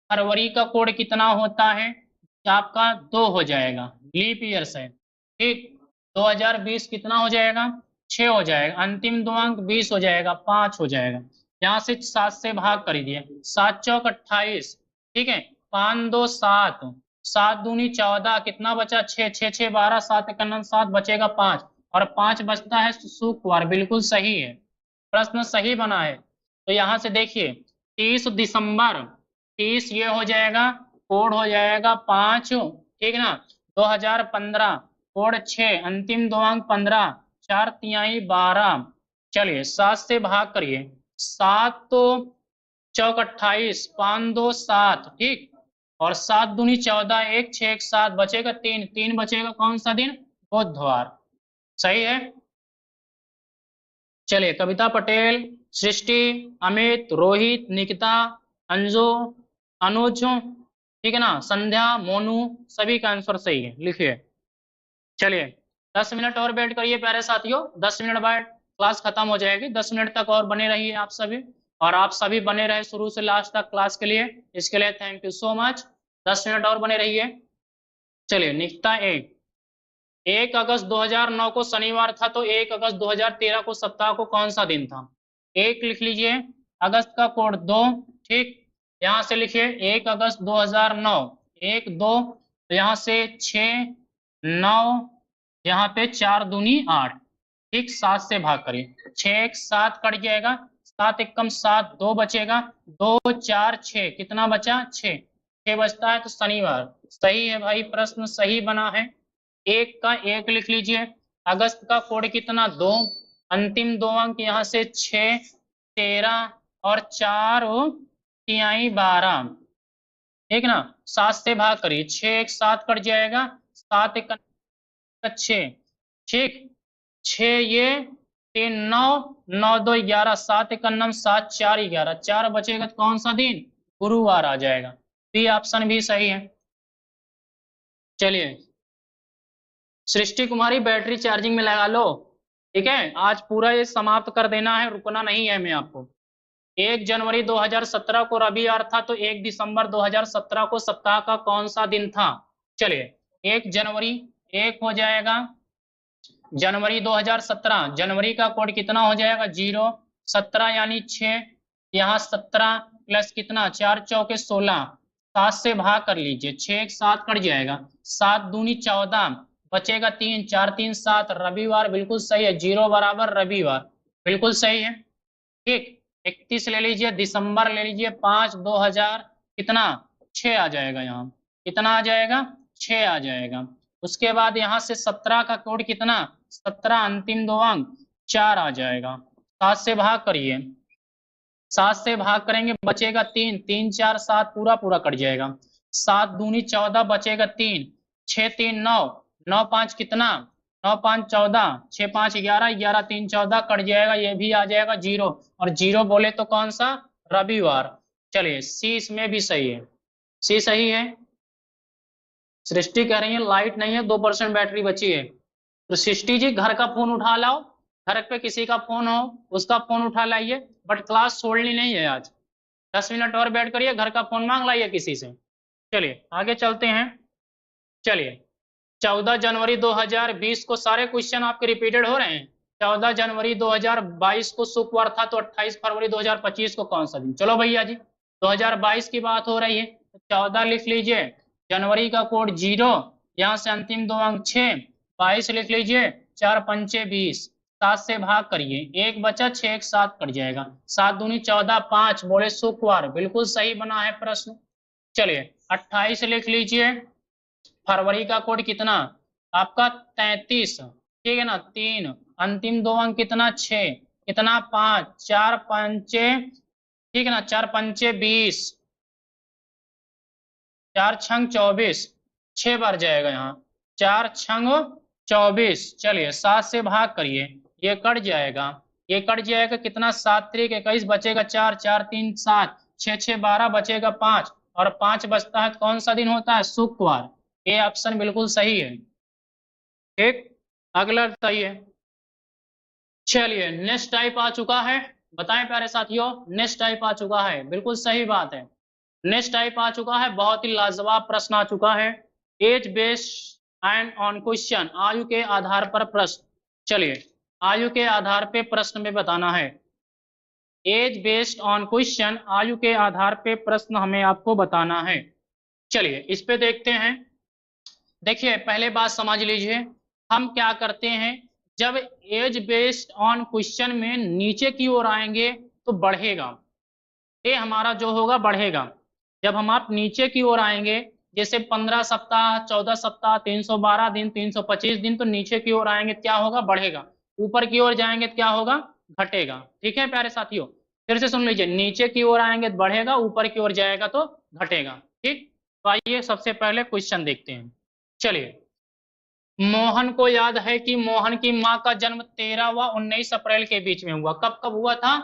फरवरी का कोड कितना होता है? आपका 2 हो जाएगा, लीप ईयर है। ठीक, 2020 कितना हो जाएगा? 6 हो जाएगा, अंतिम 2 अंक 20 हो जाएगा, 5 हो जाएगा। यहाँ से 7 से भाग कर दिए, 7 चौक 28। ठीक है, 5 2 7, 7 दूनी 14, कितना बचा? 6 6 6 12, 7 एक 7 बचेगा 5, और 5 बचता है शुक्रवार। बिल्कुल सही है, प्रश्न सही बना है। तो यहाँ से देखिए 30 दिसंबर, 30 ये हो जाएगा, कोड हो जाएगा 5, ठीक ना, 2015, कोड 6, अंतिम 2 अंक 15, 4 तिहाई 12। चलिए 7 से भाग करिए, 7 तो चौक 28, 5 2 7, ठीक, और 7 दूनी 14, 1 6 1 7 बचेगा, 3 3 बचेगा, कौन सा दिन? बुधवार। सही है। चलिए कविता पटेल, सृष्टि, अमित, रोहित, निकिता, अंजू, अनुज, ठीक है ना, संध्या, मोनू, सभी का आंसर सही है, लिखिए। चलिए 10 मिनट और वेट करिए प्यारे साथियों, 10 मिनट बाद क्लास खत्म हो जाएगी। 10 मिनट तक और बने रहिए आप सभी, और आप सभी बने रहे शुरू से लास्ट तक क्लास के लिए, इसके लिए thank you so much. 10 minute और बने रहिए। चलिए निकिता, 1 अगस्त 2009 को शनिवार था, तो 1 अगस्त 2013 को सप्ताह को कौन सा दिन था? 1 लिख लीजिए, अगस्त का कोड 2, ठीक, यहां से लिखिए 1 अगस्त 2009, 1 2, तो यहां से 6 9, यहाँ पे 4 दूनी 8, ठीक, 7 से भाग करिए, 6 1 7 कट जाएगा, 7 एकम 7, 2 बचेगा, 2 4 6, कितना बचा? 6 6 बचता है, तो शनिवार। सही है भाई, प्रश्न सही बना है। 1 का 1 लिख लीजिए, अगस्त का कोड कितना? 2, अंतिम 2 अंक यहाँ से 6 13, और 4 तिहाई 12, ठीक ना, 7 से भाग करिए, 6 1 7 कट जाएगा, 7 एक 6, ठीक, 6 ये 3 9 9 2 11, 7 एक 7 4 11, 4 बचेगा, तो कौन सा दिन? गुरुवार आ जाएगा। बी ऑप्शन भी सही है। चलिए सृष्टि कुमारी, बैटरी चार्जिंग में लगा लो, ठीक है, आज पूरा ये समाप्त कर देना है, रुकना नहीं है मैं आपको। 1 जनवरी 2017 को रविवार था, तो 1 दिसंबर 2017 को सप्ताह का कौन सा दिन था? चलिए 1 जनवरी, 1 हो जाएगा, जनवरी 2017, जनवरी का कोड कितना हो जाएगा? 0, 17 यानी 6, यहाँ 17 प्लस कितना? 4 चौके 16, 7 से भाग कर लीजिए, 6 1 7 कट जाएगा, 7 दूनी 14, बचेगा 3, 4 3 7, रविवार। बिल्कुल सही है, 0 बराबर रविवार, बिल्कुल सही है। ठीक, 31 ले लीजिए, दिसंबर ले लीजिए, 5 2000, कितना? 6 आ जाएगा, यहाँ कितना आ जाएगा? 6 आ जाएगा। उसके बाद यहाँ से 17 का कोड कितना? 17, अंतिम 2 अंक 4 आ जाएगा, 7 से भाग करिए, 7 से भाग करेंगे, बचेगा 3 3 4 7, पूरा पूरा कट जाएगा, 7 दूनी 14, बचेगा 3, 6 3 9, 9 5 कितना? 9 5 14, 6 5 11, 11 3 14 कट जाएगा, ये भी आ जाएगा 0, और 0 बोले तो कौन सा? रविवार। चलिए सी इसमें भी सही है, सी सही है। सृष्टि कह रही है लाइट नहीं है, 2% बैटरी बची है। तो सृष्टि जी घर का फोन उठा लाओ, घर पे किसी का फोन हो उसका फोन उठा लाइए, बट क्लास छोड़नी नहीं है आज। 10 मिनट और बैठ करिए, घर का फोन मांग लाइए किसी से। चलिए आगे चलते हैं। चलिए 14 जनवरी 2020 को सारे क्वेश्चन आपके रिपीटेड हो रहे हैं। 14 जनवरी 2022 को शुक्रवार था, तो 28 फरवरी 2025 को कौन सा दिन? चलो भैया जी 2022 की बात हो रही है, तो 14 लिख लीजिए, जनवरी का कोड 0, यहाँ से अंतिम 2 अंक 6, 22 लिख लीजिए, 4 पंचे 20, 7 से भाग करिए, 1 बचा, 6 1 7 कट जाएगा, 7 दूनी 14, 5 बोले शुक्रवार, बिल्कुल सही बना है प्रश्न। चलिए 28 लिख लीजिए। फरवरी का कोड कितना आपका 33, ठीक है ना, 3 अंतिम 2 अंक कितना 6, कितना 5, 4 पंचे, ठीक है ना, 4 पंचे 20, 4 छंग 24, 6 बार जाएगा यहाँ, 4 छंग 24। चलिए 7 से भाग करिए, ये कट जाएगा, ये कट जाएगा, कितना 7 3 21 बचेगा 4, 4 3 7, 6 6 12 बचेगा 5, और 5 बचता है, कौन सा दिन होता है, शुक्रवार। ये ऑप्शन बिल्कुल सही है। ठीक, अगला बताइए। चलिए नेक्स्ट टाइप आ चुका है, बताएं प्यारे साथियों, नेक्स्ट टाइप आ चुका है, बिल्कुल सही बात है, नेक्स्ट टाइप आ चुका है, बहुत ही लाजवाब प्रश्न आ चुका है। Age based and on question, आयु के आधार पर प्रश्न। चलिए आयु के आधार पे प्रश्न में बताना है, एज बेस्ड ऑन क्वेश्चन, आयु के आधार पे प्रश्न हमें आपको बताना है। चलिए इस पे देखते हैं। देखिए पहले बात समझ लीजिए, हम क्या करते हैं, जब एज बेस्ड ऑन क्वेश्चन में नीचे की ओर आएंगे तो बढ़ेगा, ये हमारा जो होगा बढ़ेगा। जब हम आप नीचे की ओर आएंगे, जैसे 15 सप्ताह, 14 सप्ताह, 312 दिन, 325 दिन, तो नीचे की ओर आएंगे क्या होगा, बढ़ेगा। ऊपर की ओर जाएंगे तो क्या होगा, घटेगा। ठीक है प्यारे साथियों, फिर से सुन लीजिए, नीचे की ओर आएंगे तो बढ़ेगा, ऊपर की ओर जाएगा तो घटेगा। ठीक, तो आइए सबसे पहले क्वेश्चन देखते हैं। चलिए, मोहन को याद है कि मोहन की मां का जन्म 13 व 19 अप्रैल के बीच में हुआ। कब कब हुआ था,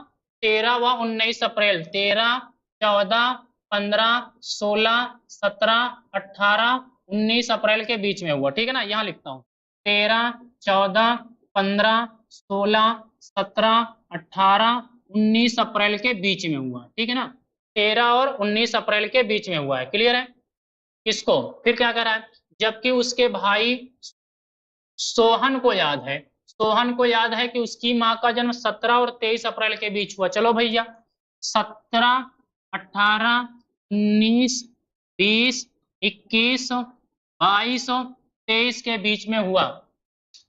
13 व 19 अप्रैल, 13 14 15 16 17 18 19 अप्रैल के बीच में हुआ। ठीक है ना, यहाँ लिखता हूँ 13 14 15 16 17 18 19 अप्रैल के बीच में हुआ। ठीक है ना, 13 और 19 अप्रैल के बीच में हुआ है, क्लियर है। इसको फिर क्या करा है, जबकि उसके भाई सोहन को याद है, सोहन को याद है कि उसकी मां का जन्म 17 और 23 अप्रैल के बीच हुआ। चलो भैया 17 18 19 20 21 22 23 के बीच में हुआ,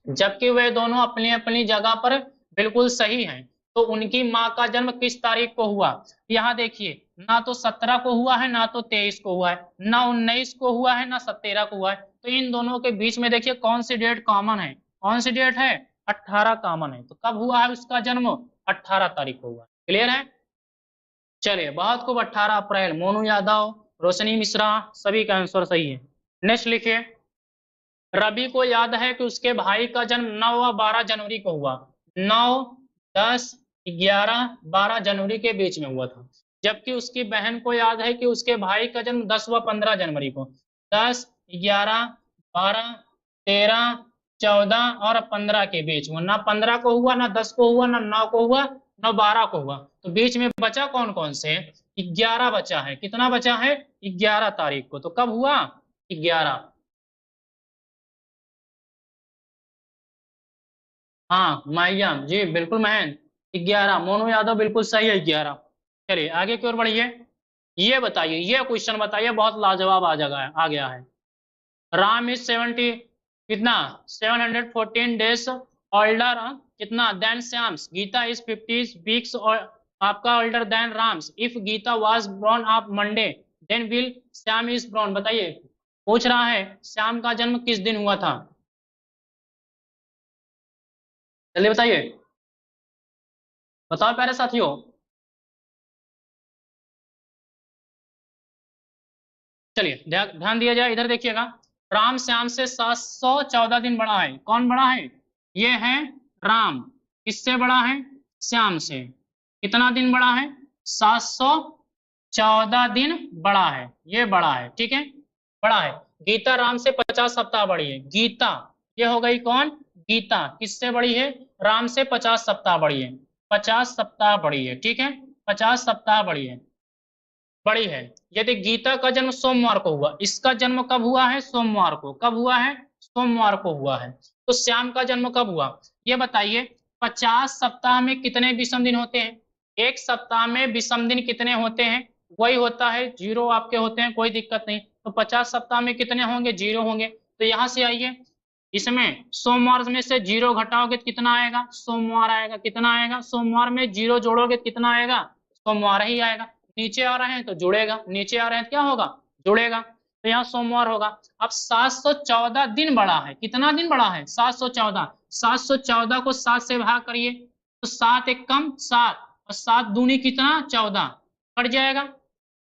जबकि वे दोनों अपनी अपनी जगह पर बिल्कुल सही हैं। तो उनकी मां का जन्म किस तारीख को हुआ, यहाँ देखिए, ना तो 17 को हुआ है, ना तो 23 को हुआ है, ना 19 को हुआ है, ना 17 को हुआ है। तो इन दोनों के बीच में देखिए कौन सी डेट कॉमन है, कौन सी डेट है, 18 कॉमन है। तो कब हुआ है उसका जन्म, 18 तारीख को हुआ। क्लियर है। चलिए बहुत खूब, 18 अप्रैल। मोनू यादव, रोशनी मिश्रा, सभी का आंसर सही है। नेक्स्ट लिखिए, रवि को याद है कि उसके भाई का जन्म 9 व 12 जनवरी को हुआ। 9 10 11 12 जनवरी के बीच में हुआ था। जबकि उसकी बहन को याद है कि उसके भाई का जन्म 10 व 15 जनवरी को। 10 11 12 13 14 और 15 के बीच में, ना 15 को हुआ, ना 10 को हुआ, ना 9 को हुआ, ना 12 को हुआ। तो बीच में बचा कौन कौन से, 11 बचा है। कितना बचा है, 11 तारीख को। तो कब हुआ, 11। हाँ माहियाम जी, बिल्कुल महन, 11। मोनू यादव बिल्कुल सही है, 11। चलिए आगे की ओर बढ़िए। ये बताइए, ये क्वेश्चन बताइए, बहुत लाजवाब आ जगह आ गया है। राम इज 70 कितना, 714 डेज ओल्डर कितना than Shyam's. Gita is 50 weeks और आपका older than Ram's. If Gita was born of Monday then will Shyam is born. बताइए, पूछ रहा है श्याम का जन्म किस दिन हुआ था, जल्दी बताइए, बताओ प्यारे साथियों। चलिए ध्यान दिया जाए, इधर देखिएगा, राम श्याम से 714 दिन बड़ा है। कौन बड़ा है, ये है राम। किससे बड़ा है, श्याम से। कितना दिन बड़ा है, 714 दिन बड़ा है, ये बड़ा है। ठीक है, बड़ा है। गीता राम से 50 सप्ताह बड़ी है। गीता, ये हो गई कौन, गीता किससे बड़ी है, राम से 50 सप्ताह बड़ी है, 50 सप्ताह बड़ी है। ठीक है, 50 सप्ताह बड़ी है, बड़ी है। यदि गीता का जन्म सोमवार को हुआ, इसका जन्म कब हुआ है, सोमवार को। कब हुआ है, सोमवार को हुआ है। तो श्याम का जन्म कब हुआ, ये बताइए। 50 सप्ताह में कितने विषम दिन होते हैं, एक सप्ताह में विषम दिन कितने होते हैं, वही होता है 0 आपके होते हैं, कोई दिक्कत नहीं। तो 50 सप्ताह में कितने होंगे, 0 होंगे। तो यहां से आइए, इसमें सोमवार में से 0 घटाओगे तो कितना आएगा? सोमवार आएगा। कितना आएगा? सोमवार में 0 जोड़ोगे तो कितना आएगा? सोमवार ही आएगा। नीचे आ रहे हैं तो जुड़ेगा, नीचे आ रहे हैं तो क्या होगा? जुड़ेगा। तो यहाँ सोमवार होगा। अब 714 दिन बड़ा है। कितना दिन बड़ा है? 714। 714 को 7 से भाग करिए तो 7 एक कम 7 और 7 दूनी कितना? 14। कट जाएगा।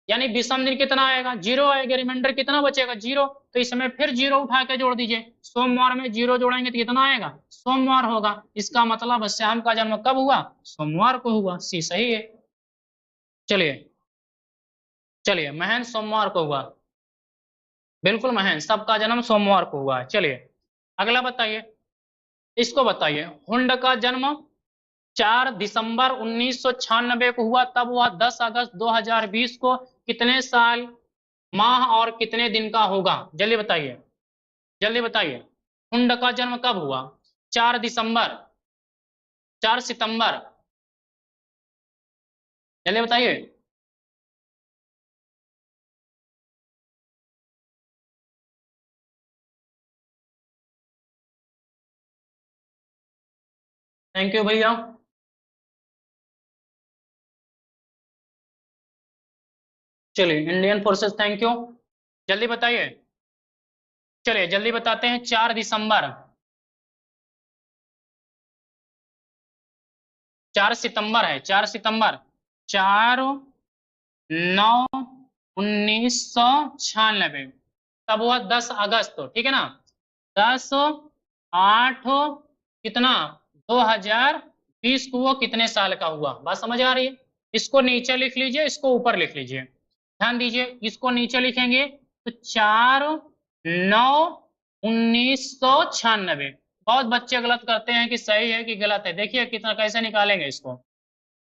यानी विषम दिन कितना आएगा? 0 आएगा। रिमाइंडर कितना बचेगा? 0। तो इसमें फिर 0 उठा के जोड़ दीजिए। सोमवार में 0 जोड़ेंगे तो कितना आएगा? सोमवार होगा। इसका मतलब श्याम का जन्म कब हुआ? सोमवार को हुआ। सी सही है। चलिए चलिए, महेंद्र सोमवार को हुआ। बिल्कुल महेंद्र, सबका जन्म सोमवार को हुआ है। चलिए अगला बताइए, इसको बताइए। हुंड का जन्म 4 दिसंबर 1996 को हुआ, तब हुआ 10 अगस्त 2020 को। कितने साल, माह और कितने दिन का होगा? जल्दी बताइए, जल्दी बताइए। हुंड का जन्म कब हुआ? 4 दिसंबर, 4 सितंबर, जल्दी बताइए। थैंक यू भैया। चलिए इंडियन फोर्सेस, थैंक यू। जल्दी बताइए। चलिए जल्दी बताते हैं। 4 दिसंबर, 4 सितंबर है, 4 सितंबर, 4/9/1996। तब हुआ 10 अगस्त को, ठीक है ना? 10/8 कितना? 2020 को वो कितने साल का हुआ? बात समझ आ रही है? इसको नीचे लिख लीजिए, इसको ऊपर लिख लीजिए। ध्यान दीजिए, इसको नीचे लिखेंगे तो 4/9/1996। बहुत बच्चे गलत करते हैं कि सही है कि गलत है। देखिए कितना, कैसे निकालेंगे इसको।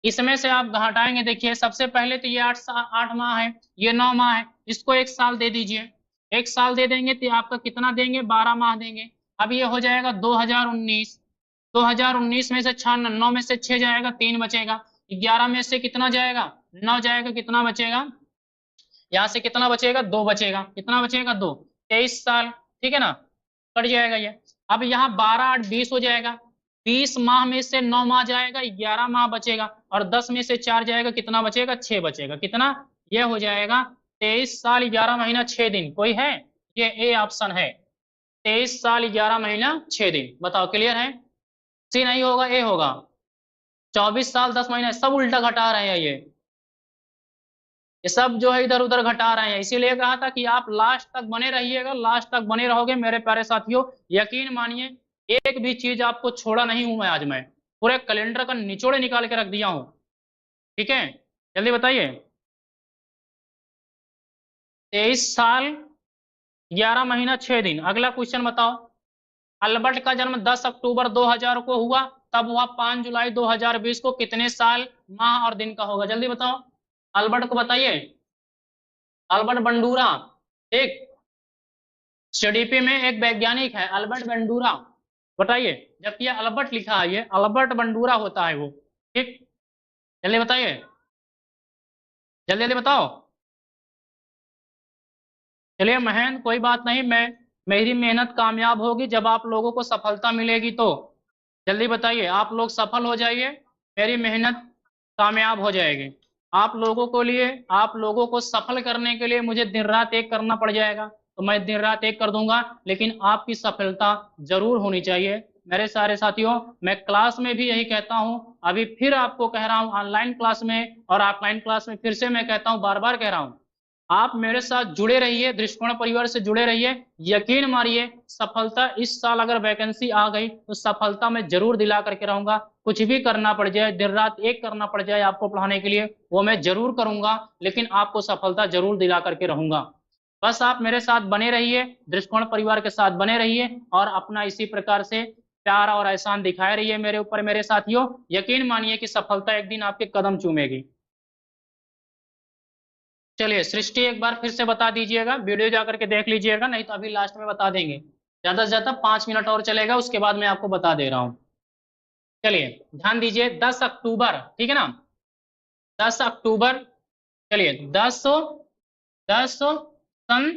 इसमें से आप घटाएंगे। देखिए सबसे पहले तो ये 8 माह है, ये 9 माह है। इसको 1 साल दे दीजिए। 1 साल दे देंगे तो आपका कितना देंगे? 12 माह देंगे। अब ये हो जाएगा 2019। 2019 में से 6, 9 में से 6 जाएगा, 3 बचेगा। 11 में से कितना जाएगा? 9 जाएगा, कितना बचेगा? यहाँ से कितना बचेगा? 2 बचेगा। कितना बचेगा? 2। 23 साल, ठीक है ना? कट जाएगा ये। अब यहाँ 12/8 20 हो जाएगा। 20 माह में से 9 माह जाएगा, 11 माह बचेगा। और 10 में से 4 जाएगा, कितना बचेगा? 6 बचेगा। कितना? ये हो जाएगा 23 साल 11 महीना 6 दिन। कोई है? ये ए ऑप्शन है। 23 साल 11 महीना 6 दिन। बताओ, क्लियर है? सी नहीं होगा, ए होगा। 24 साल 10 महीना, सब उल्टा घटा रहे हैं ये सब जो है इधर उधर घटा रहे हैं। इसीलिए कहा था कि आप लास्ट तक बने रहिएगा। लास्ट तक बने रहोगे मेरे प्यारे साथियों, यकीन मानिए एक भी चीज आपको छोड़ा नहीं हूं मैं। आज मैं पूरे कैलेंडर का निचोड़े निकाल के रख दिया हूं। ठीक है, जल्दी बताइए। 23 साल 11 महीना 6 दिन। अगला क्वेश्चन बताओ। अल्बर्ट का जन्म 10 अक्टूबर 2000 को हुआ, तब हुआ 5 जुलाई 2020 को। कितने साल, माह और दिन का होगा? जल्दी बताओ। अल्बर्ट को बताइए। अल्बर्ट बंडूरा, ठीक। सीडीपी में एक वैज्ञानिक है अल्बर्ट बंडूरा। बताइए। जबकि ये अल्बर्ट लिखा है, ये अल्बर्ट बंडूरा होता है वो। ठीक, जल्दी बताइए, जल्दी जल्दी बताओ। चलिए महेंद्र, कोई बात नहीं, मेरी मेहनत कामयाब होगी जब आप लोगों को सफलता मिलेगी तो। जल्दी बताइए, आप लोग सफल हो जाइए, मेरी मेहनत कामयाब हो जाएगी। आप लोगों को लिए, आप लोगों को सफल करने के लिए मुझे दिन रात एक करना पड़ जाएगा तो मैं दिन रात एक कर दूंगा, लेकिन आपकी सफलता जरूर होनी चाहिए मेरे सारे साथियों। मैं क्लास में भी यही कहता हूं, अभी फिर आपको कह रहा हूं, ऑनलाइन क्लास में और ऑफलाइन क्लास में फिर से मैं कहता हूं, बार बार कह रहा हूं, आप मेरे साथ जुड़े रहिए, दृष्टिकोण परिवार से जुड़े रहिए। यकीन मानिए सफलता इस साल अगर वैकेंसी आ गई तो सफलता मैं जरूर दिला करके रहूंगा। कुछ भी करना पड़ जाए, दिन रात एक करना पड़ जाए आपको पढ़ाने के लिए, वो मैं जरूर करूंगा, लेकिन आपको सफलता जरूर दिला करके रहूंगा। बस आप मेरे साथ बने रहिए, दृष्टिकोण परिवार के साथ बने रहिए और अपना इसी प्रकार से प्यार और एहसान दिखाए रहिए मेरे ऊपर मेरे साथियों। यकीन मानिए कि सफलता एक दिन आपके कदम चूमेगी। चलिए सृष्टि एक बार फिर से बता दीजिएगा, वीडियो जाकर के देख लीजिएगा, नहीं तो अभी लास्ट में बता देंगे। ज्यादा से ज्यादा 5 मिनट और चलेगा, उसके बाद मैं आपको बता दे रहा हूँ। चलिए ध्यान दीजिए, 10 अक्टूबर, ठीक है ना? 10 अक्टूबर, चलिए 10 सन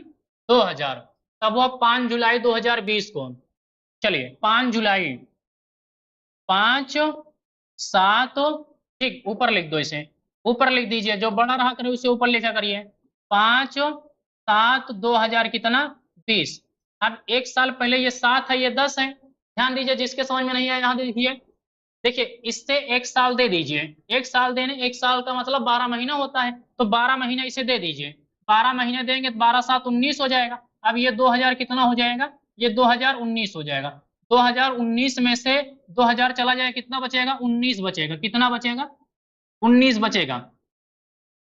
2000, तब वो 5 जुलाई 2020 को। चलिए 5 जुलाई, 5 7, ठीक, ऊपर लिख दो इसे, ऊपर लिख दीजिए, जो बड़ा रहा करे उसे ऊपर लिखा करिए। 5/7/2000 कितना 20। अब एक साल पहले ये 7 है, ये 10 है। ध्यान दीजिए, जिसके समझ में नहीं आया यहाँ देखिए, देखिए इससे एक साल दे दीजिए। एक साल देने, एक साल का मतलब 12 महीना होता है, तो 12 महीना इसे दे दीजिए। 12 महीने देंगे तो 12/7/19 हो जाएगा। अब ये 2000 कितना हो जाएगा, ये 2019 हो जाएगा। 2019 में से 2000 चला जाए, कितना बचेगा, 19 बचेगा। कितना बचेगा, 19 बचेगा।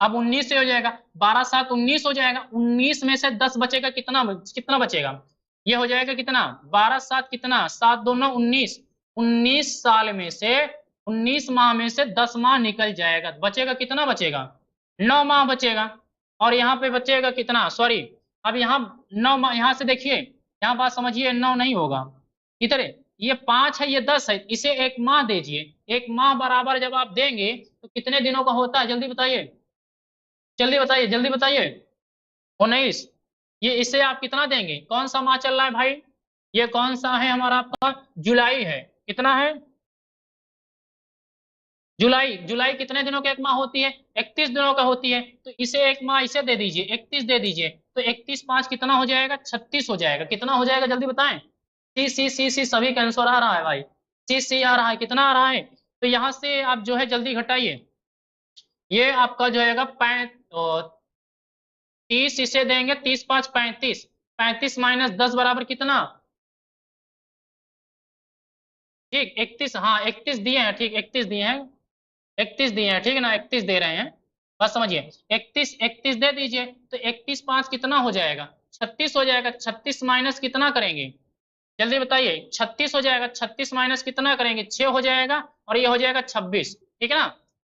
अब 19 से हो जाएगा, 12/7/19 हो जाएगा। 19 में से 10 बचेगा, कितना कितना बचेगा, ये हो जाएगा कितना, 12/7 कितना, 7×2 = 19। 19 साल में से, 19 माह में से 10 माह निकल जाएगा, बचेगा कितना, बचेगा 9 माह बचेगा। और यहाँ पे बचेगा कितना, सॉरी, अब यहाँ 9 माह, यहाँ से देखिए, यहाँ बात समझिए, 9 नहीं होगा इधर, ये 5 है, ये 10 है, इसे एक माह दीजिए। एक माह बराबर जब आप देंगे तो कितने दिनों का होता है, जल्दी बताइए, जल्दी बताइए, जल्दी बताइए। 19। ये इसे आप कितना देंगे, कौन सा माह चल रहा है भाई, ये कौन सा है हमारा, आपका जुलाई है। कितना है, जुलाई। जुलाई कितने दिनों का एक माह होती है, 31 दिनों का होती है। तो इसे एक माह इसे दे दीजिए, 31 दे दीजिए, तो 31/5 कितना हो जाएगा, 36 हो जाएगा। कितना हो जाएगा, जल्दी बताएं। सी सभी का आंसर आ रहा है भाई, सी आ रहा है, कितना आ रहा है। तो यहाँ से आप जो है जल्दी घटाइए, ये आपका जो है 30 इसे देंगे, 30×5 = 35। 35 - 10 बराबर कितना, ठीक 31, हाँ 31 दिए हैं, ठीक 31 दिए हैं, 31 दिए हैं, ठीक है ना, 31 दे रहे हैं। बस समझिए, 31 31 दे दीजिए, तो 31/5 कितना हो जाएगा, 36 हो जाएगा। 36 माइनस कितना करेंगे, जल्दी बताइए, 36 हो जाएगा। 36 माइनस कितना करेंगे, 6 हो जाएगा, और ये हो जाएगा 26, ठीक है ना।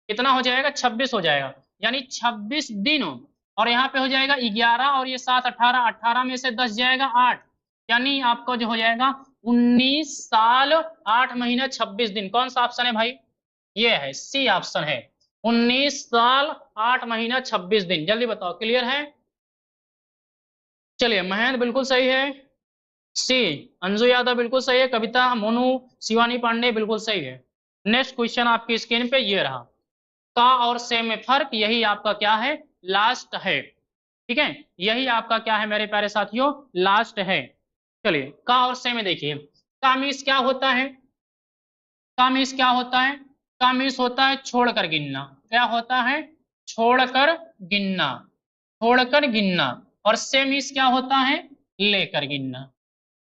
कितना हो जाएगा, 26 हो जाएगा, यानी 26 दिन। और यहाँ पे हो जाएगा 11, और ये 7 18, 18 में से 10 जाएगा 8, यानी आपका जो हो जाएगा 19 साल 8 महीने 26 दिन। कौन सा ऑप्शन है भाई, ये है सी ऑप्शन है, 19 साल 8 महीना 26 दिन। जल्दी बताओ, क्लियर है। चलिए, महेंद्र बिल्कुल सही है, सी। अंजू यादव बिल्कुल सही है, कविता, मोनू, शिवानी पांडे बिल्कुल सही है। नेक्स्ट क्वेश्चन आपकी स्क्रीन पे ये रहा, का और से में फर्क, यही आपका क्या है, लास्ट है, ठीक है, यही आपका क्या है मेरे प्यारे साथियों, लास्ट है। चलिए, का और से में देखिए, का मीन्स क्या होता है, का मीन्स क्या होता है, का मीन्स होता है छोड़कर गिनना। क्या होता है, छोड़कर गिनना, छोड़कर गिनना। और से मीन्स क्या होता है, लेकर गिनना,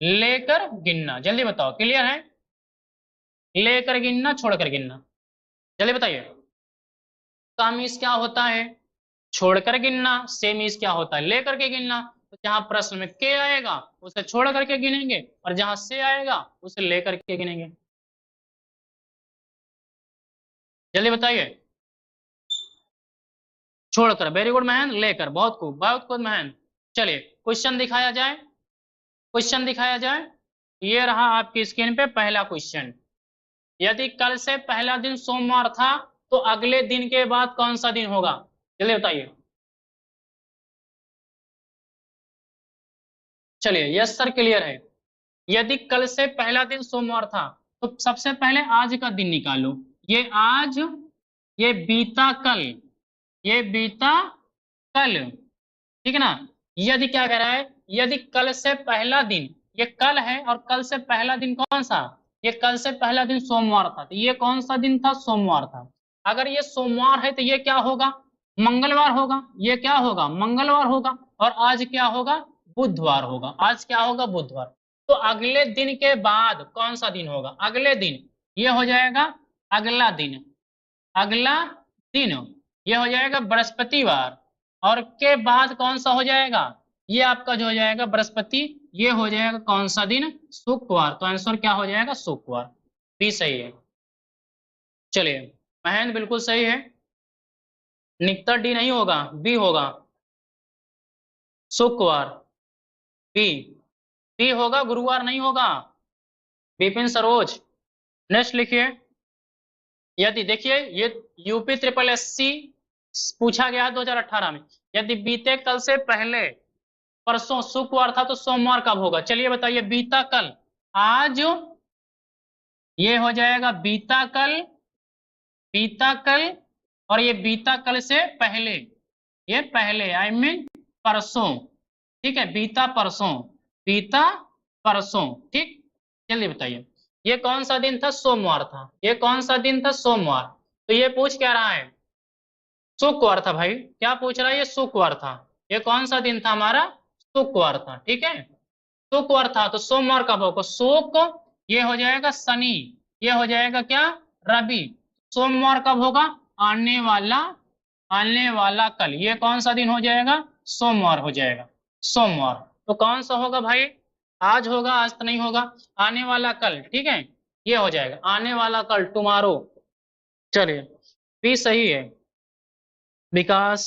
लेकर गिनना। जल्दी बताओ, क्लियर है, लेकर गिनना, छोड़कर गिनना, जल्दी बताइए। का मीन्स क्या होता है, छोड़कर गिनना। से मीन्स क्या होता है, लेकर के गिनना। तो जहां प्रश्न में के आएगा उसे छोड़ करके गिनेंगे, और जहां से आएगा उसे लेकर के गिनेंगे। जल्दी बताइए, छोड़कर, वेरी गुड महन, लेकर, बहुत खूब, बहुत खूब महन। चलिए, क्वेश्चन दिखाया जाए, क्वेश्चन दिखाया जाए। ये रहा आपकी स्क्रीन पे पहला क्वेश्चन, यदि कल से पहला दिन सोमवार था तो अगले दिन के बाद कौन सा दिन होगा, जल्दी बताइए। चलिए, यस सर, क्लियर है। यदि कल से पहला दिन सोमवार था, तो सबसे पहले आज का दिन निकालो। ये आज, ये बीता कल, ये बीता कल, ठीक है ना। यदि क्या कह रहा है, यदि कल से पहला दिन, ये कल है, और कल से पहला दिन कौन सा, ये कल से पहला दिन सोमवार था, तो ये कौन सा दिन था, सोमवार था। अगर ये सोमवार है तो ये क्या होगा, मंगलवार होगा। ये क्या होगा, मंगलवार होगा। और आज क्या होगा, बुधवार होगा। आज क्या होगा, बुधवार। तो अगले दिन के बाद कौन सा दिन होगा, अगले दिन, ये हो जाएगा अगला दिन, अगला दिन, ये हो जाएगा बृहस्पतिवार। और के बाद कौन सा हो जाएगा, ये आपका जो हो जाएगा बृहस्पति, ये हो जाएगा कौन सा दिन, शुक्रवार। तो आंसर क्या हो जाएगा, शुक्रवार, बी सही है। चलिए, महेंद्र बिल्कुल सही है, निकता डी नहीं होगा, बी होगा, शुक्रवार, बी, बी होगा, गुरुवार नहीं होगा। विपिन सरोज, नेक्स्ट लिखिए। यदि देखिए, ये यूपी ट्रिपल एससी पूछा गया 2018 में, यदि बीते कल से पहले, परसों शुक्रवार था तो सोमवार कब होगा, चलिए बताइए, बीता कल, आज ये हो जाएगा बीता कल, बीता कल, और ये बीता कल से पहले, ये पहले आई मीन परसों, ठीक है, बीता परसों, बीता परसों, ठीक। जल्दी बताइए, ये कौन सा दिन था? सोमवार था। ये कौन सा दिन था? सोमवार। तो ये पूछ क्या रहा है? शुक्रवार था भाई। क्या पूछ रहा है? ये शुक्रवार था। ये कौन सा दिन था हमारा? शुक्रवार था, ठीक है, शुक्रवार था। तो सोमवार कब होगा? शुक्र, ये हो जाएगा शनि, ये हो जाएगा क्या? रवि। सोमवार कब होगा? आने वाला, आने वाला कल। ये कौन सा दिन हो जाएगा? सोमवार हो जाएगा, सोमवार। तो कौन सा होगा भाई? आज होगा? आज तो नहीं होगा, आने वाला कल, ठीक है, ये हो जाएगा आने वाला कल, टुमारो। चलिए, भी सही है। विकास,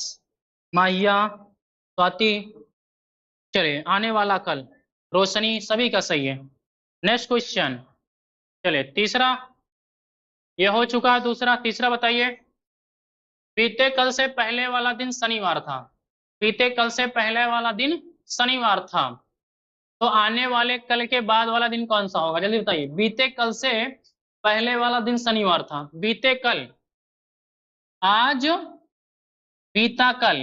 माहिया, स्वाति, चलिए आने वाला कल, रोशनी, सभी का सही है। नेक्स्ट क्वेश्चन, चलिए तीसरा, ये हो चुका है दूसरा। तीसरा बताइए, बीते कल से पहले वाला दिन शनिवार था। बीते कल से पहले वाला दिन शनिवार था। तो आने वाले कल के बाद वाला दिन कौन सा होगा? जल्दी बताइए। बीते कल से पहले वाला दिन शनिवार था। बीते कल, आज, बीता कल,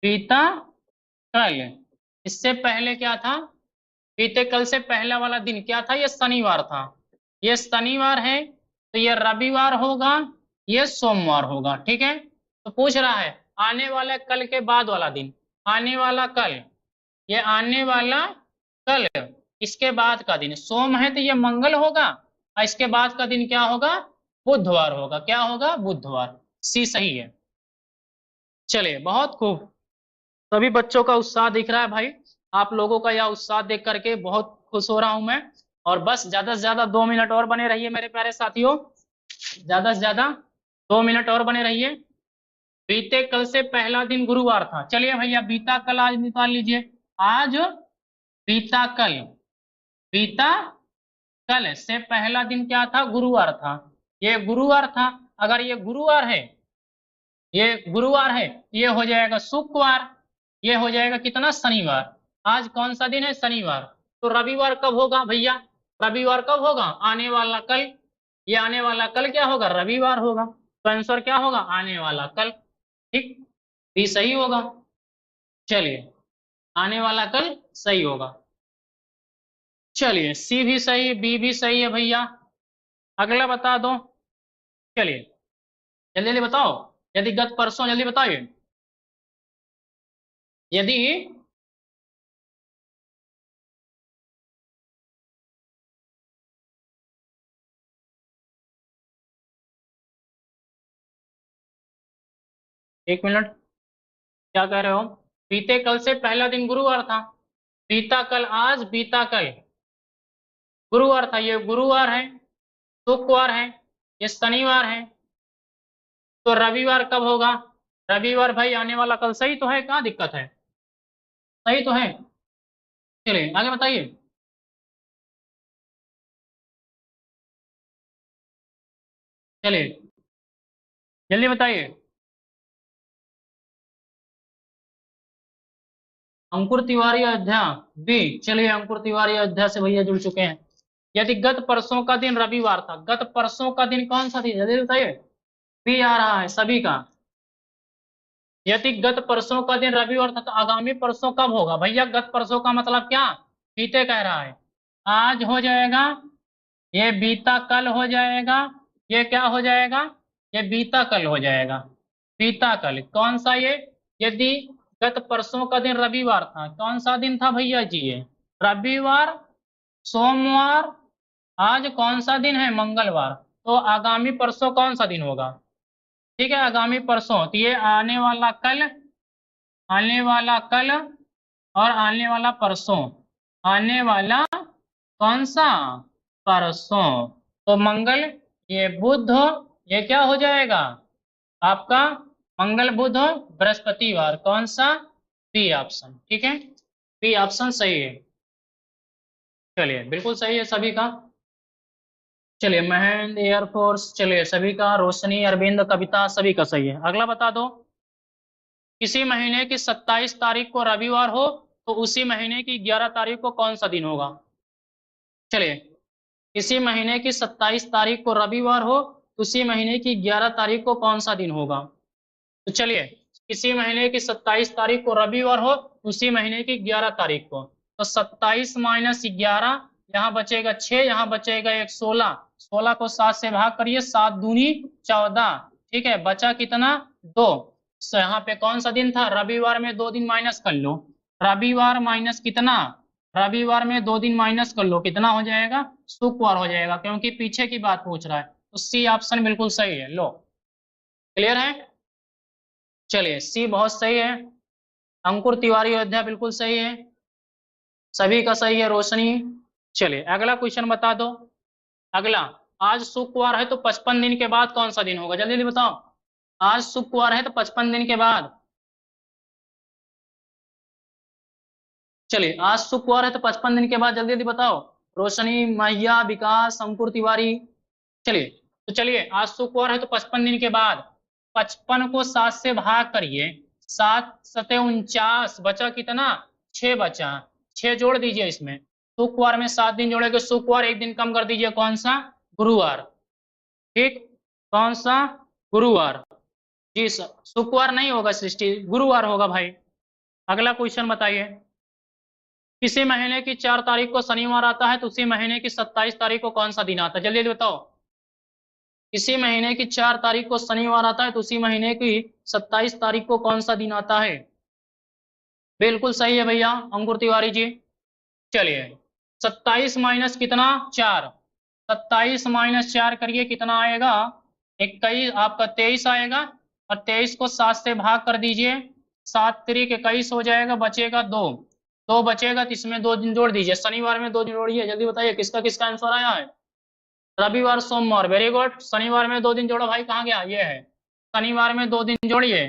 बीता कल, इससे पहले क्या था? बीते कल से पहला वाला दिन क्या था? ये शनिवार था। ये शनिवार है, तो ये रविवार होगा, ये सोमवार होगा, ठीक है। तो पूछ रहा है आने वाले कल के बाद वाला दिन, आने वाला कल, ये आने वाला कल, इसके बाद का दिन सोम है तो ये मंगल होगा, और इसके बाद का दिन क्या होगा? बुधवार होगा। क्या होगा? बुधवार। सी सही है। चलिए, बहुत खूब। सभी बच्चों का उत्साह दिख रहा है भाई। आप लोगों का यह उत्साह देख करके बहुत खुश हो रहा हूं मैं। और बस ज्यादा से ज्यादा 2 मिनट और बने रहिए मेरे प्यारे साथियों, ज्यादा से ज्यादा 2 मिनट और बने रहिए। बीते कल से पहला दिन गुरुवार था। चलिए भैया, बीता कल आज निकाल लीजिए। आज, बीता कल, बीता कल से पहला दिन क्या था? गुरुवार था। ये गुरुवार था। अगर ये गुरुवार है, ये गुरुवार है, ये हो जाएगा शुक्रवार, ये हो जाएगा कितना? शनिवार। आज कौन सा दिन है? शनिवार। तो रविवार कब होगा भैया? रविवार कब होगा? आने वाला कल। ये आने वाला कल क्या होगा? रविवार होगा। तो आंसर क्या होगा? आने वाला कल, ठीक, भी सही होगा। चलिए, आने वाला कल सही होगा। चलिए, सी भी सही है, बी भी सही है भैया। अगला बता दो। चलिए, जल्दी जल्दी बताओ। यदि गत परसों, जल्दी बताइए। यदि, एक मिनट, क्या कह रहे हो? बीते कल से पहला दिन गुरुवार था। बीता कल, आज, बीता कल गुरुवार था। ये गुरुवार है, शुक्रवार है, ये शनिवार है। तो रविवार कब होगा? रविवार भाई आने वाला कल। सही तो है, कहाँ दिक्कत है? सही तो है। चलिए आगे बताइए। चलिए, जल्दी बताइए। अंकुर तिवारी अयोध्या, बी। चलिए, अंकुर तिवारी अयोध्या से भैया जुड़ चुके हैं। यदि गत परसों का दिन रविवार था, गत परसों का दिन कौन सा दिन? जल्दी बताइए। बी आ रहा है सभी का। यदि गत परसों का दिन रविवार था, तो आगामी परसों कब होगा भैया? गत परसों का मतलब क्या? बीते कह रहा है। आज हो जाएगा, ये बीता कल हो जाएगा, ये क्या हो जाएगा? ये बीता कल हो जाएगा। बीता कल कौन सा ये? यदि गत परसों का दिन रविवार था, कौन सा दिन था भैया जी? ये रविवार, सोमवार, आज कौन सा दिन है? मंगलवार। तो आगामी परसों कौन सा दिन होगा? ठीक है, आगामी परसों, तो ये आने वाला कल, आने वाला कल, और आने वाला परसों। आने वाला कौन सा? परसों। तो मंगल, ये बुध, ये क्या हो जाएगा आपका? मंगल, बुध, बृहस्पतिवार। कौन सा? बी ऑप्शन, ठीक है, बी ऑप्शन सही है। चलिए, बिल्कुल सही है सभी का। चलिए, महेंद्र एयरफोर्स, चलिए सभी का, रोशनी, अरविंद, कविता, सभी का सही है। अगला बता दो। किसी महीने की 27 तारीख को रविवार हो, तो उसी महीने की 11 तारीख को कौन सा दिन होगा? चलिए, इसी महीने की 27 तारीख को रविवार हो, उसी महीने की 11 तारीख को कौन सा दिन होगा? तो चलिए, इसी महीने की 27 तारीख को रविवार हो, उसी महीने की 11 तारीख को, तो 27 माइनस 11, यहाँ बचेगा 6, यहाँ बचेगा 1, 16, 16 को 7 से भाग करिए, 7 दूनी 14, ठीक है, बचा कितना? 2। तो यहाँ पे कौन सा दिन था? रविवार में 2 दिन माइनस कर लो, रविवार माइनस कितना? रविवार में 2 दिन माइनस कर लो, कितना हो जाएगा? शुक्रवार हो जाएगा, क्योंकि पीछे की बात पूछ रहा है, तो सी ऑप्शन बिल्कुल सही है। लो, क्लियर है? चलिए, सी बहुत सही है। अंकुर तिवारी अयोध्या बिल्कुल सही है, सभी का सही है। रोशनी, चलिए अगला क्वेश्चन बता दो। अगला, आज शुक्रवार है तो 55 दिन के बाद कौन सा दिन होगा? जल्दी जल्दी बताओ। आज शुक्रवार है तो 55 दिन के बाद, चलिए आज शुक्रवार है तो 55 दिन के बाद जल्दी जल्दी बताओ। रोशनी, मैया, विकास, अंकुर तिवारी। चलिए, तो चलिए आज शुक्रवार है तो 55 दिन के बाद 55 को 7 से भाग करिए, 7 सते 49, बचा कितना? 6 बचा, 6 जोड़ दीजिए इसमें। शुक्रवार में 7 दिन जोड़ेंगे, शुक्रवार एक दिन कम कर दीजिए, कौन सा? गुरुवार, ठीक, कौन सा? गुरुवार। जी सर, शुक्रवार नहीं होगा सृष्टि, गुरुवार होगा भाई। अगला क्वेश्चन बताइए। किसी महीने की 4 तारीख को शनिवार आता है तो उसी महीने की 27 तारीख को कौन सा दिन आता है? जल्दी जल्दी बताओ। इसी महीने की 4 तारीख को शनिवार आता है तो उसी महीने की 27 तारीख को कौन सा दिन आता है? बिल्कुल सही है भैया अंकुर तिवारी जी। चलिए, 27 माइनस कितना? 4, 27 माइनस 4 करिए, कितना आएगा? 21, आपका 23 आएगा, और 23 को 7 से भाग कर दीजिए, 7 तिरिक 21 हो जाएगा, बचेगा 2, 2 बचेगा, तो इसमें 2 दिन जोड़ दीजिए, शनिवार में 2 दिन जोड़िए। जल्दी बताइए किसका किसका आंसर आया है? रविवार सोमवार, वेरी गुड। शनिवार में 2 दिन जोड़ो भाई, कहाँ गया? ये है, शनिवार में 2 दिन जोड़िए,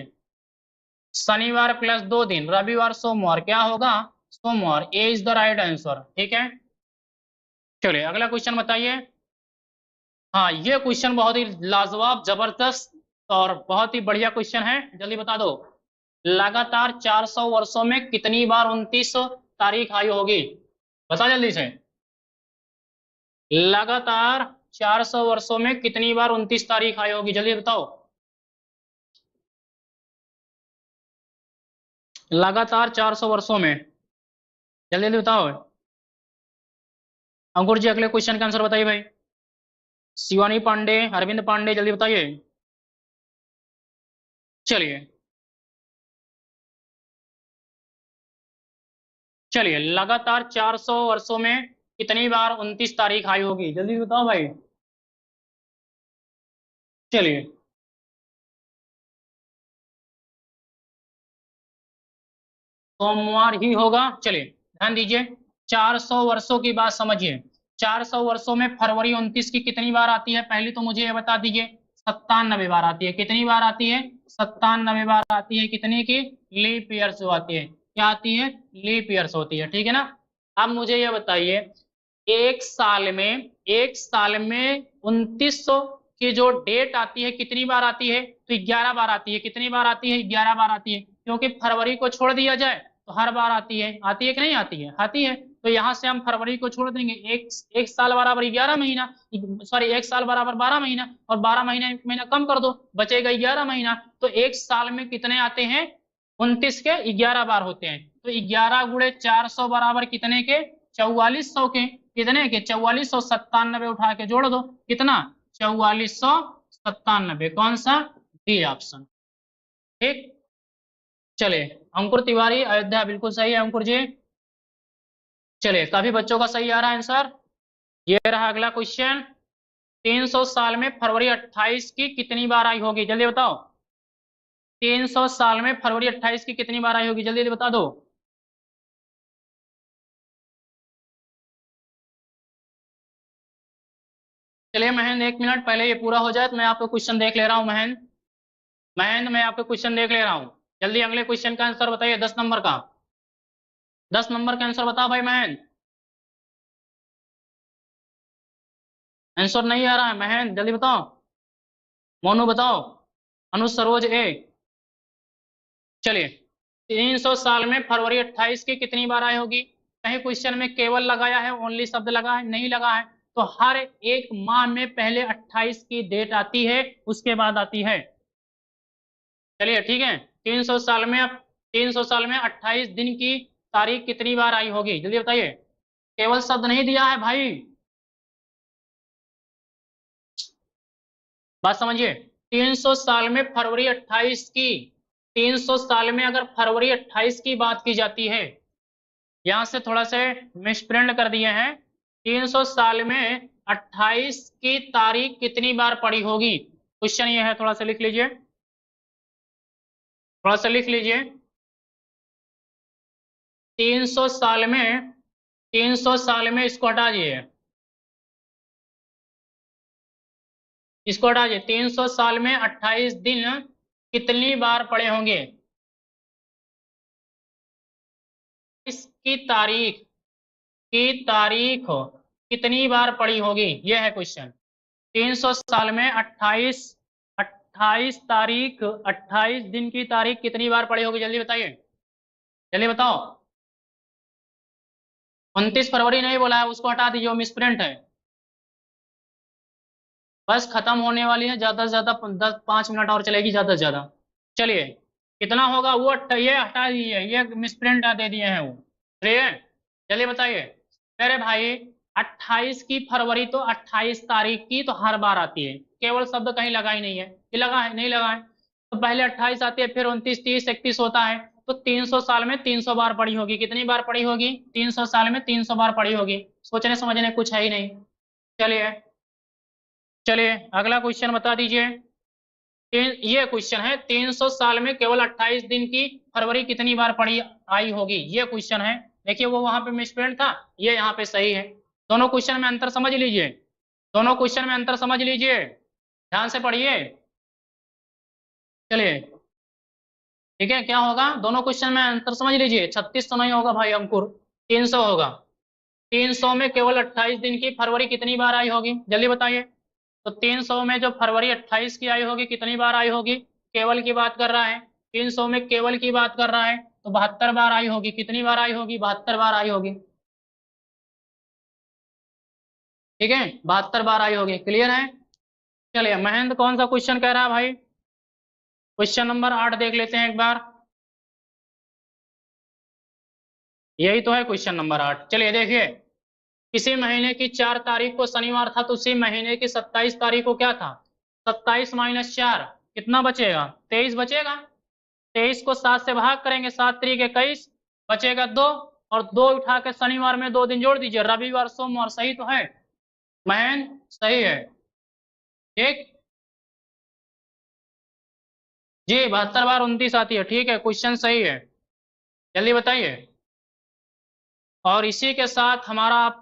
शनिवार प्लस 2 दिन, रविवार सोमवार, क्या होगा? सोमवार। ए इज द राइट आंसर, ठीक है। चलिए अगला क्वेश्चन बताइए। हाँ, ये क्वेश्चन बहुत ही लाजवाब, जबरदस्त और बहुत ही बढ़िया क्वेश्चन है, जल्दी बता दो। लगातार 400 वर्षों में कितनी बार 29 तारीख आई होगी? बता जल्दी से। लगातार 400 वर्षों में कितनी बार 29 तारीख आई होगी? जल्दी बताओ। लगातार 400 वर्षों में, जल्दी जल्दी बताओ। अंकुर जी अगले क्वेश्चन का आंसर बताइए भाई। शिवानी पांडे, अरविंद पांडे, जल्दी बताइए। चलिए, चलिए लगातार 400 वर्षों में कितनी बार 29 तारीख आई होगी? जल्दी बताओ भाई। चलिए, सोमवार ही होगा। चलिए ध्यान दीजिए, 400 वर्षों की बात समझिए। 400 वर्षों में फरवरी 29 की कितनी बार आती है? पहले तो मुझे ये बता दीजिए। 97 बार आती है। कितनी बार आती है? 97 बार आती है। कितनी की? लीप ईयर्स जो आती है, क्या आती है? लीप ईयर्स होती है, ठीक है ना। अब मुझे ये बताइए, एक साल में 2900 की जो डेट आती है कितनी बार आती है? तो 11 बार आती है। कितनी बार आती है? 11 बार आती है, क्योंकि फरवरी को छोड़ दिया जाए तो हर बार आती है। आती है कि नहीं आती है? आती है। तो यहां से हम फरवरी को छोड़ देंगे, एक साल बराबर 11 महीना, सॉरी एक साल बराबर 12 महीना, और 12 महीना एक महीना कम कर दो, बचेगा 11 महीना। तो एक साल में कितने आते हैं? 29 के 11 बार होते हैं। तो 11 गुणे 400 बराबर कितने के? 4400 के। कितने के? 4497, उठा के जोड़ दो, कितना? 4497, कौन सा? डी ऑप्शन, ठीक। चलिए, अंकुर तिवारी अयोध्या बिल्कुल सही है अंकुर जी। चलिए, काफी बच्चों का सही आ रहा है आंसर। ये रहा अगला क्वेश्चन। 300 साल में फरवरी 28 की कितनी बार आई होगी? जल्दी बताओ। 300 साल में फरवरी 28 की कितनी बार आई होगी? जल्दी जल्दी बता दो। चलिए महेंद्र, 1 मिनट, पहले ये पूरा हो जाए तो मैं आपको क्वेश्चन देख ले रहा हूँ। महेंद्र, महेंद्र मैं आपको क्वेश्चन देख ले रहा हूँ, जल्दी अगले क्वेश्चन का आंसर बताइए, 10 नंबर का। 10 नंबर का आंसर बताओ भाई महेंद्र। आंसर नहीं आ रहा है महेंद्र, जल्दी बताओ। मोनू बताओ। अनुज, सरोज, ए। चलिए, 300 साल में फरवरी 28 की कितनी बार आई होगी? कहीं क्वेश्चन में केवल लगाया है, ओनली शब्द लगा है, नहीं लगा है। तो हर एक माह में पहले 28 की डेट आती है, उसके बाद आती है। चलिए ठीक है, 300 साल में, 300 साल में 28 दिन की तारीख कितनी बार आई होगी, जल्दी बताइए। केवल शब्द नहीं दिया है भाई, बात समझिए। 300 साल में फरवरी 28 की, 300 साल में अगर फरवरी 28 की बात की जाती है, यहां से थोड़ा से मिसप्रिंट कर दिए हैं। 300 साल में 28 की तारीख कितनी बार पड़ी होगी, क्वेश्चन ये है, थोड़ा सा लिख लीजिए, थोड़ा सा लिख लीजिए। 300 साल में, 300 साल में इसको हटा दिए, इसको हटा दिए। 300 साल में 28 दिन कितनी बार पड़े होंगे, इसकी तारीख, की तारीख कितनी बार पड़ी होगी, यह है क्वेश्चन। 300 साल में 28, 28 तारीख, 28 दिन की तारीख कितनी बार पड़ी होगी, जल्दी बताइए, जल्दी बताओ। 29 फरवरी नहीं बोला है, उसको हटा दीजिए, मिसप्रिंट है। बस खत्म होने वाली है, ज्यादा से ज्यादा 5 मिनट और चलेगी, ज्यादा से ज्यादा। चलिए कितना होगा वो, ये हटा दीजिए, ये मिसप्रिंट दे दिए हैं वो, ठीक है। चलिए बताइए मेरे भाई, 28 की फरवरी तो 28 तारीख की तो हर बार आती है, केवल शब्द कहीं लगा ही नहीं है, ये लगा है, नहीं लगा है। तो पहले 28 आती है, फिर 29, 30, 31 होता है। तो 300 साल में 300 बार पड़ी होगी, कितनी बार पड़ी होगी, 300 साल में 300 बार पड़ी होगी। सोचने समझने कुछ है ही नहीं। चलिए, चलिए अगला क्वेश्चन बता दीजिए। ये क्वेश्चन है, 300 साल में केवल 28 दिन की फरवरी कितनी बार पड़ी आई होगी, ये क्वेश्चन है। देखिए वो वहां पे मिसप्रिंट था, ये यहाँ पे सही है। दोनों क्वेश्चन में अंतर समझ लीजिए, दोनों क्वेश्चन में अंतर समझ लीजिए, ध्यान से पढ़िए। चलिए ठीक है, क्या होगा, दोनों क्वेश्चन में अंतर समझ लीजिए। 36 तो नहीं होगा भाई अंकुर, 300 होगा। 300 में केवल 28 दिन की फरवरी कितनी बार आई होगी, जल्दी बताइए। तो 300 में जो फरवरी 28 की आई होगी, कितनी बार आई होगी, केवल की बात कर रहा है, 300 में केवल की बात कर रहा है, तो 72 बार आई होगी, कितनी बार आई होगी, 72 बार आई होगी, ठीक है, 72 बार आई होगी, क्लियर है। चलिए महेंद्र कौन सा क्वेश्चन कह रहा है भाई, क्वेश्चन नंबर 8 देख लेते हैं एक बार। यही तो है क्वेश्चन नंबर 8, चलिए देखिए। किसी महीने की 4 तारीख को शनिवार था, तो उसी महीने की 27 तारीख को क्या था, 27 माइनस 4 कितना बचेगा, 23 बचेगा। 23 को 7 से भाग करेंगे, 7 त्रिक 21, बचेगा 2, और 2 उठा के शनिवार में 2 दिन जोड़ दीजिए, रविवार सोमवार, सही तो है महेंद्र, सही है, ठीक जी। 72 बार 29 आती है, ठीक है, क्वेश्चन सही है, जल्दी बताइए। और इसी के साथ हमारा आपका